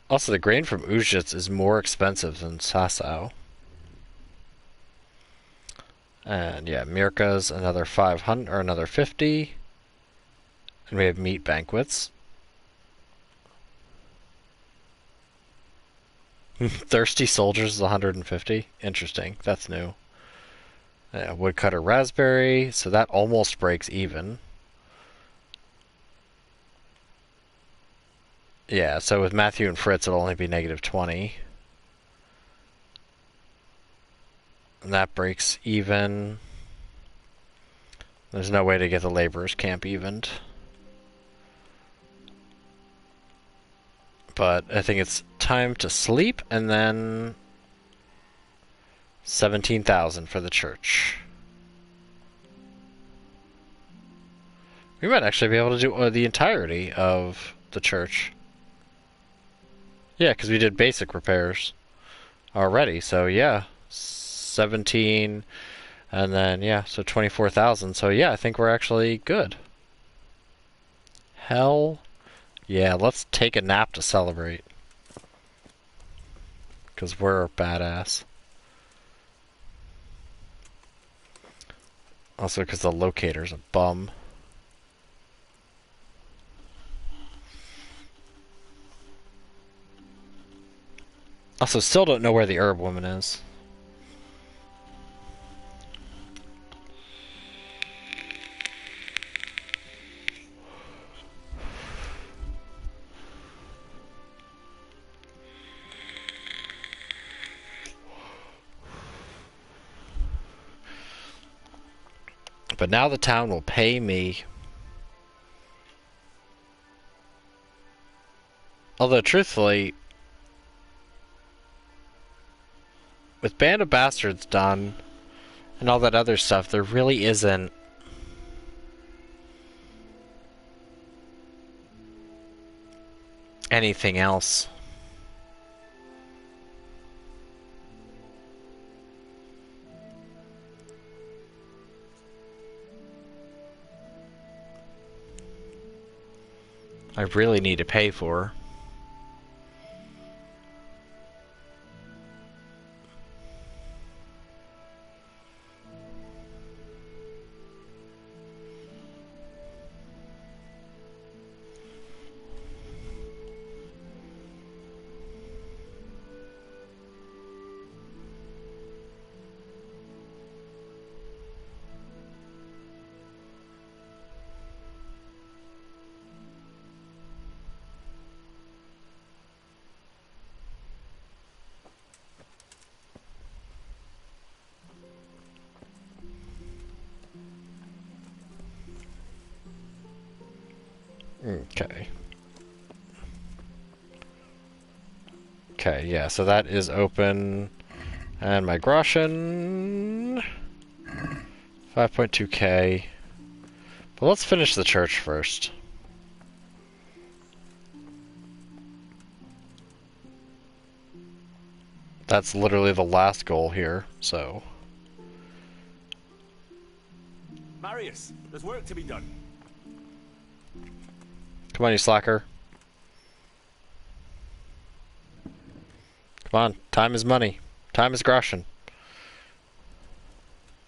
Also, the grain from Ujits is more expensive than Sasau. And yeah, Mirka's another 500 or another 50. And we have meat banquets. Thirsty Soldiers is 150. Interesting. That's new. Woodcutter Raspberry, so that almost breaks even. Yeah, so with Matthew and Fritz it'll only be negative 20. And that breaks even. There's no way to get the laborers camp evened. But I think it's time to sleep, and then 17,000 for the church. We might actually be able to do the entirety of the church. Yeah, because we did basic repairs already, so yeah. 17, and then, yeah, so 24,000. So yeah, I think we're actually good. Hell yeah, let's take a nap to celebrate. Because we're badass. Also because the locator's a bum. Also, still don't know where the herb woman is. But now the town will pay me. Although, truthfully, with Band of Bastards done, and all that other stuff, there really isn't anything else. I really need to pay for. Okay. Okay, yeah, so that is open. And my groschen, 5.2k. But let's finish the church first. That's literally the last goal here, so. Marius, there's work to be done. Come on, you slacker. Come on, time is money. Time is groschen.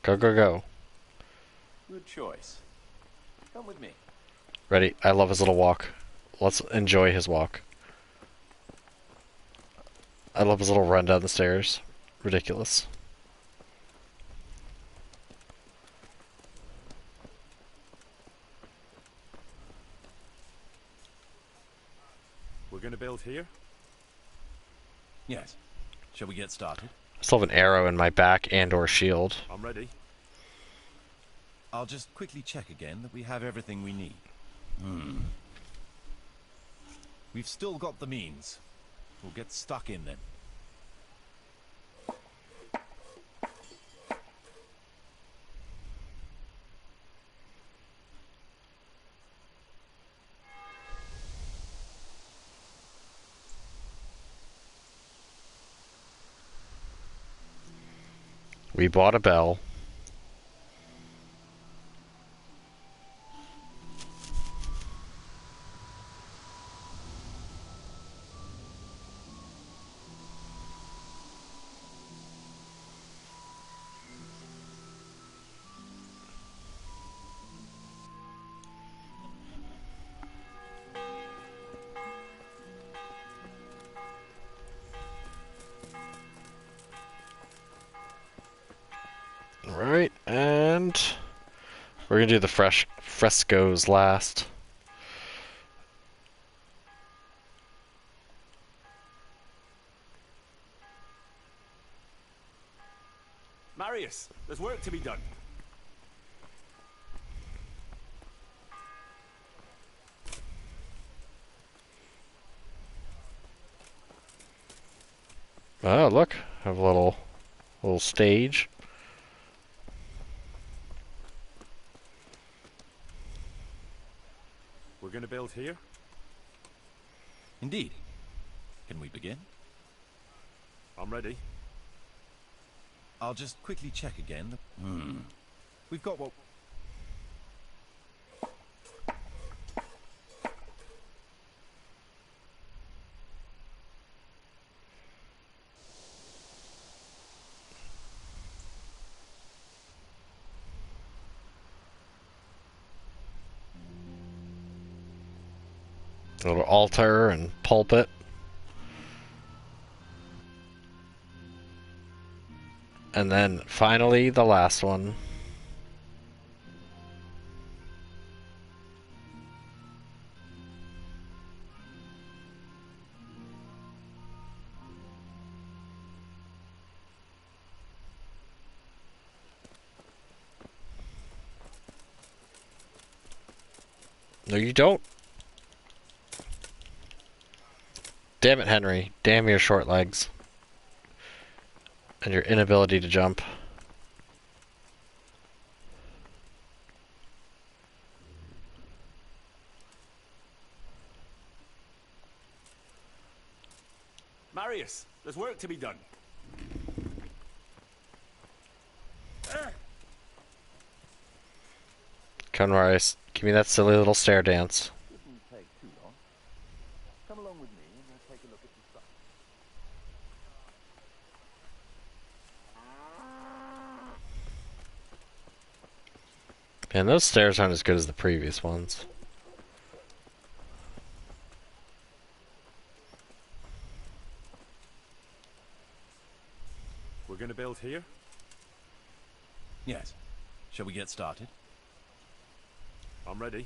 Go, go, go. Good choice. Come with me. Ready? I love his little walk. Let's enjoy his walk. I love his little run down the stairs. Ridiculous. We're going to build here? Yes. Shall we get started? I still have an arrow in my back and or shield. I'm ready. I'll just quickly check again that we have everything we need. We've still got the means. We'll get stuck in then. We bought a bell. Alright, and we're gonna do the frescoes last. Marius, there's work to be done. Oh, look, I have a little stage. We're going to build here? Indeed. Can we begin? I'm ready. I'll just quickly check again. We've got what... A little altar and pulpit. And then finally the last one. No, you don't. Damn it, Henry. Damn your short legs. And your inability to jump. Marius, there's work to be done. Come on, Marius. Give me that silly little stair dance. Shouldn't take too long. Come along with me and we'll take a look at the site. And those stairs aren't as good as the previous ones. We're going to build here? Yes. Shall we get started? I'm ready.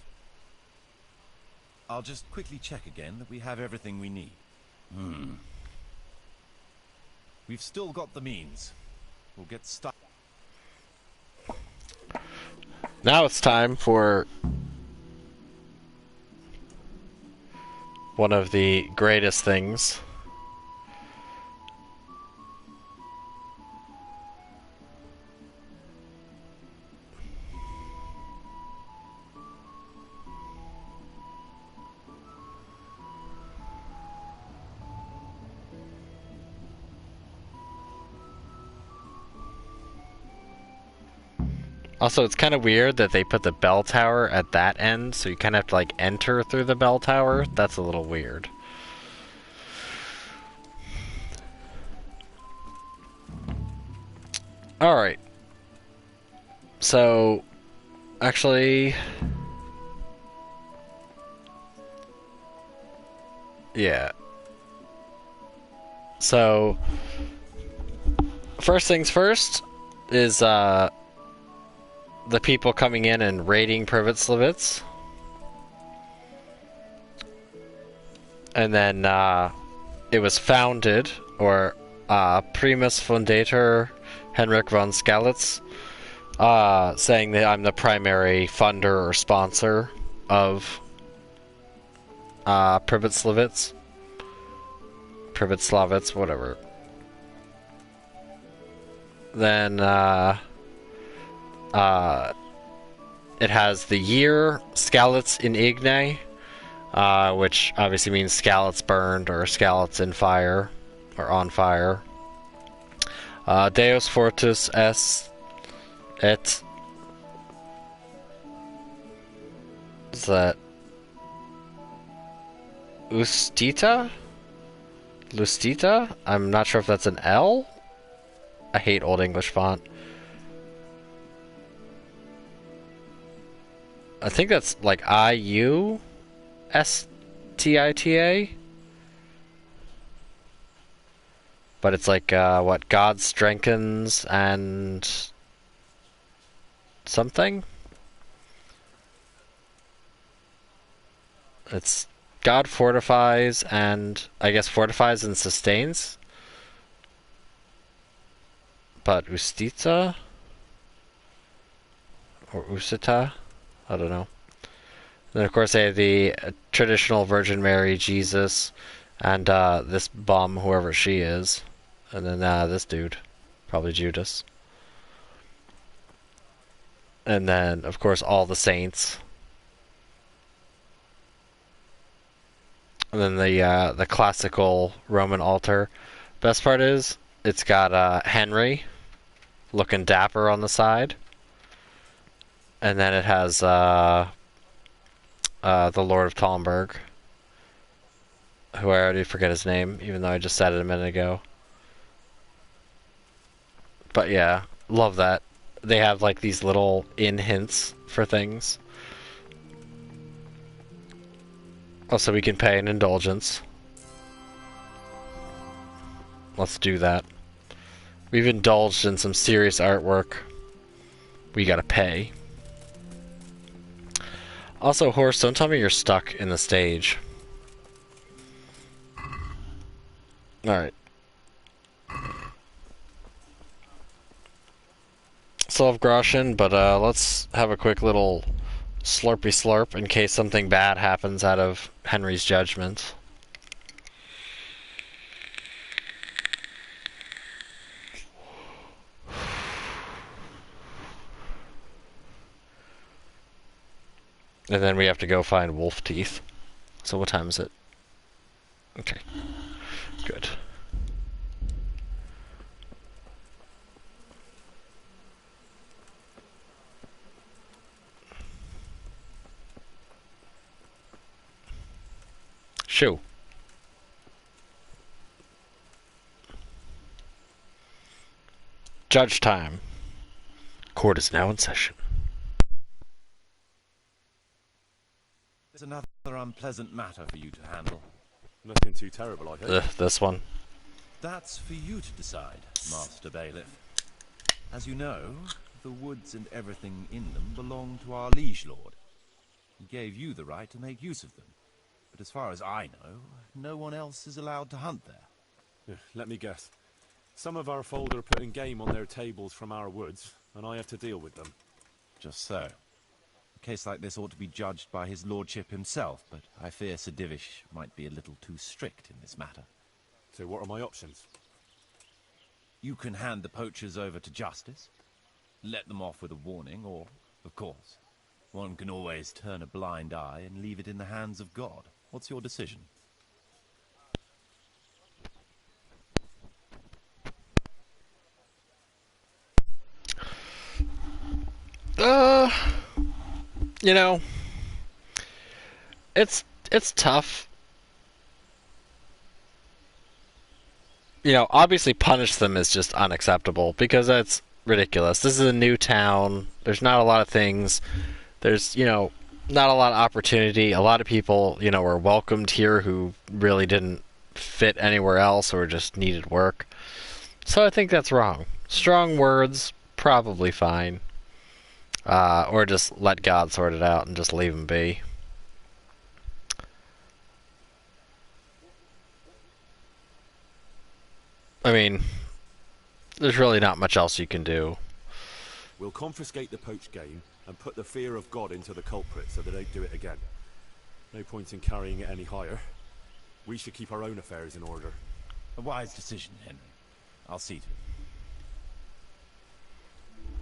I'll just quickly check again that we have everything we need. We've still got the means. We'll get stuck. Now it's time for one of the greatest things. Also, it's kind of weird that they put the bell tower at that end, so you kind of have to, like, enter through the bell tower. That's a little weird. Alright. So, actually... yeah. So, first things first is, the people coming in and raiding Privet-Slivitz. And then, it was founded, or, Primus Fundator Henrik von Skalitz, saying that I'm the primary funder or sponsor of, Privet-Slivitz. Privet-Slavitz, whatever. Then, it has the year Skalitz in Igne, which obviously means Skalitz burned or Skalitz in fire or on fire. Deus Fortus est et is that Ustita? Lustita? I'm not sure if that's an L. I hate Old English font. I think that's like IUSTITA. But it's like, what, God strengthens and something? It's God fortifies and, I guess, fortifies and sustains. But Ustita? Or Usita? I don't know. Then, of course, they have the traditional Virgin Mary, Jesus, and this bum, whoever she is. And then this dude. Probably Judas. And then, of course, all the saints. And then the classical Roman altar. Best part is, it's got Henry looking dapper on the side. And then it has the Lord of Talmberg, who I already forget his name, even though I just said it a minute ago. But yeah, love that. They have like these little hints for things. Also, we can pay an indulgence. Let's do that. We've indulged in some serious artwork. We gotta pay. Also, Horse, don't tell me you're stuck in the stage. Alright. Still have Groshin, but let's have a quick little slurpy slurp in case something bad happens out of Henry's judgment. And then we have to go find wolf teeth. So what time is it? Okay. Good. Shoo. Judge time. Court is now in session. There's another unpleasant matter for you to handle. Nothing too terrible, I hope. This one. That's for you to decide, Master Bailiff. As you know, the woods and everything in them belong to our liege lord. He gave you the right to make use of them. But as far as I know, no one else is allowed to hunt there. Let me guess. Some of our fold are putting game on their tables from our woods, and I have to deal with them. Just so. A case like this ought to be judged by his lordship himself, but I fear Sir Divish might be a little too strict in this matter. So what are my options? You can hand the poachers over to justice, let them off with a warning, or, of course, one can always turn a blind eye and leave it in the hands of God. What's your decision? You know, it's tough. You know, obviously punish them is just unacceptable because that's ridiculous. This is a new town. There's not a lot of things. There's, you know, not a lot of opportunity. A lot of people, you know, were welcomed here who really didn't fit anywhere else or just needed work. So I think that's wrong. Strong words, probably fine. Or just let God sort it out and just leave him be. I mean, there's really not much else you can do. We'll confiscate the poached game and put the fear of God into the culprits so they don't do it again. No point in carrying it any higher. We should keep our own affairs in order. A wise decision, Henry. I'll see to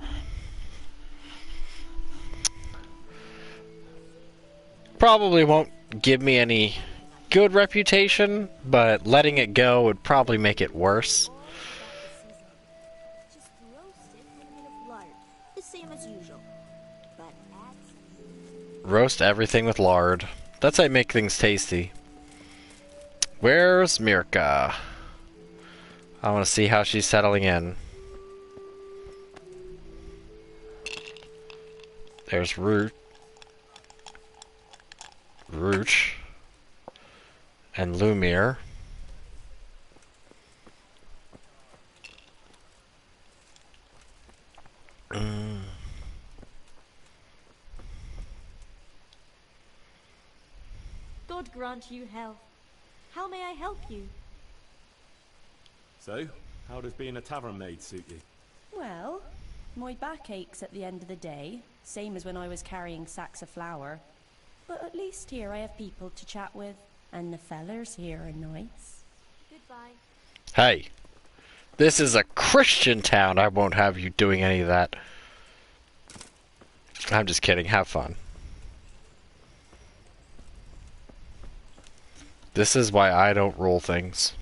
it. Probably won't give me any good reputation, but letting it go would probably make it worse. Just roast it with a bit of lard, the same as usual. But add some... Roast everything with lard. That's how you make things tasty. Where's Mirka? I want to see how she's settling in. There's Root. Rooch. And Lumir. God grant you health. How may I help you? So, how does being a tavern maid suit you? Well, my back aches at the end of the day, same as when I was carrying sacks of flour. But at least here I have people to chat with, and the fellers here are nice. Goodbye. Hey, this is a Christian town. I won't have you doing any of that. I'm just kidding. Have fun. This is why I don't rule things.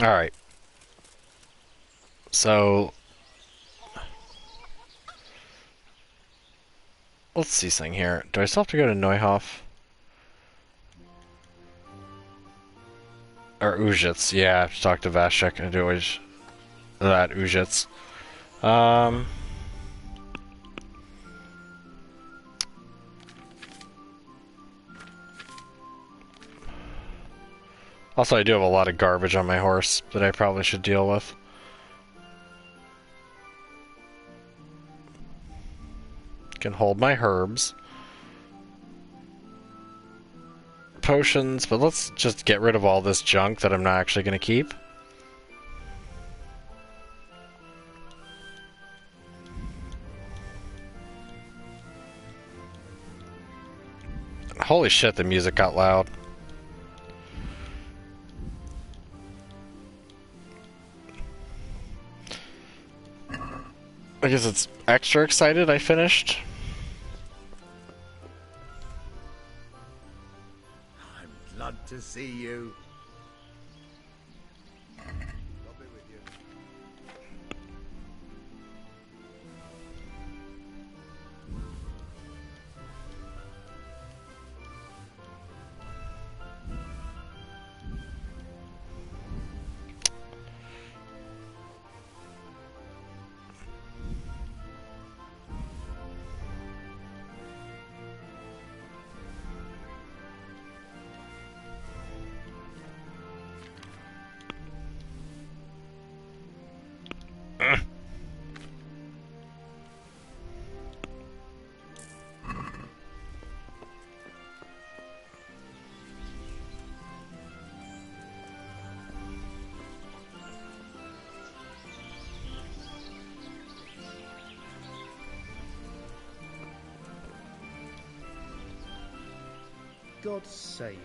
Alright. So... let's see something here. Do I still have to go to Neuhof? Or Ujitz? Yeah, I have to talk to Vashek and do that Ujitz. Also, I do have a lot of garbage on my horse that I probably should deal with. Can hold my herbs. Potions, but let's just get rid of all this junk that I'm not actually going to keep. Holy shit, the music got loud. I guess it's extra excited I finished. I'm glad to see you. I'll be with you. God save you.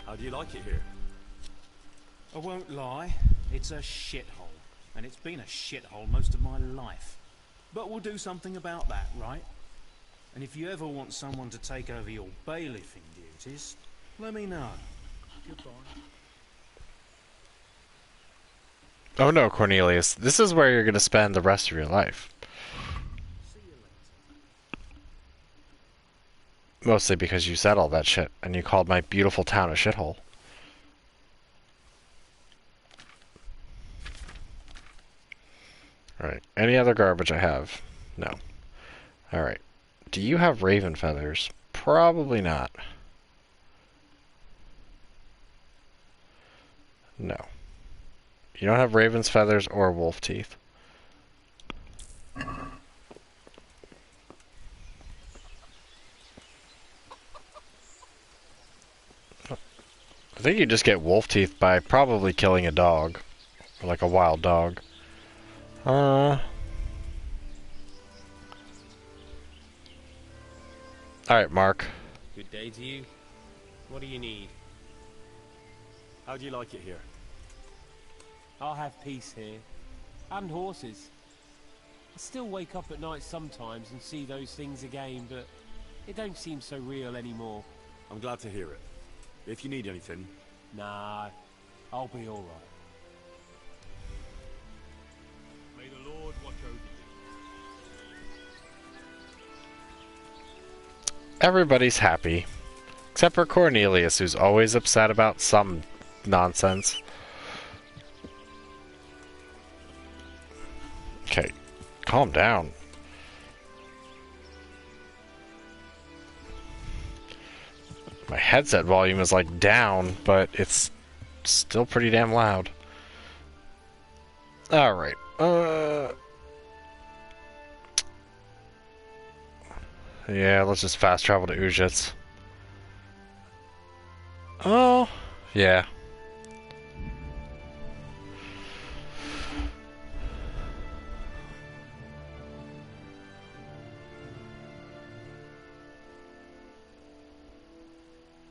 How do you like it here? I won't lie, it's a shithole. And it's been a shithole most of my life. But we'll do something about that, right? And if you ever want someone to take over your bailiffing duties, let me know. Goodbye. Oh no, Cornelius. This is where you're going to spend the rest of your life. Mostly because you said all that shit, and you called my beautiful town a shithole. Alright, any other garbage I have? No. Alright. Do you have raven feathers? Probably not. No. You don't have raven's feathers or wolf teeth. I think you just get wolf teeth by probably killing a dog. Or like a wild dog. Alright, Mark. Good day to you. What do you need? How do you like it here? I'll have peace here. And horses. I still wake up at night sometimes and see those things again, but it don't seem so real anymore. I'm glad to hear it. If you need anything... Nah, I'll be alright. May the Lord watch over you. Everybody's happy. Except for Cornelius, who's always upset about some nonsense. Okay, calm down. My headset volume is like down, but it's still pretty damn loud. Alright, yeah, let's just fast travel to Ujits. Oh, yeah.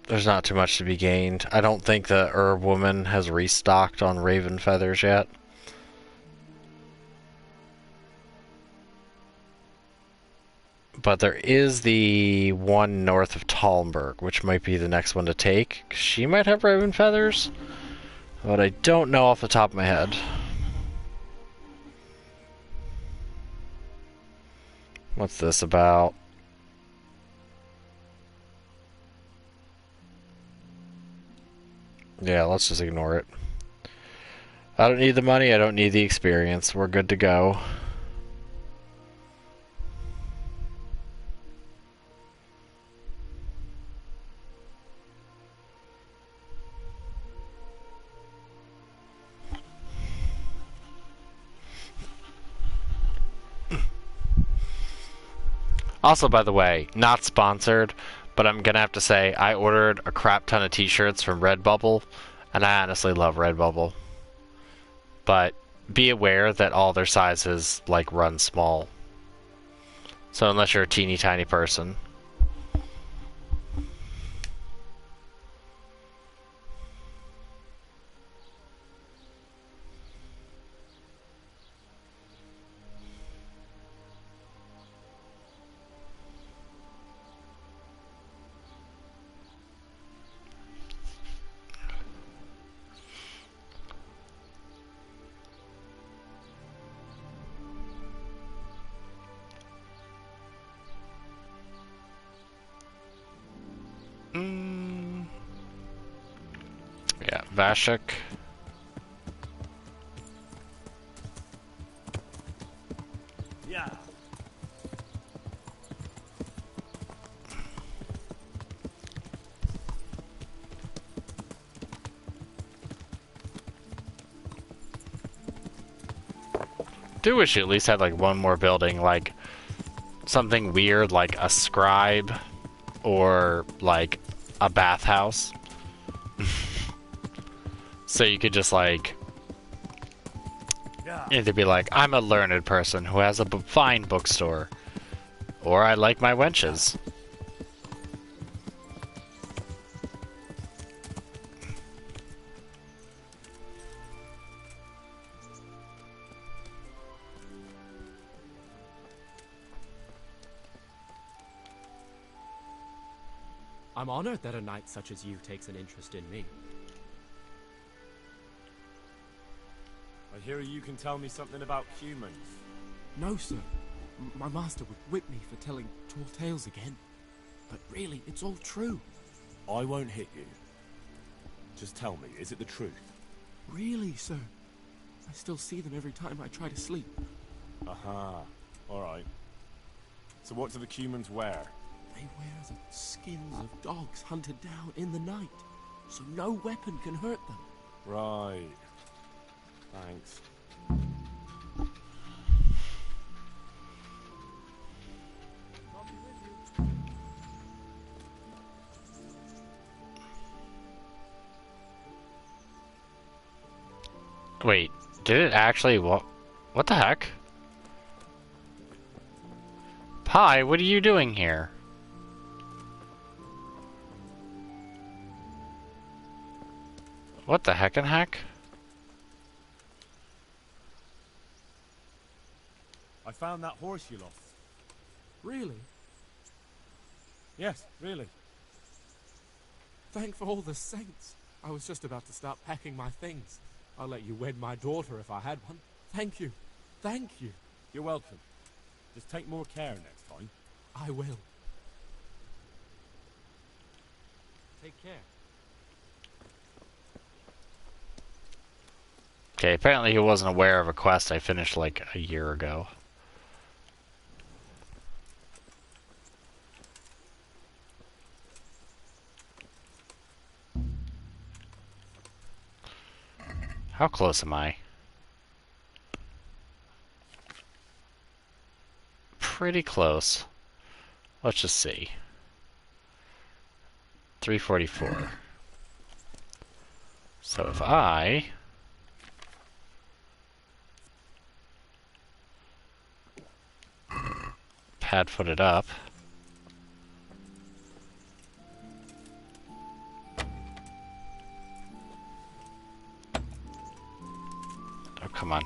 There's not too much to be gained. I don't think the herb woman has restocked on raven feathers yet. But there is the one north of Talmberg, which might be the next one to take. She might have raven feathers, but I don't know off the top of my head. What's this about? Yeah, let's just ignore it. I don't need the money, I don't need the experience. We're good to go. Also, by the way, not sponsored, but I'm gonna have to say I ordered a crap ton of t-shirts from Redbubble, and I honestly love Redbubble. But be aware that all their sizes, like, run small. So unless you're a teeny tiny person. Yeah, Vashik. Yeah. Do wish you at least had like one more building, like something weird like a scribe or like a bathhouse. So you could just like either be like, I'm a learned person who has a fine bookstore, or I like my wenches. I'm honored that a knight such as you takes an interest in me. I hear you can tell me something about humans. No, sir. My master would whip me for telling tall tales again. But really, it's all true. I won't hit you. Just tell me, is it the truth? Really, sir. I still see them every time I try to sleep. Aha. Alright. So what do the humans wear? They wear the skins of dogs hunted down in the night, so no weapon can hurt them. Right. Thanks. Wait, did it actually? What the heck? Pi, what are you doing here? What the heck and heck? I found that horse you lost. Really? Yes, really. Thank for all the saints. I was just about to start packing my things. I'll let you wed my daughter if I had one. Thank you. Thank you. You're welcome. Just take more care next time. I will. Take care. Okay, apparently he wasn't aware of a quest I finished like a year ago. How close am I? Pretty close. Let's just see. 344. So if I pad-foot it up. Oh, come on.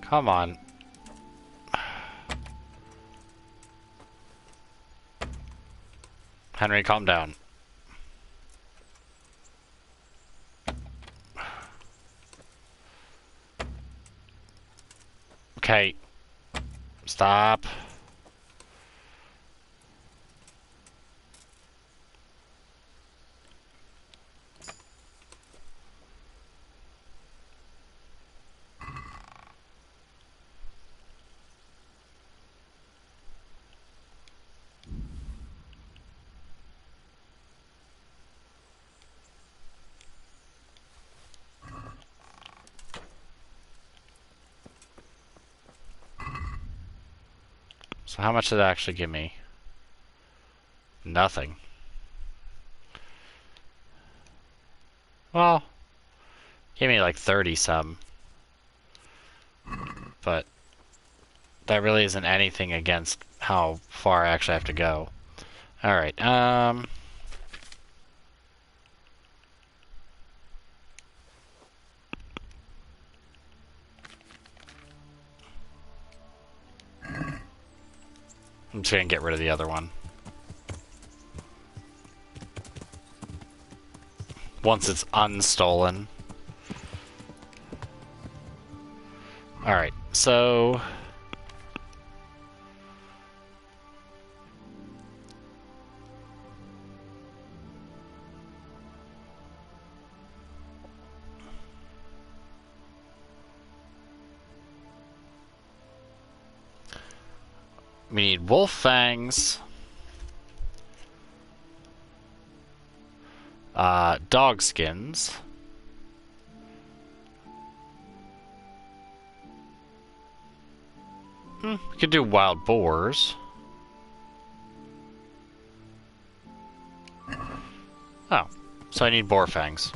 Come on. Henry, calm down. Okay. Stop. So how much did that actually give me? Nothing. Well, gave me like 30 some. But that really isn't anything against how far I actually have to go. Alright, I'm just gonna get rid of the other one. Once it's unstolen. Alright, so we need wolf fangs, dog skins, we could do wild boars. Oh, so I need boar fangs.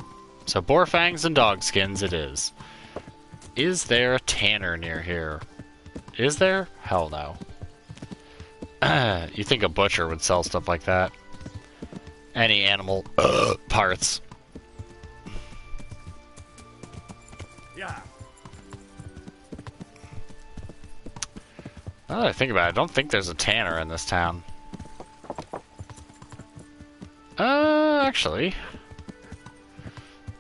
So boar fangs and dog skins it is. Is there a tanner near here? Is there? Hell no. You think a butcher would sell stuff like that? Any animal parts. Yeah. Now that I think about it, I don't think there's a tanner in this town. Actually.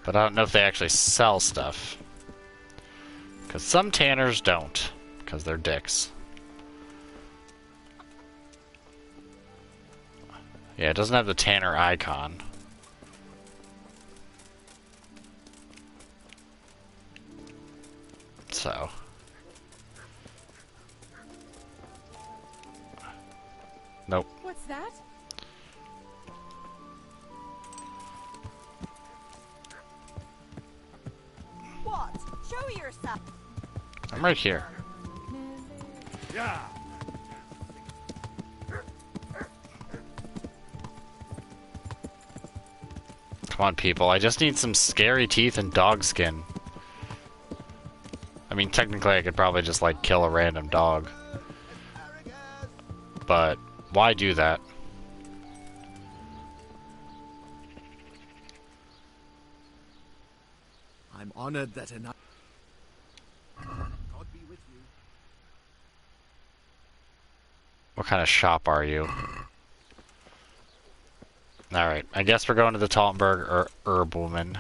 But I don't know if they actually sell stuff. Because some tanners don't. Because they're dicks. Yeah, it doesn't have the tanner icon. So. Nope. What's that? What? Show yourself. I'm right here. Yeah. Come on, people. I just need some scary teeth and dog skin. I mean, technically I could probably just, like, kill a random dog. But why do that? I'm honored that enough. God be with you. What kind of shop are you? Alright, I guess we're going to the Taltenberg Herb Woman.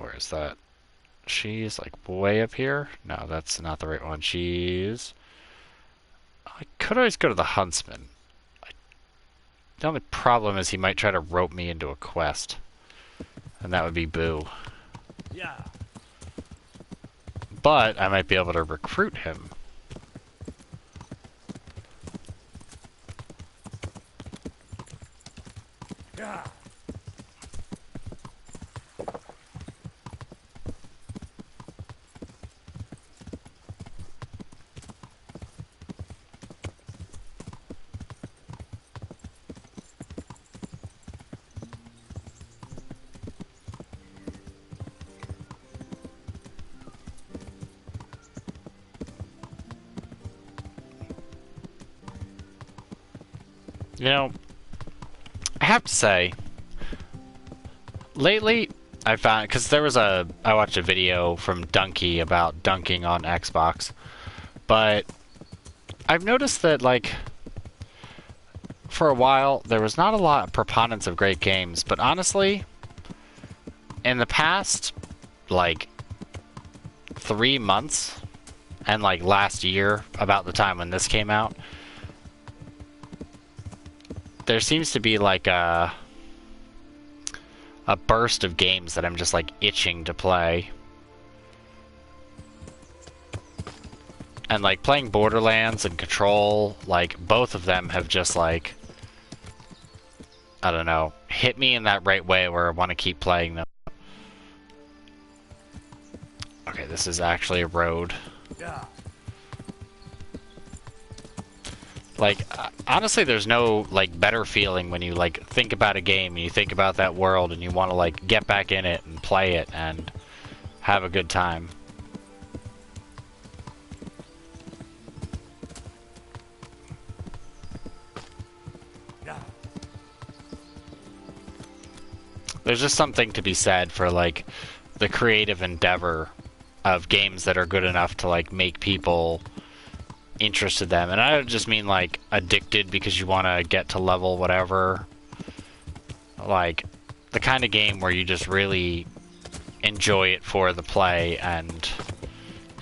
Where is that? She's like way up here? No, that's not the right one. She's... I could always go to the Huntsman. The only problem is he might try to rope me into a quest. And that would be boo. Yeah. But I might be able to recruit him. Yeah. You know, I have to say, lately I found, because I watched a video from Donkey about dunking on Xbox, but I've noticed that, like, for a while there was not a lot of proponents of great games, but honestly, in the past, like, 3 months, and like last year, about the time when this came out, there seems to be like a burst of games that I'm just like itching to play. And like playing Borderlands and Control, like both of them have just like, I don't know, hit me in that right way where I want to keep playing them. Okay, this is actually a road. Yeah. Like, honestly, there's no, like, better feeling when you, like, think about a game and you think about that world and you want to, like, get back in it and play it and have a good time. Yeah. There's just something to be said for, like, the creative endeavor of games that are good enough to, like, make people interested in them. And I don't just mean like addicted because you want to get to level whatever. Like the kind of game where you just really enjoy it for the play and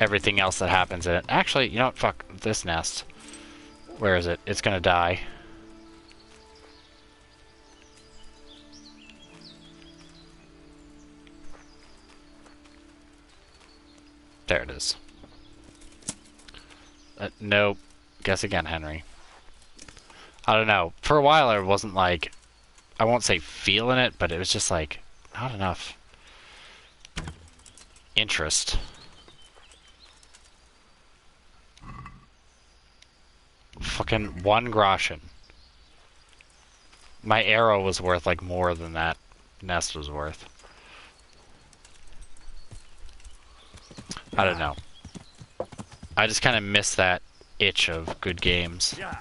everything else that happens in it. Actually, you know what? Fuck this nest. Where is it? It's gonna die. There it is. Nope. Guess again, Henry. I don't know. For a while, I wasn't like, I won't say feeling it, but it was just like, not enough interest. Fucking 1 groschen. My arrow was worth like more than that nest was worth. I don't know. I just kind of miss that itch of good games. Yeah.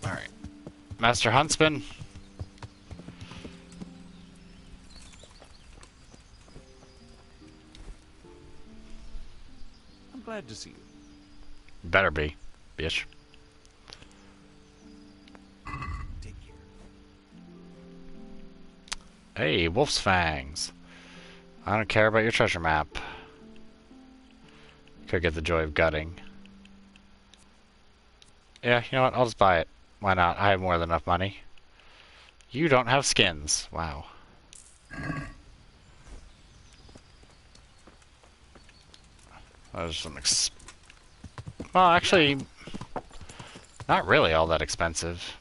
Alright. Master Huntsman. Glad to see you. Better be, bitch. Hey, wolf's fangs. I don't care about your treasure map. Could get the joy of gutting. Yeah, you know what? I'll just buy it. Why not? I have more than enough money. You don't have skins. Wow. That was some well, actually, not really all that expensive.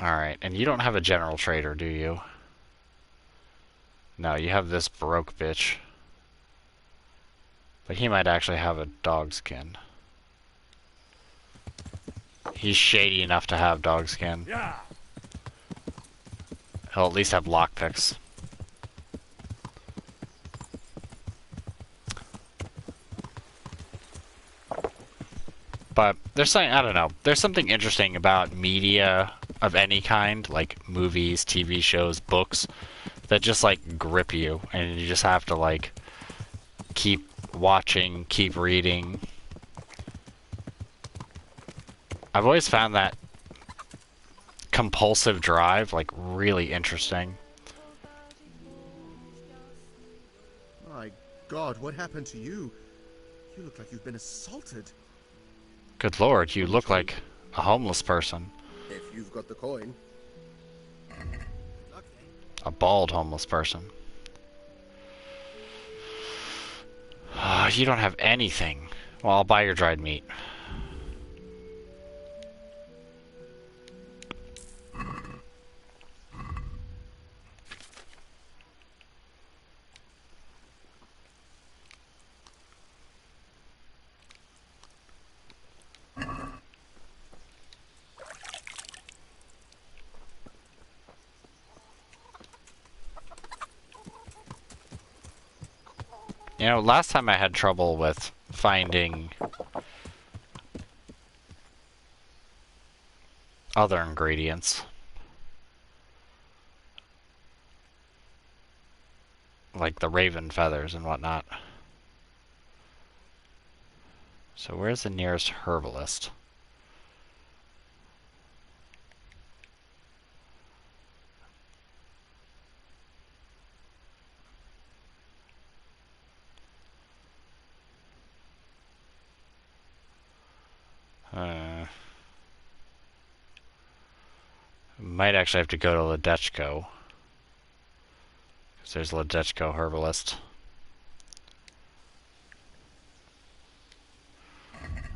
Alright, and you don't have a general trader, do you? No, you have this broke bitch. But he might actually have a dog skin. He's shady enough to have dog skin. Yeah. He'll at least have lockpicks. But there's something, I don't know, there's something interesting about media of any kind, like movies, TV shows, books, that just like grip you, and you just have to like keep watching, keep reading. I've always found that compulsive drive like really interesting. My God, what happened to you? You look like you've been assaulted. Good lord, you look like a homeless person. If you've got the coin. A bald homeless person. You don't have anything. Well, I'll buy your dried meat. You know, last time I had trouble with finding other ingredients. Like the raven feathers and whatnot. So where's the nearest herbalist? Might actually have to go to Ledechko. Because there's Ledechko herbalist.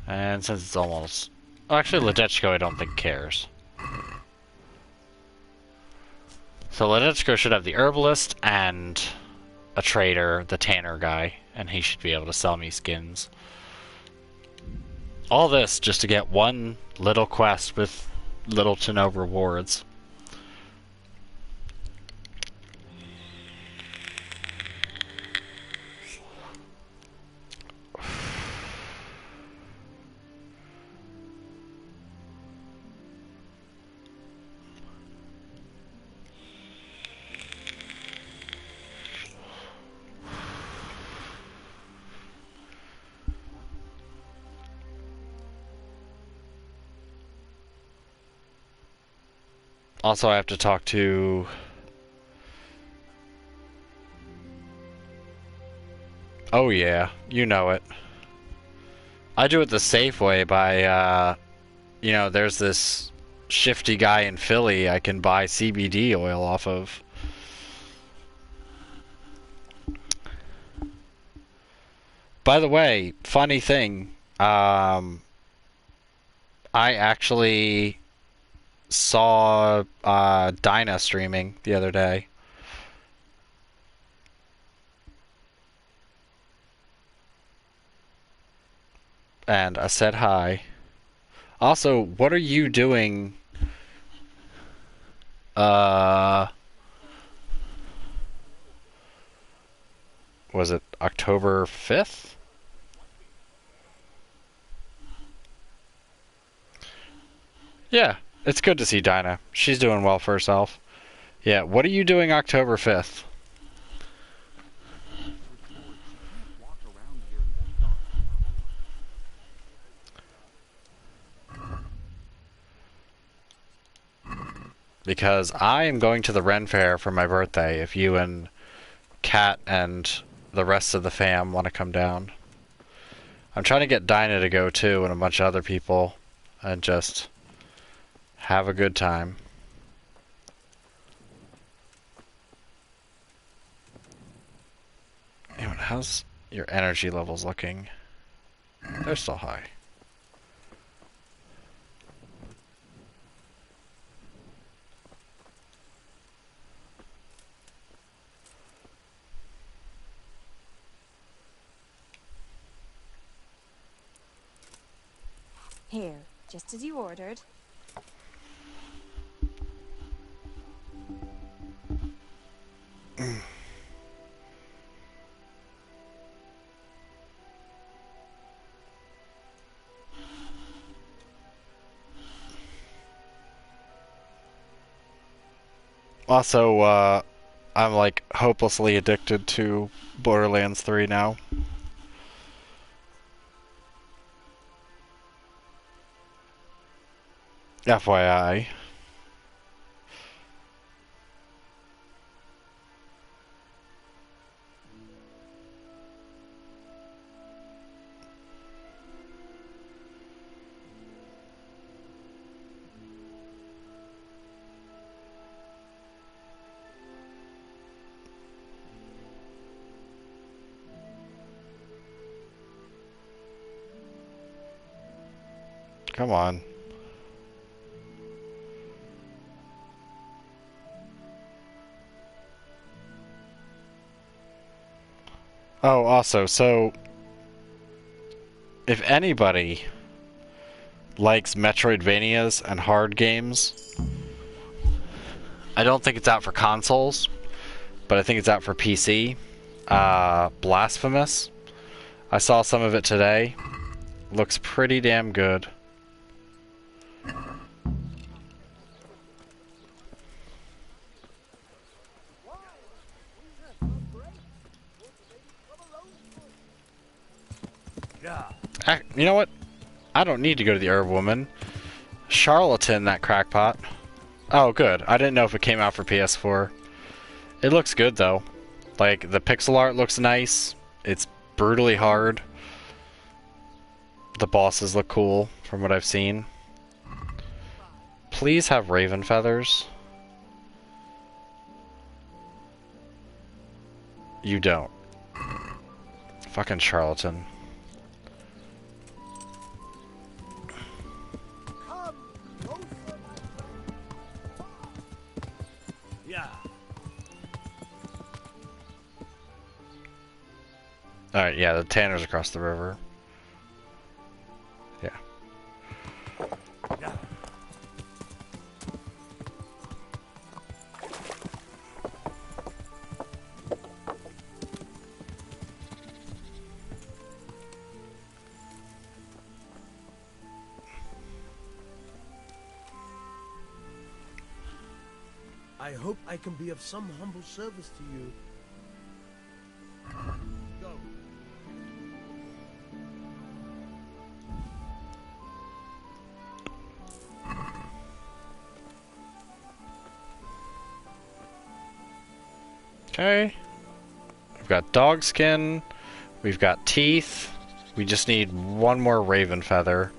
And since it's almost... Oh, actually, Ledechko I don't think cares. So Ledechko should have the herbalist and a trader, the tanner guy, and he should be able to sell me skins. All this just to get one little quest with little to no rewards. Also, I have to talk to... Oh yeah, you know it. I do it the safe way by, you know, there's this shifty guy in Philly I can buy CBD oil off of. By the way, funny thing, I actually saw Dinah streaming the other day. And I said hi. Also, what are you doing? Was it October 5th? Yeah, it's good to see Dinah. She's doing well for herself. Yeah, what are you doing October 5th? because I am going to the Ren Fair for my birthday if you and Kat and the rest of the fam want to come down. I'm trying to get Dinah to go too and a bunch of other people and just have a good time. Anyway, how's your energy levels looking? They're still high. Here, just as you ordered. Also, I'm like hopelessly addicted to Borderlands 3 now. FYI. Come on. Oh, also, so if anybody likes Metroidvanias and hard games, I don't think it's out for consoles, but I think it's out for PC. Blasphemous. I saw some of it today. Looks pretty damn good. You know what? I don't need to go to the herb woman. Charlatan, that crackpot. Oh, good. I didn't know if it came out for PS4. It looks good, though. Like, the pixel art looks nice. It's brutally hard. The bosses look cool, from what I've seen. Please have raven feathers. You don't. Fucking charlatan. Alright, yeah, the Tanner's across the river. Yeah. I hope I can be of some humble service to you. Go. Okay. We've got dog skin. We've got teeth. We just need one more raven feather.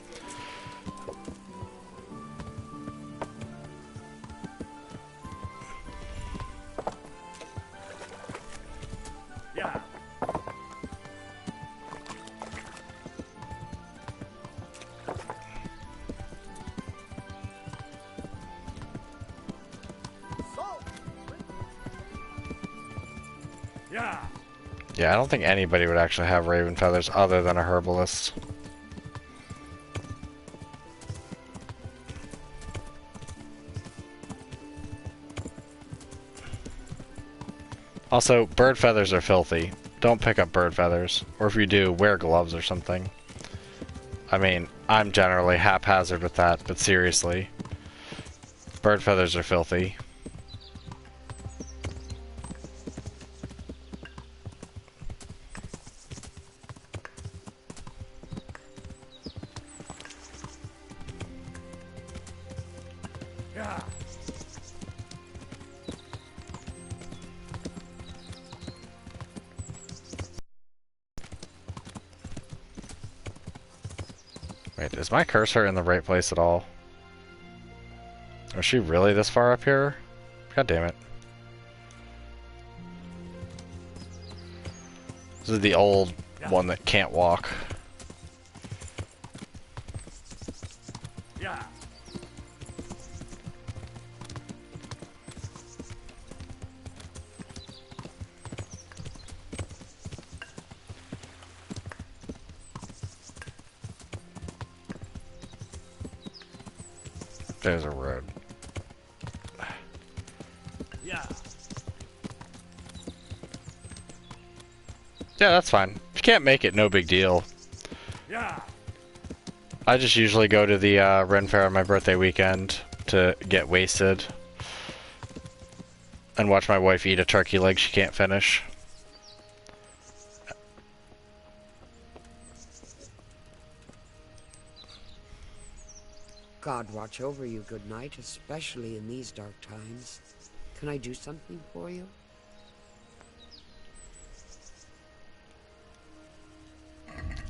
Yeah. Yeah, I don't think anybody would actually have raven feathers other than a herbalist. Also, bird feathers are filthy. Don't pick up bird feathers. Or if you do, wear gloves or something. I mean, I'm generally haphazard with that, but seriously. Bird feathers are filthy. Wait, is my cursor in the right place at all? Was she really this far up here? God damn it. This is the old one that can't walk. Yeah. There's a road. Yeah. Yeah, that's fine. If you can't make it, no big deal. Yeah. I just usually go to the Ren Fair on my birthday weekend to get wasted and watch my wife eat a turkey leg she can't finish. God watch over you, good night, especially in these dark times. Can I do something for you?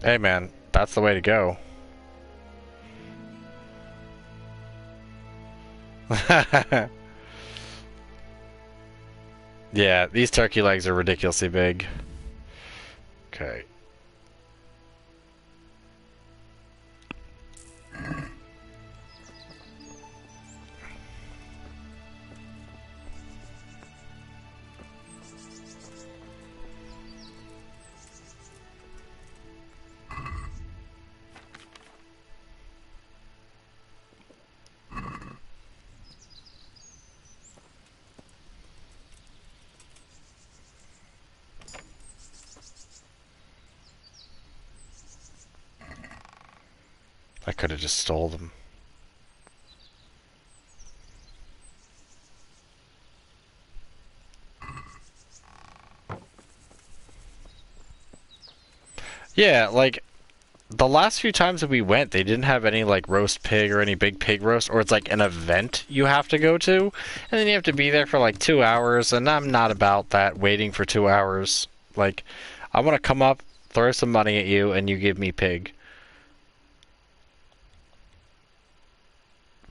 Hey man, that's the way to go. Yeah, these turkey legs are ridiculously big. Okay. I could have just stole them. Yeah, like, the last few times that we went, they didn't have any, like, roast pig or any big pig roast, or it's, like, an event you have to go to, and then you have to be there for, like, 2 hours, and I'm not about that, waiting for 2 hours. Like, I want to come up, throw some money at you, and you give me pig.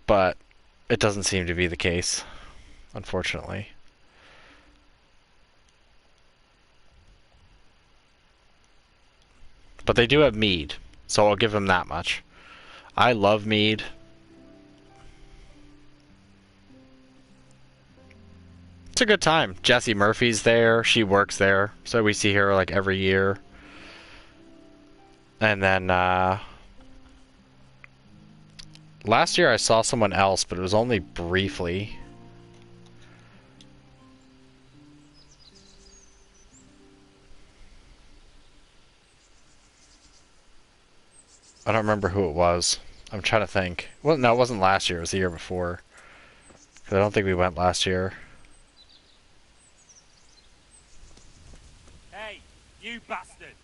But it doesn't seem to be the case, unfortunately. But they do have mead, so I'll give them that much. I love mead. It's a good time. Jessie Murphy's there. She works there, so we see her like every year. And then last year I saw someone else, but it was only briefly. I don't remember who it was. I'm trying to think. Well, no, it wasn't last year. It was the year before. 'Cause I don't think we went last year. Hey, you bastard!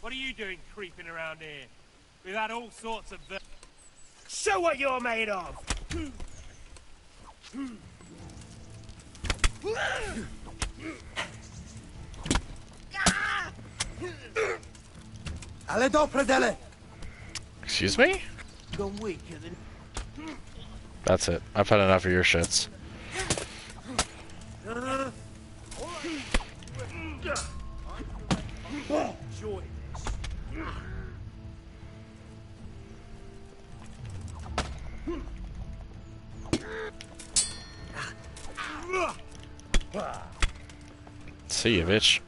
What are you doing creeping around here? We've had all sorts of... Show what you're made of! Ale do predele! Excuse me? That's it. I've had enough of your shits. See you, bitch.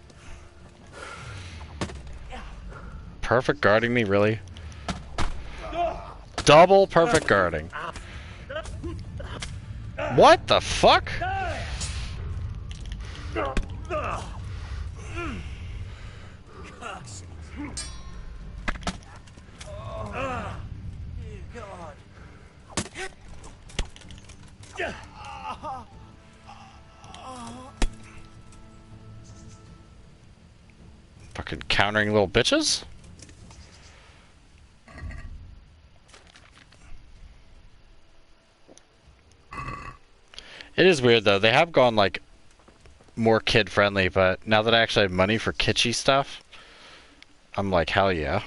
Perfect guarding me, really? Double perfect guarding. What the fuck? Fucking countering little bitches? It is weird though, they have gone like more kid friendly, but now that I actually have money for kitschy stuff, I'm like, hell yeah.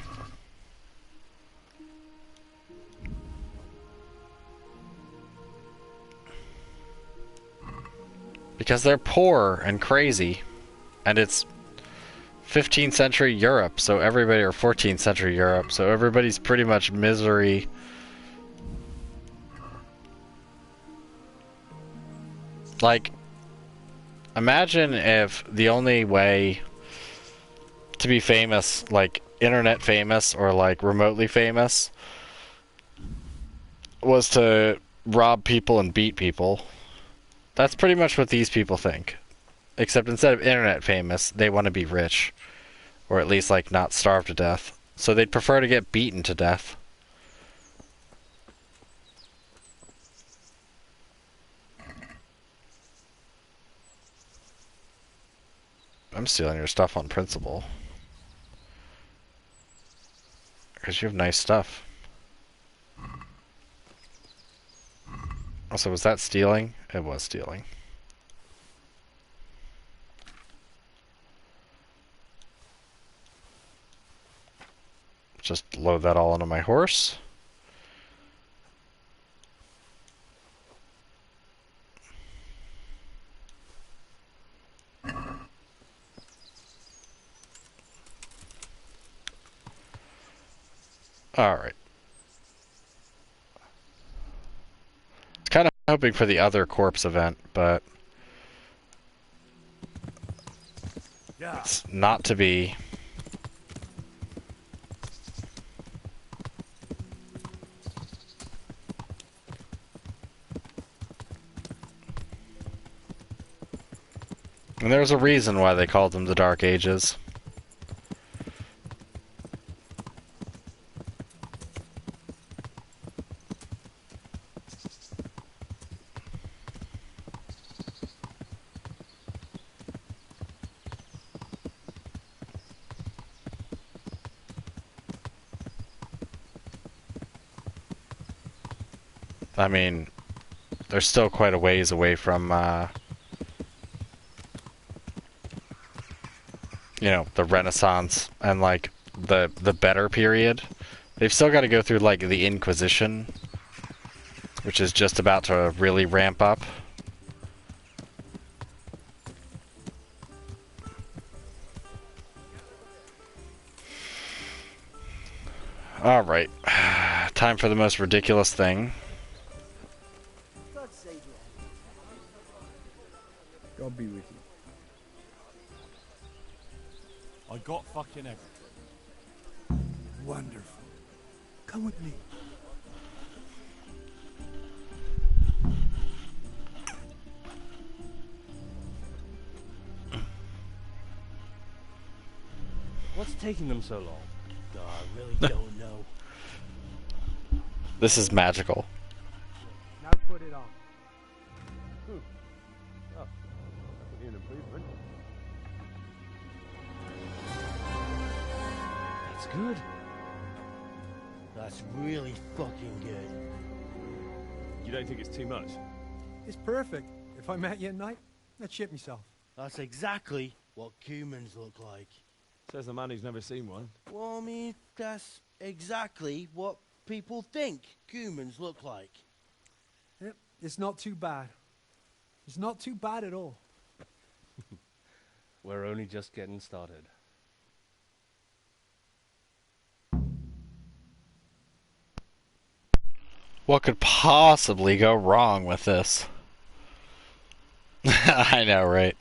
Because they're poor and crazy. And it's 15th century Europe, so everybody, or 14th century Europe, so everybody's pretty much misery. Like, imagine if the only way to be famous, like internet famous or like remotely famous, was to rob people and beat people. That's pretty much what these people think. Except instead of internet famous, they want to be rich. Or at least, like, not starve to death. So they'd prefer to get beaten to death. I'm stealing your stuff on principle. Because you have nice stuff. Also, was that stealing? It was stealing. Just load that all onto my horse. Alright. Kind of hoping for the other corpse event, but it's not to be. And there's a reason why they called them the Dark Ages. I mean, they're still quite a ways away from, you know, the Renaissance and, like, the better period. They've still got to go through, like, the Inquisition, which is just about to really ramp up. Alright. Time for the most ridiculous thing. God be with you. I got fucking everything. Wonderful. Come with me. What's taking them so long? No, I really don't know. This is magical. Now put it on. Oh, that's an improvement. That's good. That's really fucking good. You don't think it's too much? It's perfect. If I met you at night, I'd shit myself. That's exactly what humans look like. Says the man who's never seen one. Well, I mean, that's exactly what people think humans look like. Yep, it's not too bad. It's not too bad at all. We're only just getting started. What could possibly go wrong with this? I know, right?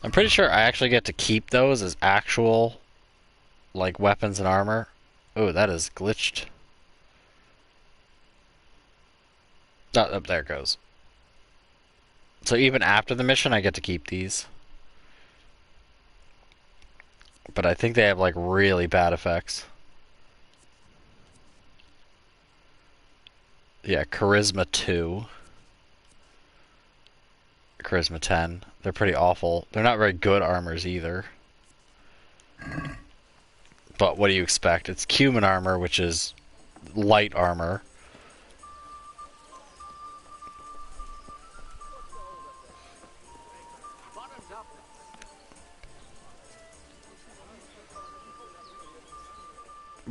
I'm pretty sure I actually get to keep those as actual, like, weapons and armor. Oh, that is glitched. Oh, there it goes. So even after the mission, I get to keep these. But I think they have, like, really bad effects. Yeah, Charisma 2. Charisma 10. They're pretty awful. They're not very good armors either. But what do you expect? It's Cuman armor, which is light armor.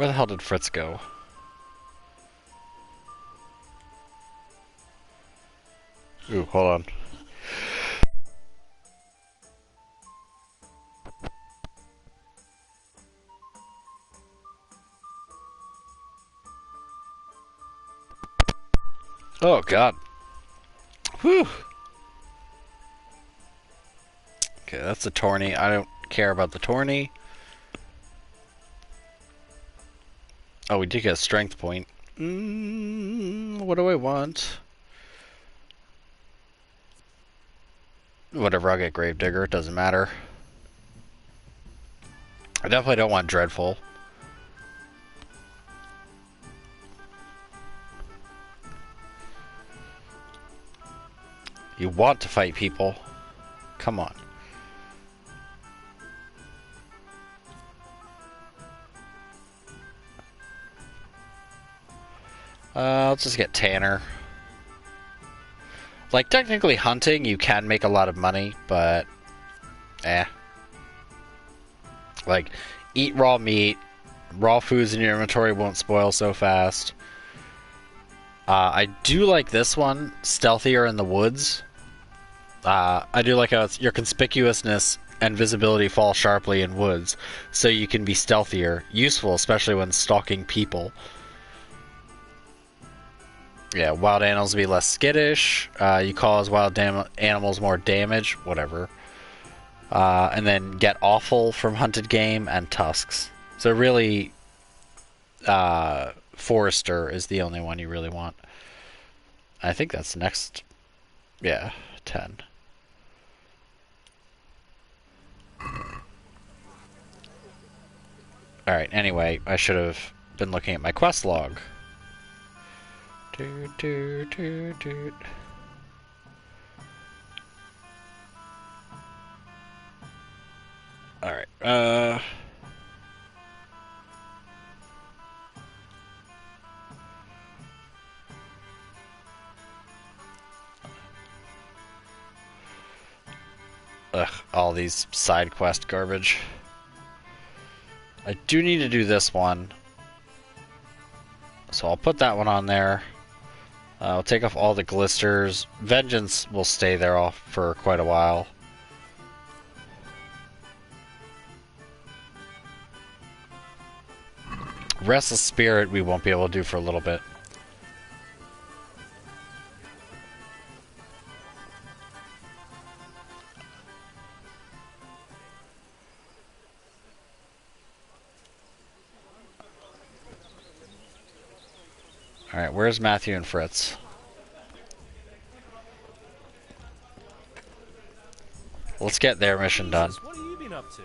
Where the hell did Fritz go? Ooh, hold on. Oh, God. Whew. Okay, that's a tourney. I don't care about the tourney. Oh, we did get a strength point. What do I want? Whatever, I'll get Gravedigger. It doesn't matter. I definitely don't want Dreadful. You want to fight people. Come on. Let's just get Tanner. Like, technically hunting, you can make a lot of money, but... Like, eat raw meat. Raw foods in your inventory won't spoil so fast. I do like this one, Stealthier in the Woods. I do like how your conspicuousness and visibility fall sharply in woods, so you can be stealthier. Useful, especially when stalking people. Yeah, wild animals be less skittish. You cause wild animals more damage. Whatever. And then get awful from hunted game and tusks. So really, Forester is the only one you really want. I think that's next. Yeah, 10. Alright, anyway, I should have been looking at my quest log. Alright, ugh, all these side quest garbage. I do need to do this one. So I'll put that one on there. I'll take off all the glisters. Vengeance will stay there off for quite a while. Restless Spirit we won't be able to do for a little bit. Alright, where's Matthew and Fritz? Let's get their mission done. What have you been up to?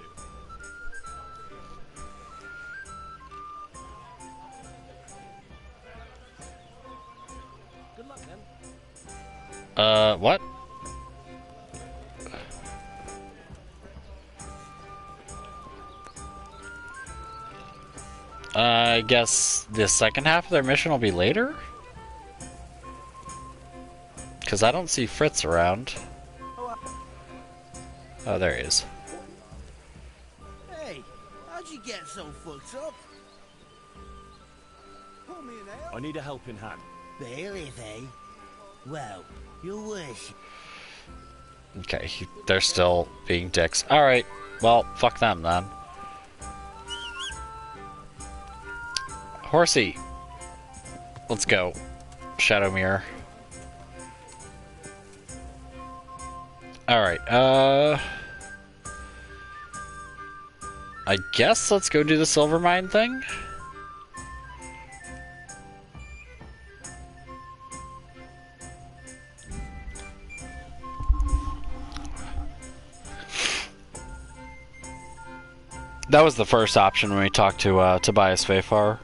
Good luck then. What? I guess the second half of their mission will be later? Because I don't see Fritz around. Oh, there he is. Hey, how'd you get so fucked up? I need a helping hand. Bailiff, eh? Well, your wish. Okay, they're still being dicks. Alright, well, fuck them then. Horsey. Let's go. Shadow Mirror. Alright, I guess let's go do the silver mine thing. That was the first option when we talked to Tobias Fafar.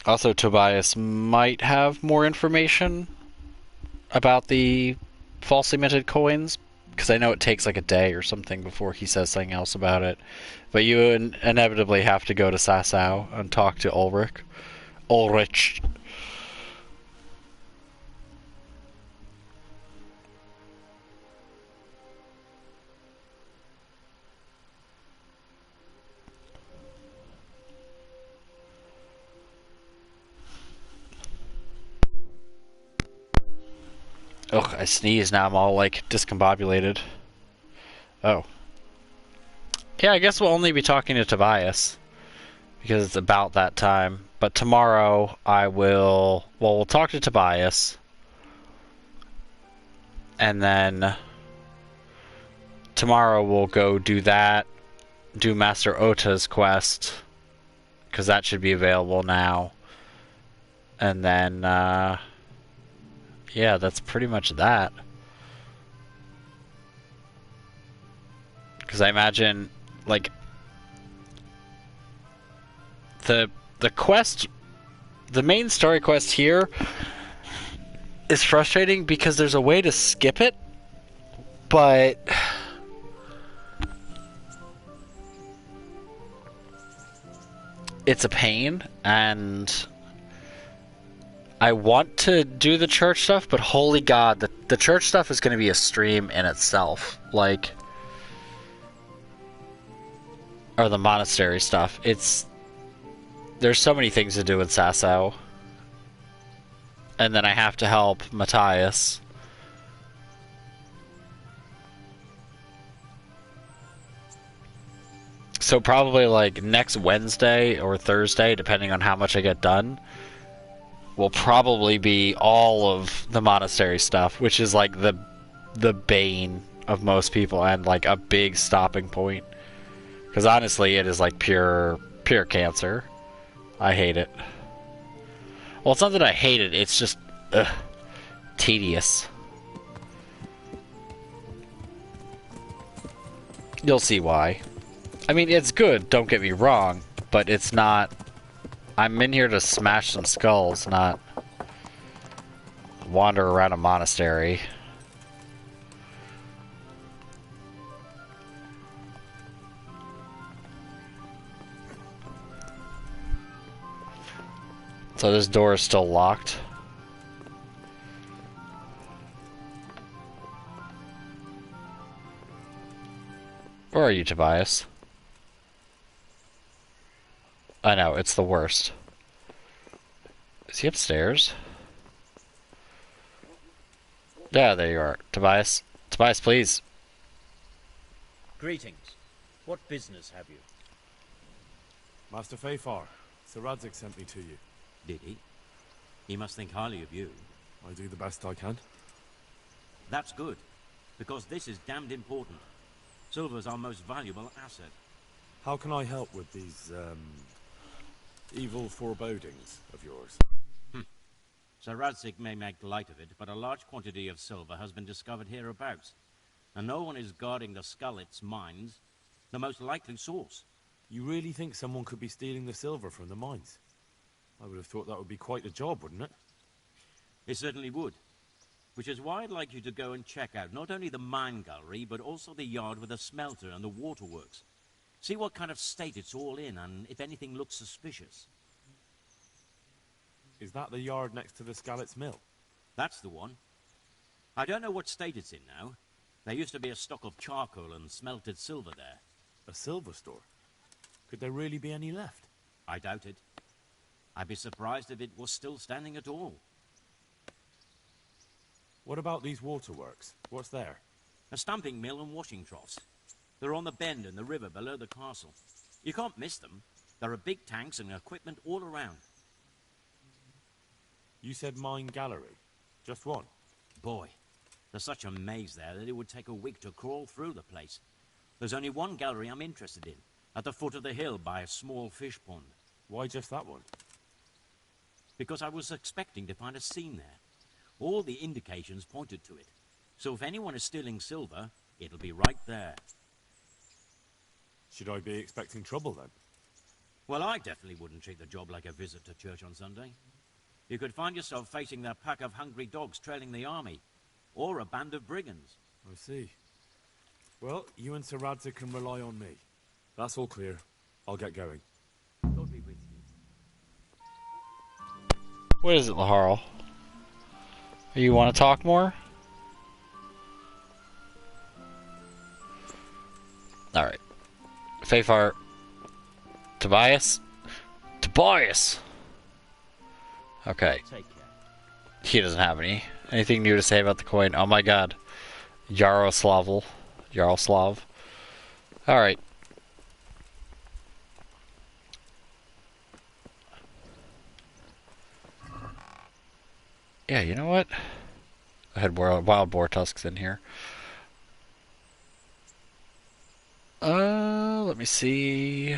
Also, Tobias might have more information about the falsely minted coins, because I know it takes like a day or something before he says something else about it. But you inevitably have to go to Sasau and talk to Ulrich. Ugh, I sneezed, now I'm all, like, discombobulated. Oh. Yeah, I guess we'll only be talking to Tobias. Because it's about that time. But tomorrow, well, we'll talk to Tobias. And then tomorrow we'll go do that. Do Master Ota's quest. Because that should be available now. And then, yeah, that's pretty much that. Because I imagine, like, the quest, the main story quest here is frustrating because there's a way to skip it, but it's a pain, and I want to do the church stuff, but holy god, the church stuff is going to be a stream in itself. Like, or the monastery stuff. There's so many things to do with Sasso. And then I have to help Matthias. So probably like next Wednesday or Thursday, depending on how much I get done, will probably be all of the monastery stuff, which is like the bane of most people and like a big stopping point. Because honestly, it is like pure cancer. I hate it. Well, it's not that I hate it, it's just tedious. You'll see why. I mean, it's good, don't get me wrong, but it's not... I'm in here to smash some skulls, not wander around a monastery. So this door is still locked. Where are you, Tobias? I know, it's the worst. Is he upstairs? Yeah, there you are. Tobias. Tobias, please. Greetings. What business have you? Master Fafar, Sir Radzig sent me to you. Did he? He must think highly of you. I do the best I can. That's good, because this is damned important. Silver's our most valuable asset. How can I help with these, evil forebodings of yours? Sir Radzig may make light of it, but a large quantity of silver has been discovered hereabouts, and no one is guarding the Skullets mines, the most likely source. You really think someone could be stealing the silver from the mines? I would have thought that would be quite a job, wouldn't it? It certainly would. Which is why I'd like you to go and check out not only the mine gallery, but also the yard with the smelter and the waterworks. See what kind of state it's all in, and if anything looks suspicious. Is that the yard next to the Skalitz mill? That's the one. I don't know what state it's in now. There used to be a stock of charcoal and smelted silver there. A silver store? Could there really be any left? I doubt it. I'd be surprised if it was still standing at all. What about these waterworks? What's there? A stamping mill and washing troughs. They're on the bend in the river below the castle. You can't miss them. There are big tanks and equipment all around. You said mine gallery. Just one? Boy, there's such a maze there that it would take a week to crawl through the place. There's only one gallery I'm interested in, at the foot of the hill by a small fish pond. Why just that one? Because I was expecting to find a scene there. All the indications pointed to it. So if anyone is stealing silver, it'll be right there. Should I be expecting trouble then? Well, I definitely wouldn't treat the job like a visit to church on Sunday. You could find yourself facing that pack of hungry dogs trailing the army, or a band of brigands. I see. Well, you and Sir Radzig can rely on me. That's all clear. I'll get going. God be with you. What is it, Laharl? You want to talk more? Alright. Fafar. Tobias? Tobias! Okay. Take care. He doesn't have any. Anything new to say about the coin? Oh my god. Yaroslav. Alright. Yeah, you know what? I had wild boar tusks in here. Let me see.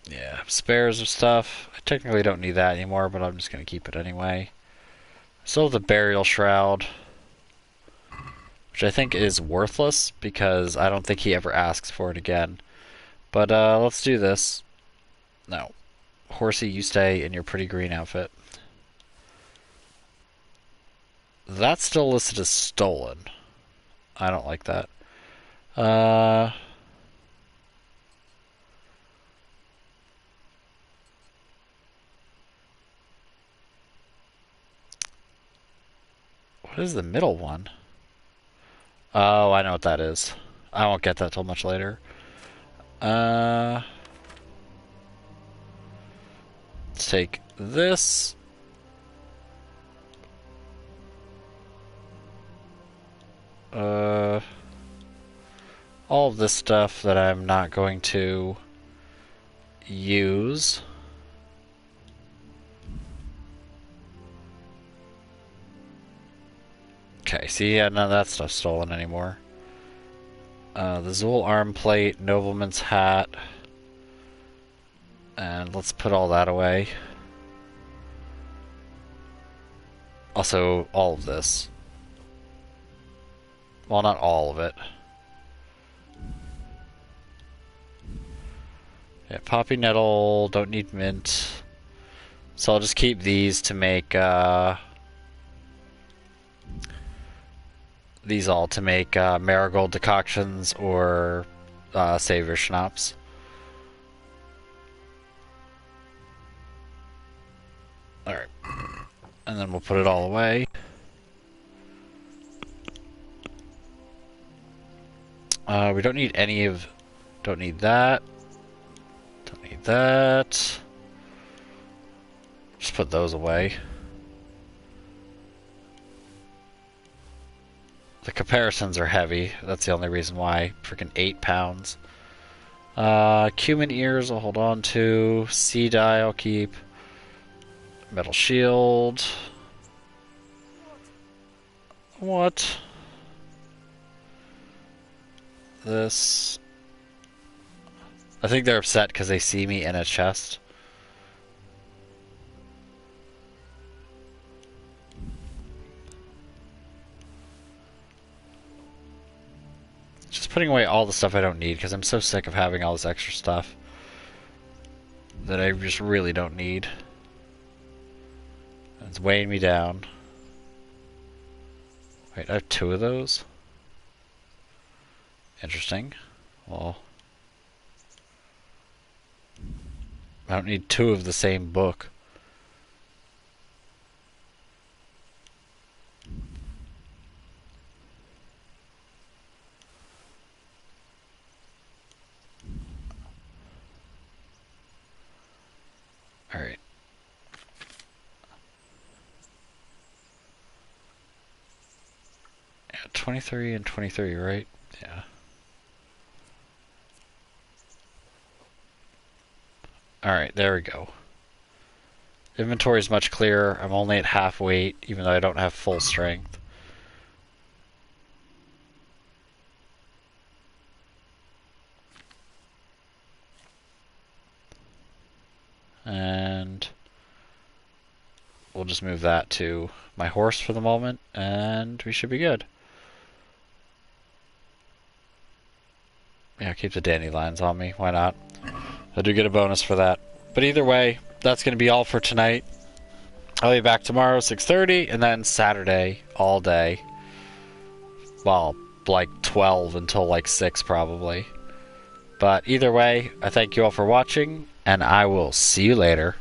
Yeah, spares of stuff. I technically don't need that anymore, but I'm just going to keep it anyway. Still have the burial shroud, which I think is worthless because I don't think he ever asks for it again. But let's do this. No. Horsey, you stay in your pretty green outfit. That's still listed as stolen. I don't like that. What is the middle one? Oh, I know what that is. I won't get that till much later. Let's take this. All of this stuff that I'm not going to use. Okay, see, yeah, none of that stuff's stolen anymore. The Zool arm plate, nobleman's hat. And let's put all that away. Also, all of this. Well, not all of it. Yeah, poppy nettle, don't need mint. So I'll just keep these to make, these all to make marigold decoctions or savior schnapps. Alright. And then we'll put it all away. We don't need any of... Don't need that. Don't need that. Just put those away. The comparisons are heavy. That's the only reason why. Freaking 8 pounds. Cumin ears I'll hold on to. Sea dye I'll keep. Metal shield. What? This. I think they're upset because they see me in a chest. Just putting away all the stuff I don't need because I'm so sick of having all this extra stuff that I just really don't need. It's weighing me down. Wait, I have 2 of those? Interesting. Well, I don't need 2 of the same book. Alright. Yeah, 23 and 23, right? Yeah. Alright, there we go. Inventory is much clearer. I'm only at half weight, even though I don't have full strength. And we'll just move that to my horse for the moment, and we should be good. Yeah, keep the dandelions on me. Why not? I do get a bonus for that. But either way, that's going to be all for tonight. I'll be back tomorrow, 6:30, and then Saturday, all day. Well, like 12 until like 6 probably. But either way, I thank you all for watching, and I will see you later.